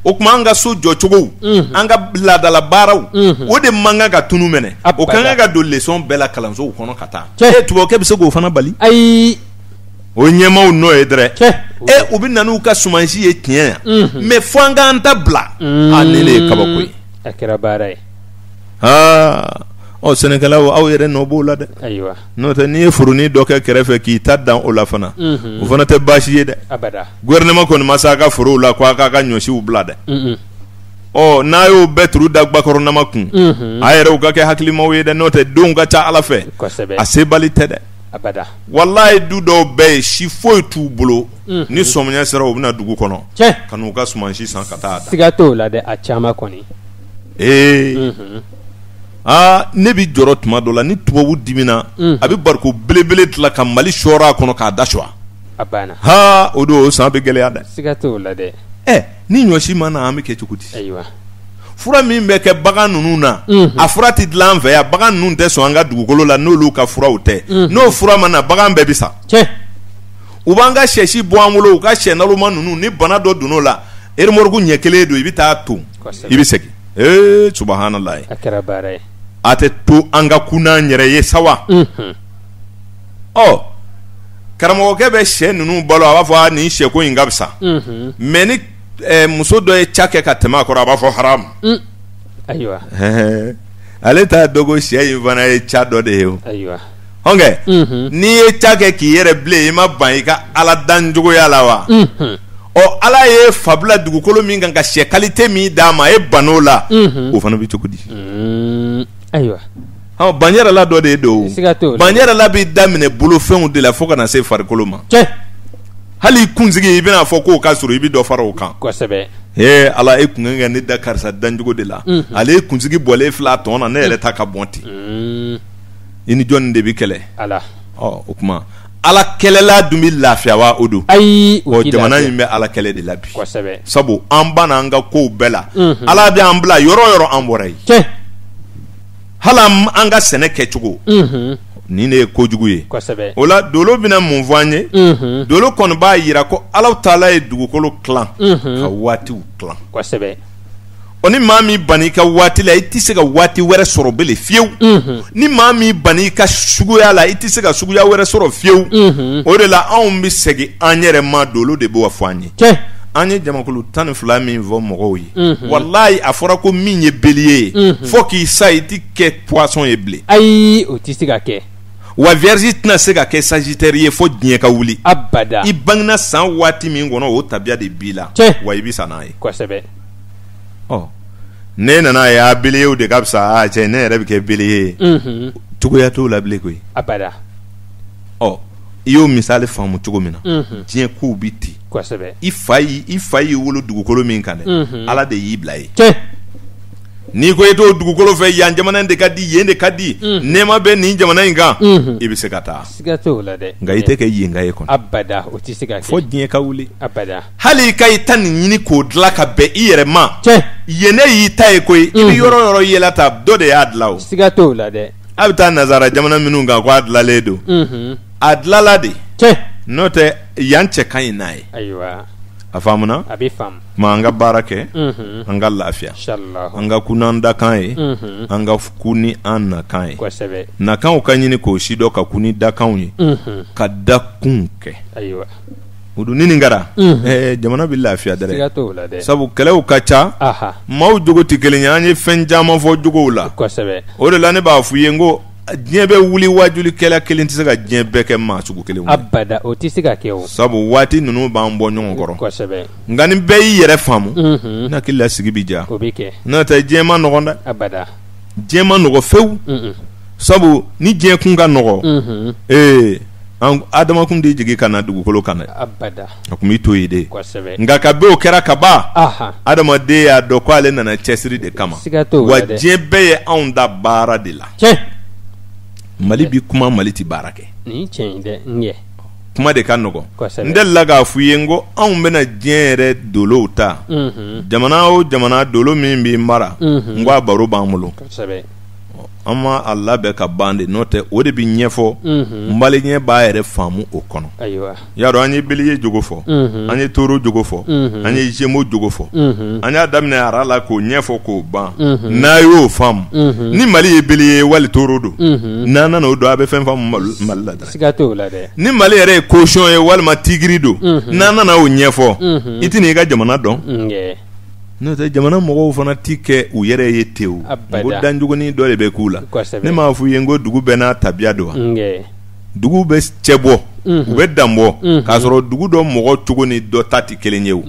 o tuma an ka so jɔcogow an ka laadala baaraw o de man kan ka tunu minɛ o kan kan ka don leçon bɛɛ la kalansow kɔnɔ ka taa tubabukɛ bɛ se k'o fana bali ayi o ɲɛmaaw n'o ye dɛrɛ u bɛ na n'u ka sumansi ye tiɲɛ yan mais fo an k'an ta bila ne de ye kabako ye a kɛra baara ye sɛnɛkɛlaw aw yɛrɛ nɔ b'o la dɛ ayiwa n'o tɛ n'i ye furunin dɔ kɛ kɛrɛfɛ k'i ta dan o la fana o fana tɛ baasi ye dɛ abada gouvernement kɔni ma se a ka forow la ko a k'a ka ɲɔsiw bila dɛ n'a y'o bɛɛ turu da Gbakɔrɔnama kun a yɛrɛ u ka kɛ hakilimaw ye dɛ n'o tɛ denw ka ca Ala fɛ a sebali tɛ dɛ abada wallahi du dɔw bɛɛ ye si foyi t'u bolo ni sɔmiɲɛ sera u bɛna dugu kɔnɔ ka n'u ka sumansi san ka taa da siga t'o la dɛ a caman kɔni ne bi jɔrɔ tuma dɔ la ni tubabu dimina a bɛ bariko belebele dilan ka Mali sɔrɔ a kɔnɔ k'a da suwa a banna o don o san bɛ gɛlɛya dɛ siga t'o la dɛ ni ɲɔsi ma na an bɛ kɛ cogo di ayiwa fura min bɛ kɛ bagan ninnu na a fura tɛ dilan an fɛ yan bagan ninnu tɛ sɔn an ka dugukolo la n'olu ka furaw tɛ n'o fura ma na bagan bɛɛ bɛ sa u b'an ka sɛsi bɔ an bolo u ka sɛ naloma ninnu ni bana dɔ donn'o la eremɔruku ɲɛ kelen don i bɛ taa ton i bɛ segin subahanallahi a kɛra baara ye a tɛ to an ka kun n'an yɛrɛ ye sa wa karamɔgɔkɛ bɛ sɛ ninnu balo a b'a fɔ nin sɛko in ka fisa mais ni muso dɔ ye ca kɛ ka tɛmɛ a kɔrɔ a b'a fɔ haram ayiwa ale t'a dɔn ko sɛ in fana ye ca dɔ de ye o ayiwa hɔnkɛ n'i ye ca kɛ k'i yɛrɛ bilen i ma ban i ka Ala dancogoya la wa Ala ye fabila dugukolo min kan ka sɛ qualité min d'a ma e ban'o la o fana bɛ cogo di ayiwa banjɛrɛla dɔ de ye do banjɛrɛla bɛ daminɛ bolofɛnw de la fo ka na se farikolo ma hali kunsigi i bɛna fɔ k'o ka surun i bɛ dɔ fara o kan kosɛbɛ Ala e kun kan ka ne da karisa dancogo de la ale ye kunsigi bɔlen filɛ a tɔn na ne yɛrɛ ta ka bɔn ten i ni jɔnni de bɛ kɛlɛ Ala o kuma Ala kɛlɛla dun bɛ lafiya wa o don ayi jamana in bɛ Ala kɛlɛ de la bi kosɛbɛ sabu an banna an ka kow bɛɛ la Ala bɛ an bila yɔrɔ o yɔrɔ an bɔra yen hali an ka sɛnɛ kɛcogo nin de ye kojugu ye o la dolo bɛna mun fɔ an ye dolo kɔni b'a jira ko Ala Taala ye dugukolo tilan ka waatiw tilan kosɛbɛ ni maa min banna i ka waati la i tɛ se ka waati wɛrɛ sɔrɔ bilen fiyewu ni maa min banna i ka suguya la i tɛ se ka suguya wɛrɛ sɔrɔ fiyewu o de la anw bɛ segin an yɛrɛ ma dolo de b'o fɔ an ye an ye jamakulu 12 min fɔ mɔgɔw ye wallahi a fɔra ko min ye bélier ye fo k'i sa i tɛ kɛ poisson ye bilen ayi o tɛ se ka kɛ wa vierge tɛna se ka kɛ sagittaire ye fo diɲɛ ka wuli abada i bangena san waati min kɔnɔ o tabiya de b'i la wa i bɛ sa n'a ye kosɛbɛ ne nana ye a bélier de ka fisa cɛ ne yɛrɛ bɛ kɛ bélier ye cogoya t'o la bilen koyi abada i y'o misali faamu cogo min na diɲɛ kow bi ten kosɛbɛ i fa y'i wolo dugukolo min kan dɛ Ala de y'i bila ye n'i ko i t'o dugukolo fɛ yan jamana in de ka di yen de ka di nɛɛma bɛ nin jamana in kan i bɛ se ka taa siga t'o la dɛ nka i tɛ kɛ yen ka ye kɔnɔ abada o tɛ se ka kɛ fo diɲɛ ka wuli abada hali i ka i ta nin ɲini k'o dilan ka bɛn i yɛrɛ ma yen ne y'i ta ye koyi i bɛ yɔrɔ o yɔrɔ yɛlɛ ta dɔ de y'a dilan o siga t'o la dɛ a bɛ taa nazara jamana minnu kan ko a dilanlen don a dilanla de n'o tɛ yan cɛ ka ɲi n'a ye ayiwa a faamuna a bɛ faamu ma an ka baara kɛ an ka lafiya an ka kun n'an dakan ye an ka kun ni an nakan ye kosɛbɛ nakanw ka ɲini k'o si dɔ ka kun ni dakanw ye ka dakun kɛ ayiwa o don ni nin kɛra jamana bɛ lafiya dɛrɛ siga t'o la dɛ sabu kɛlɛw ka ca maaw jogo tɛ kelen ye an ye fɛn caman fɔ jogow la kosɛbɛ o de la ne b'a f'i ye n ko diɲɛ bɛ wuli wajulikɛla kelen tɛ se ka diɲɛ bɛɛ kɛ maa sugu kelen abada o tɛ se ka kɛ o sabu waati ninnu b'an bɔ ɲɔgɔn kɔrɔ kosɛbɛ nka ni bɛɛ y'i yɛrɛ faamu ne hakili la sigi bɛ diya o bɛ kɛ n'o tɛ diɲɛ ma nɔgɔn dɛ abada diɲɛ ma nɔgɔn fewu sabu ni diɲɛ kun ka nɔgɔn adamakun de jigin ka na dugukolo kan dɛ abada a kun b'i to yen de kosɛbɛ nka ka bɛn o kɛra ka ban adamaden y'a dɔn ko ale nana cɛsiri de kama wa diɲɛ bɛɛ ye anw da baara de la Mali bi kuma Mali ti baara kɛ ni tiɲɛ dɛ ɲɛ kuma de ka nɔgɔn n delila k'a f'i ye n ko anw bɛna diɲɛ yɛrɛ dolow ta jamana o jamana dolo min b'i mara n ko a baro b'an bolo an ma a labɛn ka ban de n'o tɛ o de bɛ ɲɛfɔ n baliɲɛ b'a yɛrɛ faamu o kɔnɔ y'a dɔn an ye bélier jogo fɔ an ye taureau jogo fɔ an ye gémeaux jogo fɔ an y'a daminɛ ara la k'o ɲɛfɔ k'o ban n'a y'o faamu ni Mali ye bélier ye wali taureau don n'a nana o don a bɛ fɛn faamu Mali la dɛ ni Mali yɛrɛ ye caution ye walima tigiri don n'a nana o ɲɛfɔ i tɛ n'i ka jamana dɔn n'o tɛ jamana mɔgɔw fana ti kɛ u yɛrɛ ye ten o ko danjuguni dɔ de bɛ k'u la ne m'a f'u ye n ko dugu bɛɛ n'a tabiya don wa dugu bɛ cɛ bɔ u bɛ dan bɔ k'a sɔrɔ dugu dɔ mɔgɔ cogo ni dɔ ta tɛ kelen ye o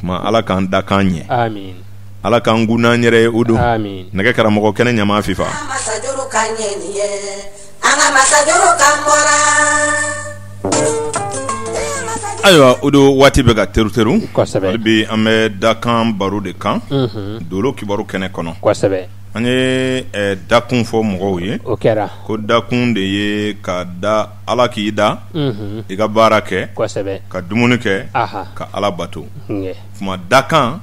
kuma Ala k'an da k'an ɲɛ ala k'an gunna n yɛrɛ ye o don amin nɛgɛ karamɔgɔ kɛnɛ ɲama fifa Masajuru ka ɲɛ nin ye an ka masajuru kan bɔra. ayiwa o don waati bɛ ka teru kosɛbɛ hali bi an bɛ dakan baro de kan dolo kibaru kɛnɛ kɔnɔ kosɛbɛ an ye dakun fɔ mɔgɔw ye o kɛra ko dakun de ye ka da ala k'i da i ka baara kɛ kosɛbɛ ka dumuni kɛ aha ka ala bato nge kuma dakan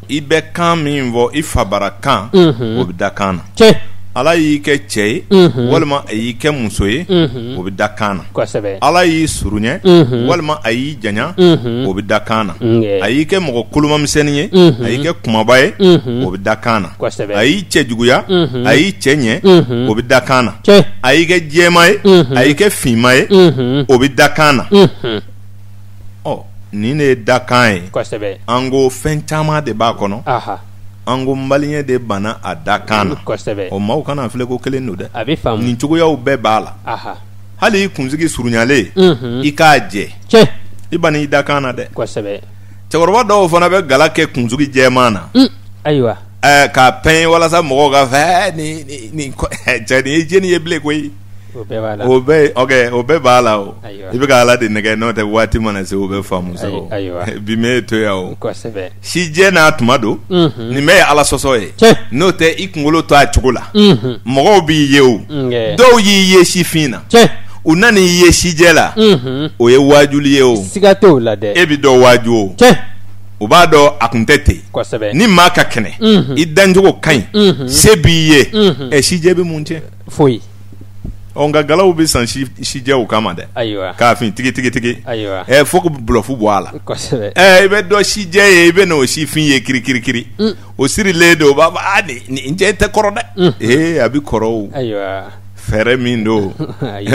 i bɛ kan min fɔ i fabara kan o bɛ da kan na cɛ ala y'i kɛ cɛ ye walima a y'i kɛ muso ye o bɛ da kan na kosɛbɛ ala y'i suruɲɛ walima a y'i janya o bɛ da kan na nge a y'i kɛ mɔgɔ kolomamisɛnnin ye a y'i kɛ kumaba ye o bɛ da kan na kosɛbɛ a y'i cɛ juguya a y'i cɛ ɲɛ o bɛ da kan na cɛ a y'i kɛ jɛma ye a y'i kɛ finma ye o bɛ da kan na ɔ nin de ye da kan ye kosɛbɛ an ko fɛn caman de b'a kɔnɔ aha an ko maliyɛn de banna a da kan na kosɛbɛ o maaw kana filɛ ko kelen don dɛ a bɛ faamu nin cogoyaw bɛɛ b'a la aha hali i kunsigi surunyalen i k'a jɛ cɛ i banna i da kan na dɛ kosɛbɛ cɛkɔrɔba dɔw fana bɛ gala kɛ kunsigi jɛman na ayiwa k'a pɛn walasa mɔgɔw ka fɛ nin cɛ nin ye jeni ye bilen koyi o bɛɛ b'a la o bɛɛ b'a la o Ayiwa. i bɛ ka ala de nɛgɛ n'o tɛ waati mana se o bɛ faamu sa o Ayiwa. bi m'e to yan o kosɛbɛ si jɛ n'a tuma don nin bɛɛ ye ala sɔsɔ ye cɛ n'o tɛ i kunkolo to a cogo la mɔgɔw b'i ye o nge dɔw y'i ye sifin na cɛ u nan'i ye sijɛ la o ye waajuli ye o siga t'o la dɛ e bi dɔ waaju o cɛ u b'a dɔn a kun tɛ ten kosɛbɛ ni maa ka kɛnɛ i dancogo ka ɲi se b'i ye sijɛ bɛ mun tiɲɛ foyi nka galaw bɛ san sijɛw kama dɛ ayiwa k'a fin tigi ayiwa fo ka bulɔfu bɔ a la kosɛbɛ i bɛ dɔ sijɛ ye i bɛ n'o sifin ye kirikirikiri o sirilen don o b'a fɔ nin cɛ tɛ kɔrɔ dɛ a bɛ kɔrɔ o ayiwa fɛɛrɛ min don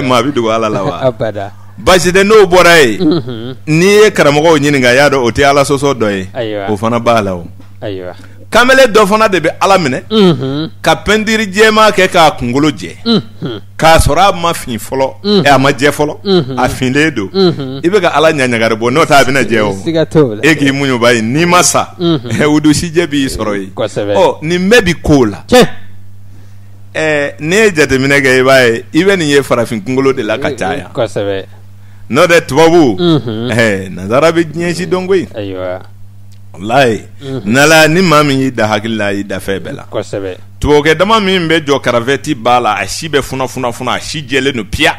maa a bɛ dogo ala la wa abada basi tɛ n'o bɔra ye n'i ye karamɔgɔw ɲininka y'a dɔn o tɛ ala sɔsɔ dɔ ye ayiwa o fana b'a la o ayiwa kamalen dɔ fana de bɛ ala minɛ ka pɛntiri jɛma kɛ k'a kunkolo jɛ k'a sɔrɔ a ma fin fɔlɔ a ma jɛ fɔlɔ a finlen don i bɛ ka ala ɲaɲagari bɔ n'o tɛ a bɛna jɛ o siga t'o la e k'i muɲuba ye n'i ma sa wudu sijɛ b'i sɔrɔ ye kosɛbɛ nin bɛɛ bi ko la cɛ n'i ye jateminɛ kɛ i b'a ye i bɛ nin ye farafin kunkolo de la ka caya kosɛbɛ n'o tɛ tubabu nazara bɛ diɲɛ si dɔn koyi ayiwa walayi n'ala ni maa min y'i da hakili la y'i da fɛn bɛɛ la kosɛbɛ tubabukɛ dama min bɛ jɔ karafɛti b'a la a si bɛ funa a si jɛlen don piya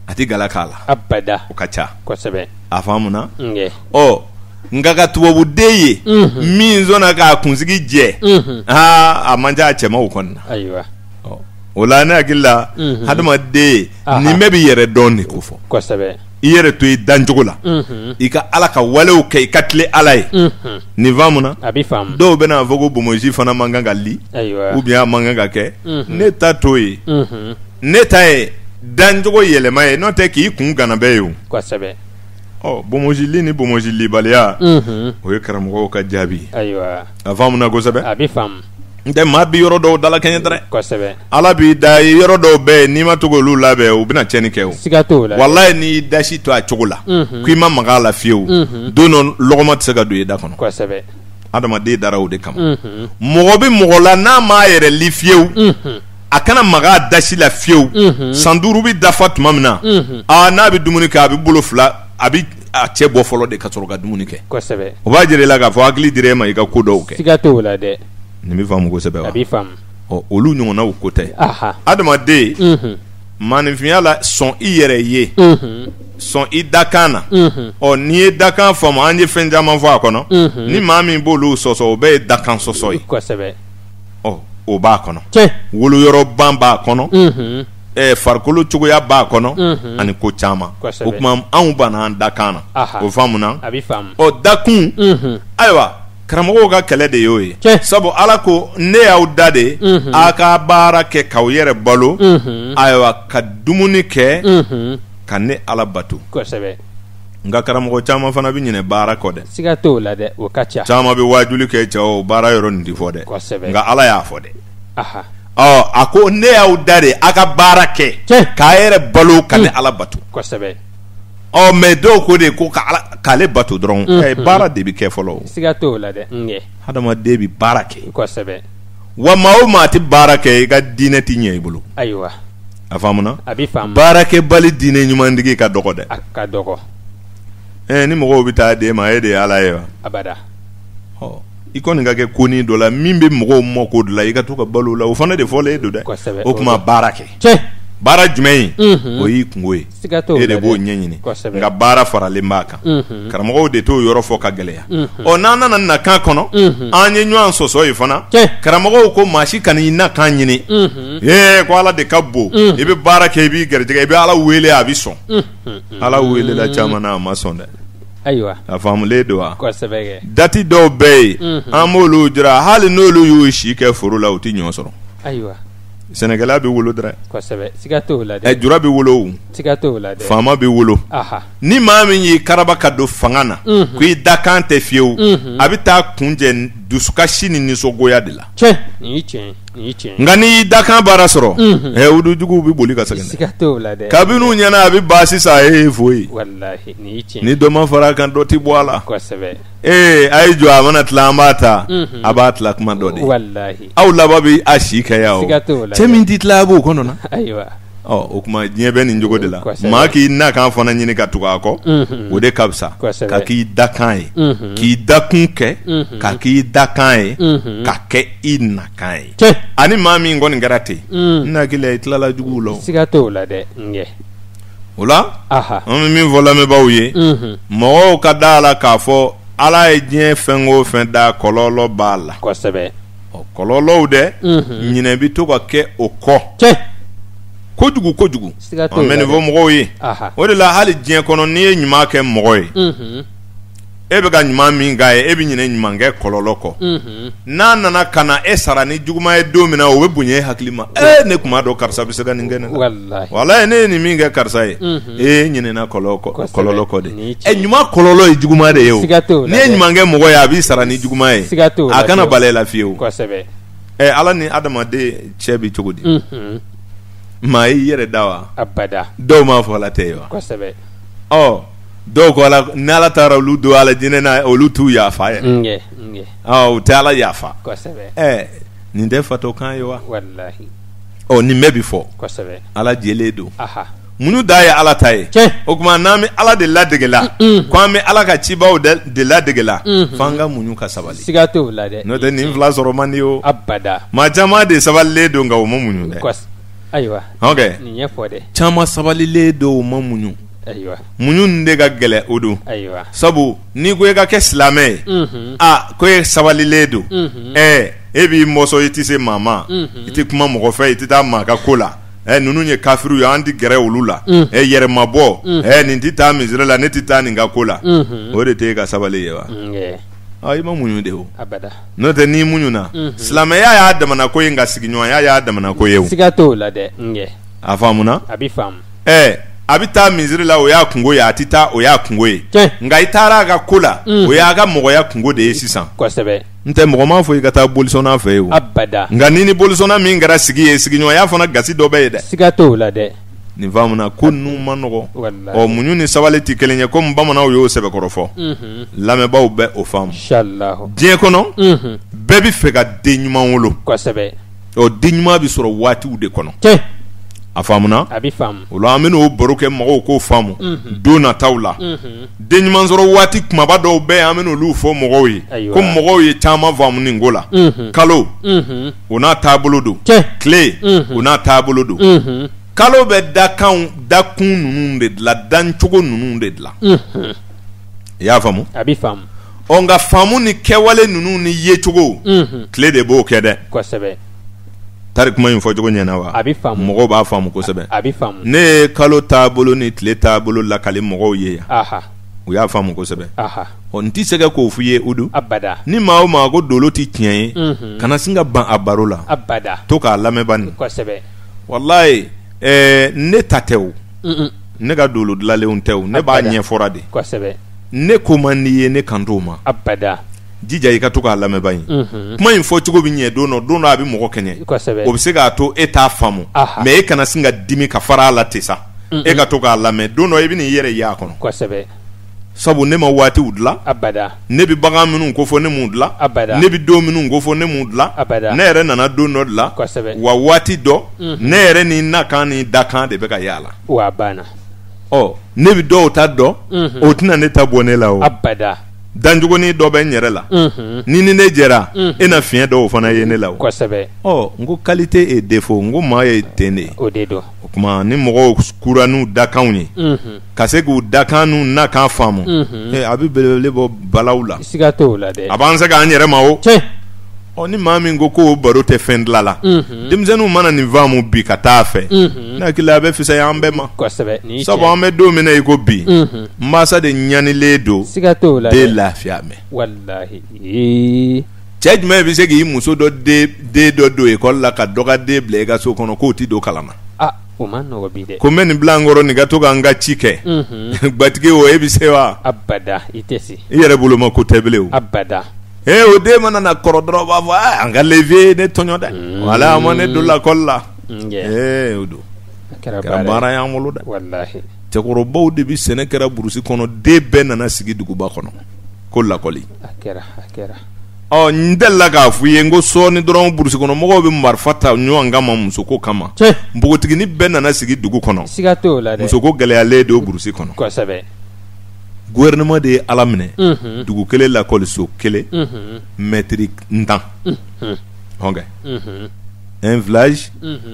a tɛ gala k'a la abada o ka ca kosɛbɛ a faamuna nge nka ka tubabuden ye min sɔnna k'a kunsigi jɛ a man ca a cɛmaw kɔni na ayiwa o la ne hakili la hadamaden nin bɛɛ b'i yɛrɛ dɔn de ko fɔ kosɛbɛ i yɛrɛ to i dancogo la i ka ala ka walew kɛ i ka tile ala ye nin faamuna a bɛ faamu dɔw bɛna fɔ ko bomosi fana man kan ka li ayiwa ou bien a man kan ka kɛ ne ta t'o ye ne ta ye dancogo yɛlɛma ye n'o tɛ k'i kun gana bɛɛ ye o kosɛbɛ bomosili ni bomosillibaliya o ye karamɔgɔw ka jaabi ayiwa a faamuna kosɛbɛ a bɛ faamu n tɛ maa bi yɔrɔ dɔw dala kɛɲɛ dɛrɛ kosɛbɛ ala b'i da yɔrɔ dɔw bɛɛ n'i ma to k'olu labɛn u bɛna tiɲɛni kɛ o siga t'o la walayi n'i dasi to a cogo la k'i ma maga a la fiyewu don dɔ lɔgɔma tɛ se ka don i da kɔnɔ kosɛbɛ adamaden dara o de kama mɔgɔ bɛ mɔgɔ la n'a m'a yɛrɛ li fiyewu a kana maga a dasi la fiyewu san 5 bɛ dafa tuma min na n'a bɛ dumuni kɛ a bɛ bolo fila a bɛ a cɛ bɔ fɔlɔ de ka sɔrɔ ka dumuni kɛ kosɛbɛ o b'a jira i la k'a fɔ hakili dira e ma i ka ko dɔw kɛ siga t'o la dɛ nin bɛ faamu kosɛbɛ wa a bɛ faamu olu ɲɔgɔnnaw ko tɛ aha adamaden maanifinya la sɔn i yɛrɛ ye sɔn i dakan na n'i ye dakan faamu an ye fɛn caman fɔ a kɔnɔ ni maa min b'olu sɔsɔ o bɛɛ ye dakan sɔsɔ ye kosɛbɛ o b'a kɔnɔ cɛ woloyɔrɔban b'a kɔnɔ farikolo cogoya b'a kɔnɔ ani ko caman o tuma anw banna an dakan na o faamuna a bɛ faamu dakun ayiwa karamɔgɔw ka kɛlɛ de y'o ye sabu ala ko ne y'aw da de a ka baara kɛ k'aw yɛrɛ balo ayiwa ka dumuni kɛ ka ne ala bato kosɛbɛ nka karamɔgɔ caman fana bɛ ɲinɛ baara kɔ dɛ siga t'o la dɛ o ka ca caman bɛ waajuli kɛ cɛw baara yɔrɔ nin ti fɔ dɛ kosɛbɛ nka ala y'a fɔ dɛ aha a ko ne y'aw da de a ka baara kɛ k'a yɛrɛ balo ka ne ala bato kosɛbɛ ɔ mɛ dɔw ko de ko k'ale bato dɔrɔn baara de bɛ kɛ fɔlɔ. siga t'o la dɛ ɲɛ. hadamaden bɛ baara kɛ. kosɛbɛ. wa maa o maa tɛ baara kɛ i ka diinɛ tɛ ɲɛ i bolo. ayiwa. a faamuna. a bɛ faamu. baarakɛbali diinɛ ɲumantigi ka dɔgɔ dɛ. a ka dɔgɔ. ni mɔgɔw bɛ taa d'e ma e de ye ala ye wa. abada. i kɔni ka kɛ konin dɔ la min bɛ mɔgɔw mɔ ko dɔ la i ka to ka balo la o fana de fɔlen e don dɛ. kosɛbɛ. o tuma baara kɛ. cɛ. baara jumɛn in o y'i kungo ye. siga t'o la dɛ. e de b'o ɲɛɲini. kosɛbɛ. nka baara faralen b'a kan. karamɔgɔw de t'o yɔrɔ fɔ ka gɛlɛya. n'an nana na kan kɔnɔ an ye ɲɔgɔn sɔsɔ ye fana. karamɔgɔw ko maa si kana i na kan ɲini. ko ala de ka bon i bɛ baara kɛ i b'i garijɛgɛ i bɛ ala wele a bɛ sɔn. ala welela caman na a ma sɔn dɛ. ayiwa. a faamulen don wa. kosɛbɛ kɛ. dati dɔw bɛ yen an b'olu jira hali n'olu y'u si kɛ foro la u tɛ ɲɔ sɔrɔ. ayiwa. sɛnɛkɛla bɛ wolo dɛrɛ. kosɛbɛ. siga t'o la dɛ. jura bɛ wolo o. siga t'o la dɛ. faama bɛ wolo. ni maa min y'i karaba ka don fanga na ko i dakan tɛ fiyewu a bɛ taa kunjɛ dusukasi ni nisɔngoya de la. cɛ nin y'i tiɲɛ nin y'i tiɲɛ. nka n'i y'i dakan baara sɔrɔ wudujuguw bɛ boli ka segin dɛ. siga t'o la dɛ. kabini u ɲɛna a bɛ ban sisan e ye foyi. walahi nin y'i tiɲɛ. ni dɔ ma fara a kan dɔ tɛ bɔ a la. kosɛbɛ. a ye jɔ a mana tila an b'a ta a b'a tila kuma dɔ de. walahi. aw laban bɛ a si kɛ yan o. siga t'o la dɛ. cɛ min tɛ tila a b'o kɔnɔ na. ayiwa. o kuma diɲɛ bɛ nin cogo de la. maa k'i na kan fana ɲini ka tugu a kɔ o de ka fisa ka k'i dakan ye k'i dakun kɛ ka k'i dakan ye ka kɛ i nakan ye. ani maa min kɔni kɛra ten n hakili la i tilala juguw la. siga t'o la dɛ ɲɛ. o la an bɛ min fɔ lamɛnbaaw ye mɔgɔw ka da la k'a fɔ ala ye diɲɛ fɛn o fɛn da kɔlɔlɔ b'a la. kosɛbɛ. kɔlɔlɔw dɛ ɲinɛ bɛ to ka kɛ o kɔ. kojugu kojugu an bɛ nin fɔ mɔgɔw ye o de la hali diɲɛ kɔnɔ n'i ye ɲuman kɛ mɔgɔ ye e bɛ ka ɲuman min k'a ye e bɛ ɲinɛ ɲuman kɛ kɔlɔlɔ kɔ n'a nana ka na e sara ni juguman ye don min na o bɛ bonya e hakili ma ne tun b'a dɔn karisa bɛ se ka nin kɛ ne la walayi ne ye nin min kɛ karisa ye ɲinɛna kɔlɔlɔ kɔ de ɲuman kɔlɔlɔ ye juguman de ye o n'i ye ɲuman kɛ mɔgɔ ye a b'i sara ni juguman ye a kana bala e la fiyewu ala ni adamaden cɛ bɛ cogo di. maa i yɛrɛ da wa. abada. dɔw m'a fɔ ala tɛ ye wa. kosɛbɛ. dɔw ko ala ni ala taara olu don ala jinɛ na olu t'u yafa yɛrɛ. u tɛ ala yafa. kosɛbɛ. nin tɛ fatɔ kan ye wa. walahi. nin bɛɛ bi fɔ. kosɛbɛ. ala jɛlen don. munnu da ye ala ta ye. o tuma n'an bɛ ala de ladegela ko an bɛ ala ka cibaw de ladegela f'an ka muɲu ka sabali. siga t'o la dɛ. n'o tɛ nin fila sɔrɔ man di o. abada. maa caman de sabalilen don nka o ma muɲu dɛ. ayiwa. nin ɲɛ fɔ dɛ. caman sabalilen don o ma muɲu. ayiwa. muɲu nin de ka gɛlɛ o don. ayiwa. sabu n'i ko i ka kɛ silamɛ ye ko e sabalilen don e b'i mɔsɔn i tɛ se maa ma i tɛ kuma mɔgɔ fɛ i tɛ taa maa ka ko la ninnu ye kafiriw ye an tɛ gɛrɛ olu la yɛrɛmabɔ nin tɛ taa misiri la ne tɛ taa nin ka ko la o de tɛ e ka sabali ye wa. i ma muɲu de o. abada. n'o tɛ n'i muɲuna silamɛya y'a damana ko ye nka sigiɲɔgɔnya y'a damana ko ye o. siga t'o la dɛ. a faamuna. a bɛ faamu. a bɛ taa misiri la o y'a kungo ye a tɛ taa o y'a kungo ye nka i taara a ka ko la o y'a ka mɔgɔya kungo de ye sisan. kosɛbɛ. n tɛ mɔgɔ m'a fɔ i ka taa bolisɔnna fɛ ye o. abada. nka ni bolisɔnna min kɛra sigi ye sigiɲɔgɔnya fana gasi dɔ bɛ ye dɛ. siga t'o la dɛ. nin faamuna ko ninnu ma nɔgɔ. muɲu ni sabali tɛ kelen ye komi bamananw y'o sɛbɛkɔrɔ fɔ lamɛnbaaw bɛ o faamu. diɲɛ kɔnɔ bɛɛ bɛ fɛ ka den ɲuman wolo. kosɛbɛ. den ɲuman bɛ sɔrɔ waatiw de kɔnɔ. a faamuna. a bɛ faamu. o la an bɛ n'o baro kɛ mɔgɔw k'o faamu don nataw la den ɲuman sɔrɔ waati kumaba dɔw bɛ yen an bɛ n'olu fɔ mɔgɔw ye ko mɔgɔw ye caman faamu nin ko la kalo o n'a taabolo don tile o n'a taabolo don kalo bɛ dakun ninnu de dilan dancogo ninnu de dilan i y'a faamu. a bɛ faamu. nka faamu ni kɛwale ninnu ni yecogo tile de b'o kɛ dɛ. kosɛbɛ. tari kuma in fɔcogo ɲɛna wa. a bɛ faamu. mɔgɔw b'a faamu kosɛbɛ. a bɛ faamu. ne ye kalo taabolo ni tile taabolo lakali mɔgɔw ye yan u y'a faamu kosɛbɛ. n tɛ se ka k'o f'i ye Udu. abada. ni maa o maa ko dolo tɛ tiɲɛ ye kana sin ka ban a baro la. abada. to k'a lamɛn bani. kosɛbɛ. walayi ne ta tɛ o ne ka dolo dilanlenw tɛ o ne b'a ɲɛfɔra de. kosɛbɛ. ne ko man di ye ne kan t'o ma. abada. jija i ka to k'a lamɛn ba in kuma in fɔ cogo bɛ ɲɛ don dɔ a bɛ mɔgɔ kɛɲɛ o bɛ se k'a to e t'a faamu mɛ e kana sin ka dimi ka fara a la ten sa e ka to k'a lamɛn don dɔ i bɛ n'i yɛrɛ y'a kɔnɔ kosɛbɛ sabu ne ma waatiw dilan abada ne bɛ bagan minnu ko fɔ ne m'u dilan abada ne bɛ don minnu ko fɔ ne m'u dilan abada ne yɛrɛ nana don dɔ dilan kosɛbɛ wa waati dɔ ne yɛrɛ ni nakan ni dakan de bɛ ka yaala wa banna ɔ ne bɛ dɔw ta dɔn o tɛna ne ta bɔ ne la o abada danjuguni dɔ bɛ n yɛrɛ la ni ne jɛra e na fiɲɛ dɔw fana ye ne la o kosɛbɛ ɔ n ko qualité et défaut n ko maa ye ten de ye o de don o tuma ni mɔgɔw kura n'u dakanw ye ka se k'u dakan n'u nakan faamu a bɛ belebele bɔ balaw la siga t'o la dɛ a b'an se k'an yɛrɛ ma o tiɲɛ ɔ ni maa min ko k'o baro tɛ fɛn dilan la denmisɛnninw mana nin faamu bi ka taa fɛ ne hakili a bɛ fisaya an bɛɛ ma kosɛbɛ nin sabu an bɛ don min na i ko bi mansa de ɲanilen don siga t'o la den lafiya mɛn wallahi cɛ jumɛn bɛ se k'i muso dɔ den dɔ don ekɔli la ka dɔ ka den bila i ka so kɔnɔ k'o ti don kalan na o ma nɔgɔ bi dɛ ko n bɛ nin bila n kɔrɔ nin ka to ka n ka ci kɛ gbatigi o e bɛ se wa abada i tɛ se i yɛrɛ bolo ma ko tɛ bilen o abada o den mana na kɔrɔ dɔrɔn b'a fɔ an ka levier ne tɔɲɔ dɛ wala a ma ne don lakɔli la o don kɛra baara y'an bolo dɛ wallahi cɛkɔrɔbaw de bɛ sɛnɛ kɛra burusi kɔnɔ den bɛɛ nana sigi duguba kɔnɔ ko lakɔli a kɛra n delila k'a fɔ i ye n ko sɔɔni dɔrɔn burusi kɔnɔ mɔgɔw bɛ marifa ta ɲɔgɔn kama musoko kama npogotigini bɛɛ nana sigi dugu kɔnɔ siga t'o la dɛ musoko gɛlɛyalen de o burusi kɔnɔ kosɛbɛ gouvernement de ye ala minɛ dugu kelen lakɔliso kelen mètre ntan ok un village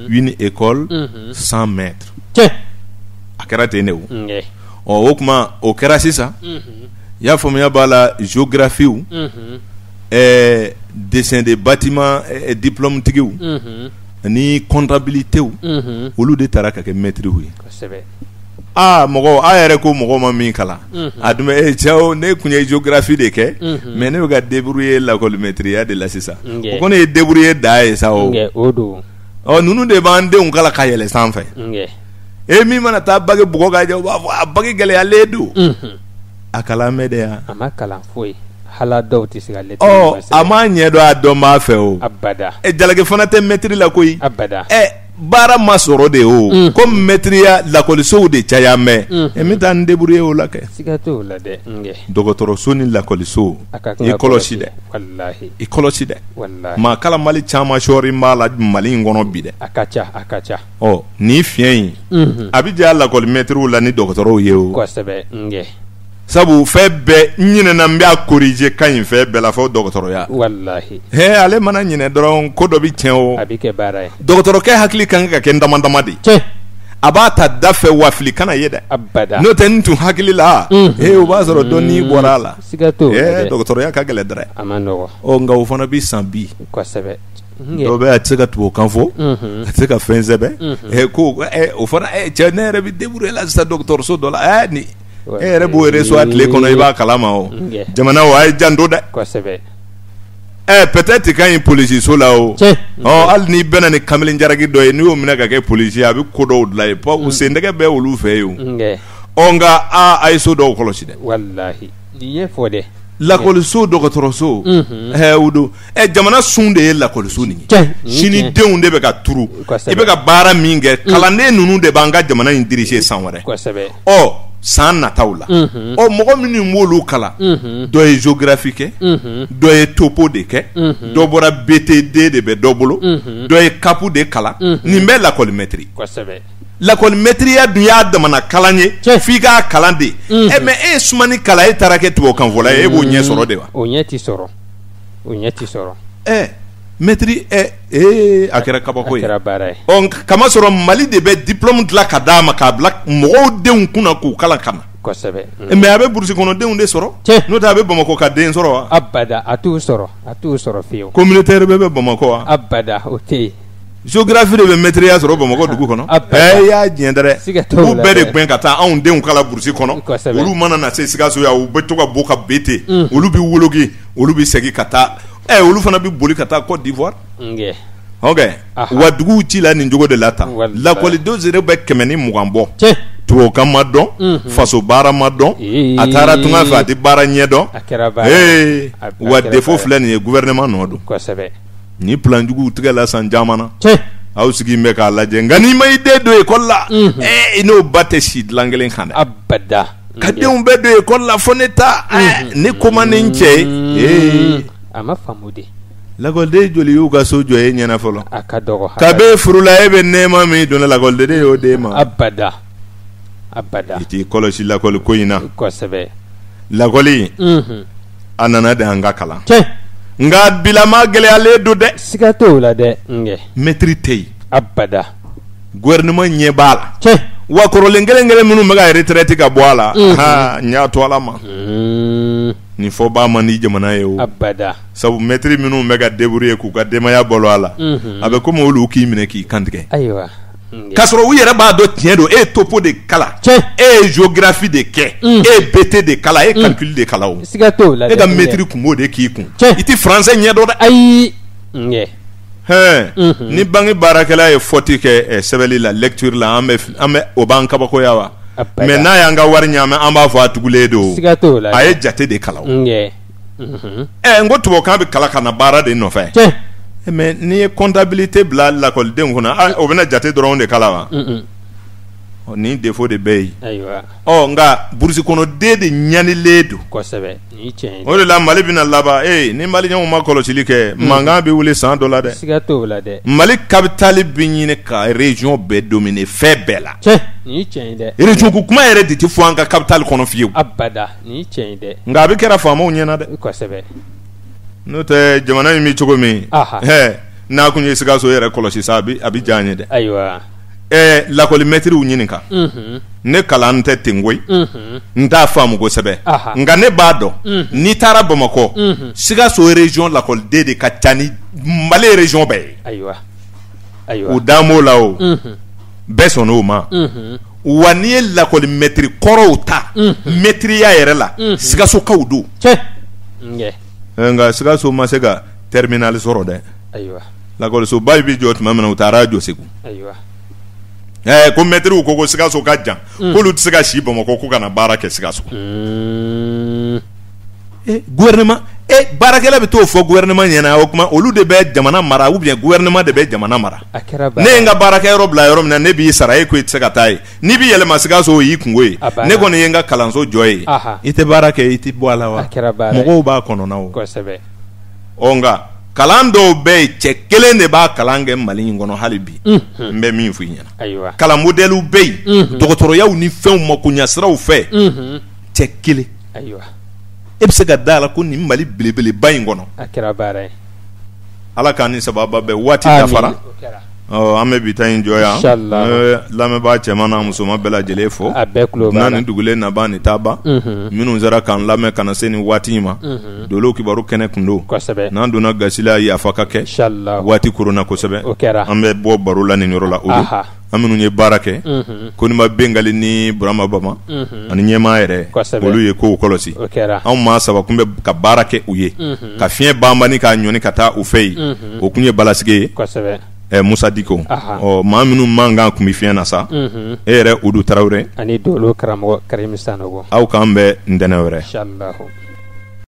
une école 100 mètres a kɛra ten de o o kuma o kɛra sisan i y'a faamuya b'a la géographie dessin de bâtiment diplôme tigiw ani comptabilité olu de taara ka kɛ maître ye mɔgɔ a yɛrɛ ko mɔgɔ ma min kalan a dun bɛ cɛw ne kun ye géographie de kɛ mais ne bɛ ka débrouiller lakɔli maîtriya de la sisan o ko ne ye débrouiller da ye sa o ninnu de b'an denw kala ka yɛlɛ sanfɛ min mana taa bagi bugɔ ka jɛ u b'a fɔ a bagi gɛlɛyalen don a kalan mɛ de ya a ma kalan foyi hala dɔw tɛ se ka lettre a ma ɲɛ dɔn a dɔn b'a fɛ o abada jalaki fana tɛ maître la koyi abada baara ma sɔrɔ de o ko maîtriya lakɔlisow de caya mɛ min taa n débrouiller o la kɛ siga t'o la dɛ dɔgɔtɔrɔso ni lakɔliso i kɔlɔsi dɛ wallahi i kɔlɔsi dɛ wallahi maa kalamali caman sɔɔri b'a la Mali in kɔnɔ bi dɛ a ka ca nin fiɲɛ in a bɛ diya lakɔli maîtriw la ni dɔgɔtɔrɔw ye o kosɛbɛ sabu fɛn bɛɛ n ɲinɛna n bɛ a corriger ka ɲi fɛn bɛɛ la fɔ dɔgɔtɔrɔya wallahi ale mana ɲinɛ dɔrɔn ko dɔ bɛ tiɲɛ o a bɛ kɛ baara ye dɔgɔtɔrɔkɛ hakili kan ka kɛ n dama dama de a b'a ta da fɛ wa fili kana ye dɛ abada n'o tɛ n tun hakili la o b'a sɔrɔ dɔɔni bɔra a la siga t'o la dɛ dɔgɔtɔrɔya ka gɛlɛn dɛrɛ a ma nɔgɔ nka o fana bɛ san bi kosɛbɛ dɔw bɛ a tɛ se ka tubabukan fɔ a tɛ se ka fɛn sɛbɛn ko o fana cɛ ne yɛrɛ bɛ débrouiller la sisan dɔgɔtɔrɔso dɔ la ni e yɛrɛ b'o reçu a tile kɔnɔ i b'a kalama o jamana o a ye janto dɛ kosɛbɛ peut-être ka ɲi polisiso la o hali n'i bɛnna ni kamalen jaraki dɔ ye n'i y'o minɛ ka kɛ polisi a bɛ ko dɔw dilan ye sen tɛgɛ bɛ olu fɛ yen o nka a ye so dɔw kɔlɔsi dɛ wallahi nin ye fɔ dɛ lakɔliso dɔgɔtɔrɔso o don jamana sun de ye lakɔliso nin ye sini denw de bɛ ka turu i bɛ ka baara min kɛ kalanden ninnu de b'an ka jamana in diriger san wɛrɛ san nataw la mɔgɔ minnu b'olu kalan dɔ ye géographie kɛ dɔ ye topo de kɛ dɔ bɔra BTD de bɛ dɔ bolo dɔ ye CAP de kalan nin bɛ lakɔli maître lakɔli maîtriya dun y'a damana kalan ye f'i k'a kalan de mais e ye sumani kalan e taara kɛ tubabukan fɔla ye e b'o ɲɛ sɔrɔ de wa o ɲɛ ti sɔrɔ maître a kɛra kabako ye kama sɔrɔ Mali de bɛ diplôme dilan ka d'a ma k'a bila mɔgɔw denw kunna k'u kalan ka na kosɛbɛ mais a bɛ burusi kɔnɔ denw de sɔrɔ n'o tɛ a bɛ Bamakɔ ka den sɔrɔ wa abada a t'u sɔrɔ fiyewu communautaire bɛɛ bɛ Bamakɔ wa abada o tɛ yen géographie de bɛ maîtriya sɔrɔ Bamakɔ dugu kɔnɔ i y'a diɲɛ dɛ u bɛɛ de gɛn ka taa anw denw kala burusi kɔnɔ olu mana na se Sikaso yan u bɛ to ka bɔ ka BT olu bɛ woloki olu bɛ segin ka taa olu fana bɛ boli ka taa Côte d'Ivoire wa duguw ci la nin cogo de la tan lakɔlidenw yɛrɛ bɛ 120 bɔ tubabukan ma dɔn faso baara ma dɔn a taara tunga fɛ a tɛ baara ɲɛ dɔn wa défaut filɛ nin ye gouvernement nɔ don ni plan juguw tigɛ la san caman na aw sigi bɛ k'a lajɛ nka n'i ma i den don école la i n'o ba tɛ si dilan kelen kan dɛ abada ka denw bɛɛ don école la fo ne ta ne ko man ne cɛ ye a ma faamu de lakɔliden joli y'u ka so jɔ e ɲɛna fɔlɔ a ka dɔgɔ kabe furula e bɛ nɛɛma min donna lakɔliden y'o d'e ma abada i t'i kɔlɔsi lakɔli ko in na kosɛbɛ lakɔli a nana de an ka kalan tiɲɛ nka bilama gɛlɛyalen don dɛ siga t'o la dɛ maître tɛ yen abada gouvernement ɲɛ b'a la tiɲɛ wa kɔrɔlen kelen kelen minnu bɛ ka retraite ka bɔ a la n y'a to ala ma nin fɔ b'a man di jamana ye o abada sabu maître minnu bɛ ka débrouiller k'u ka denbaya balo a la a bɛ komi olu k'i minɛ k'i kantigɛ ayiwa k'a sɔrɔ u yɛrɛ b'a dɔn tiɲɛ don e ye topo de kala e ye géographie de kɛ e ye BT de kala e ye calcul de kala o siga t'o la e ka maître kun b'o de k'i kun i tɛ français ɲɛ dɔn dɛ ayi ni bange baarakɛla ye faute kɛ sɛbɛnni la lecture la an bɛ o b'an kabakoya wa mais n'a y'an ka wari ɲaamɛ an b'a fɔ a tugulen don siga t'o la a ye jate de kala o n ko tubabukan bɛ kala ka na baara de nɔfɛ mais n'i ye comptabilité bila lakɔlidenw kunna o bɛna jate dɔrɔn de kala wa ni défaut de bɛ yen nka burusi kɔnɔden de ɲanilen don kosɛbɛ o de la Mali bɛna laban ni maliyɛnw ma kɔlɔsili kɛ mankan bɛ wuli san dɔ la dɛ siga t'o la dɛ Mali capitale bɛ ɲini ka région bɛɛ dominer fɛn bɛɛ la nin ye tiɲɛ ye dɛ région ko kuma yɛrɛ de tɛ fɔ an ka capitale kɔnɔ fiyewu abada nin ye tiɲɛ ye dɛ nka a bɛ kɛra faamaw ɲɛna dɛ kosɛbɛ n'o tɛ jamana in bɛ cogo min n'a kun ye Sikaso yɛrɛ kɔlɔsi sa a bɛ diya an ye dɛ ayiwa lakɔli mɛtiriw ɲininka ne kalan tɛ ten koyi n t'a faamu kosɛbɛ nka ne b'a dɔn n'i taara Bamakɔ Sikaso région lakɔliden de ka ca ni Mali région bɛɛ ye ayiwa u dan b'o la o bɛɛ sɔnn'o ma wa n'i ye lakɔli mɛtiri kɔrɔw ta mɛtiriya yɛrɛ la Sikasokaw don nka Sikaso ma se ka terminal sɔrɔ dɛ lakɔlisoba bɛ jɔ tuma min na u taara jɔ Segu ko mɛtiriw ko Sikaso ka jan k'olu tɛ se ka si Bamakɔ ko ka na baara kɛ Sikaso gouvernement baarakɛla bɛ t'o fɔ gouvernement ɲɛna o kuma olu de bɛ jamana mara ou bien gouvernement de bɛ jamana mara ne ye n ka baarakɛyɔrɔ bila yɔrɔ min na ne b'i sara e ko i tɛ se ka taa ye n'i b'i yɛlɛma Sikaso o y'i kungo ye ne kɔni ye n ka kalanso jɔ ye i tɛ baara kɛ i tɛ bɔ a la wa mɔgɔw b'a kɔnɔna o nka kalan dɔw bɛ yen cɛ kelen de b'a kalan kɛ Mali in kɔnɔ hali bi n bɛ min f'i ɲɛna kalan modèle bɛ yen dɔgɔtɔrɔyaw ni fɛnw makoɲɛsiraw fɛ cɛ kelen e bɛ se ka da la ko nin Mali belebeleba in kɔnɔ Ala k'an ni sababa bɛn waati dafara an bɛ bi ta in jɔ yan lamɛnbaa cɛman n'a musoman bɛɛ lajɛlen fo n'a ni dugulen naba ni taaba minnu sera k'an lamɛn ka na se nin waati in ma dolo kibaru kɛnɛ kun don n'an donna gasi la yafa ka kɛ waati koronna kosɛbɛ an bɛ bɔ baro la nin yɔrɔ la o don an minnu ye baara kɛ Koniba Bengali ni Burama Bama ani ɲɛmaa yɛrɛ olu ye kow kɔlɔsi anw maa saba kun bɛ ka baara kɛ u ye ka fiɲɛ banbani k'a ɲɔni ka taa u fɛ yen o kun ye balasigi ye Musa Diko maa minnu man kan kun bɛ fiɲɛ na sa e yɛrɛ Udu Tarawele ani Dolo karamɔgɔ Karim Sanogo aw k'an bɛn ntɛnɛn wɛrɛ.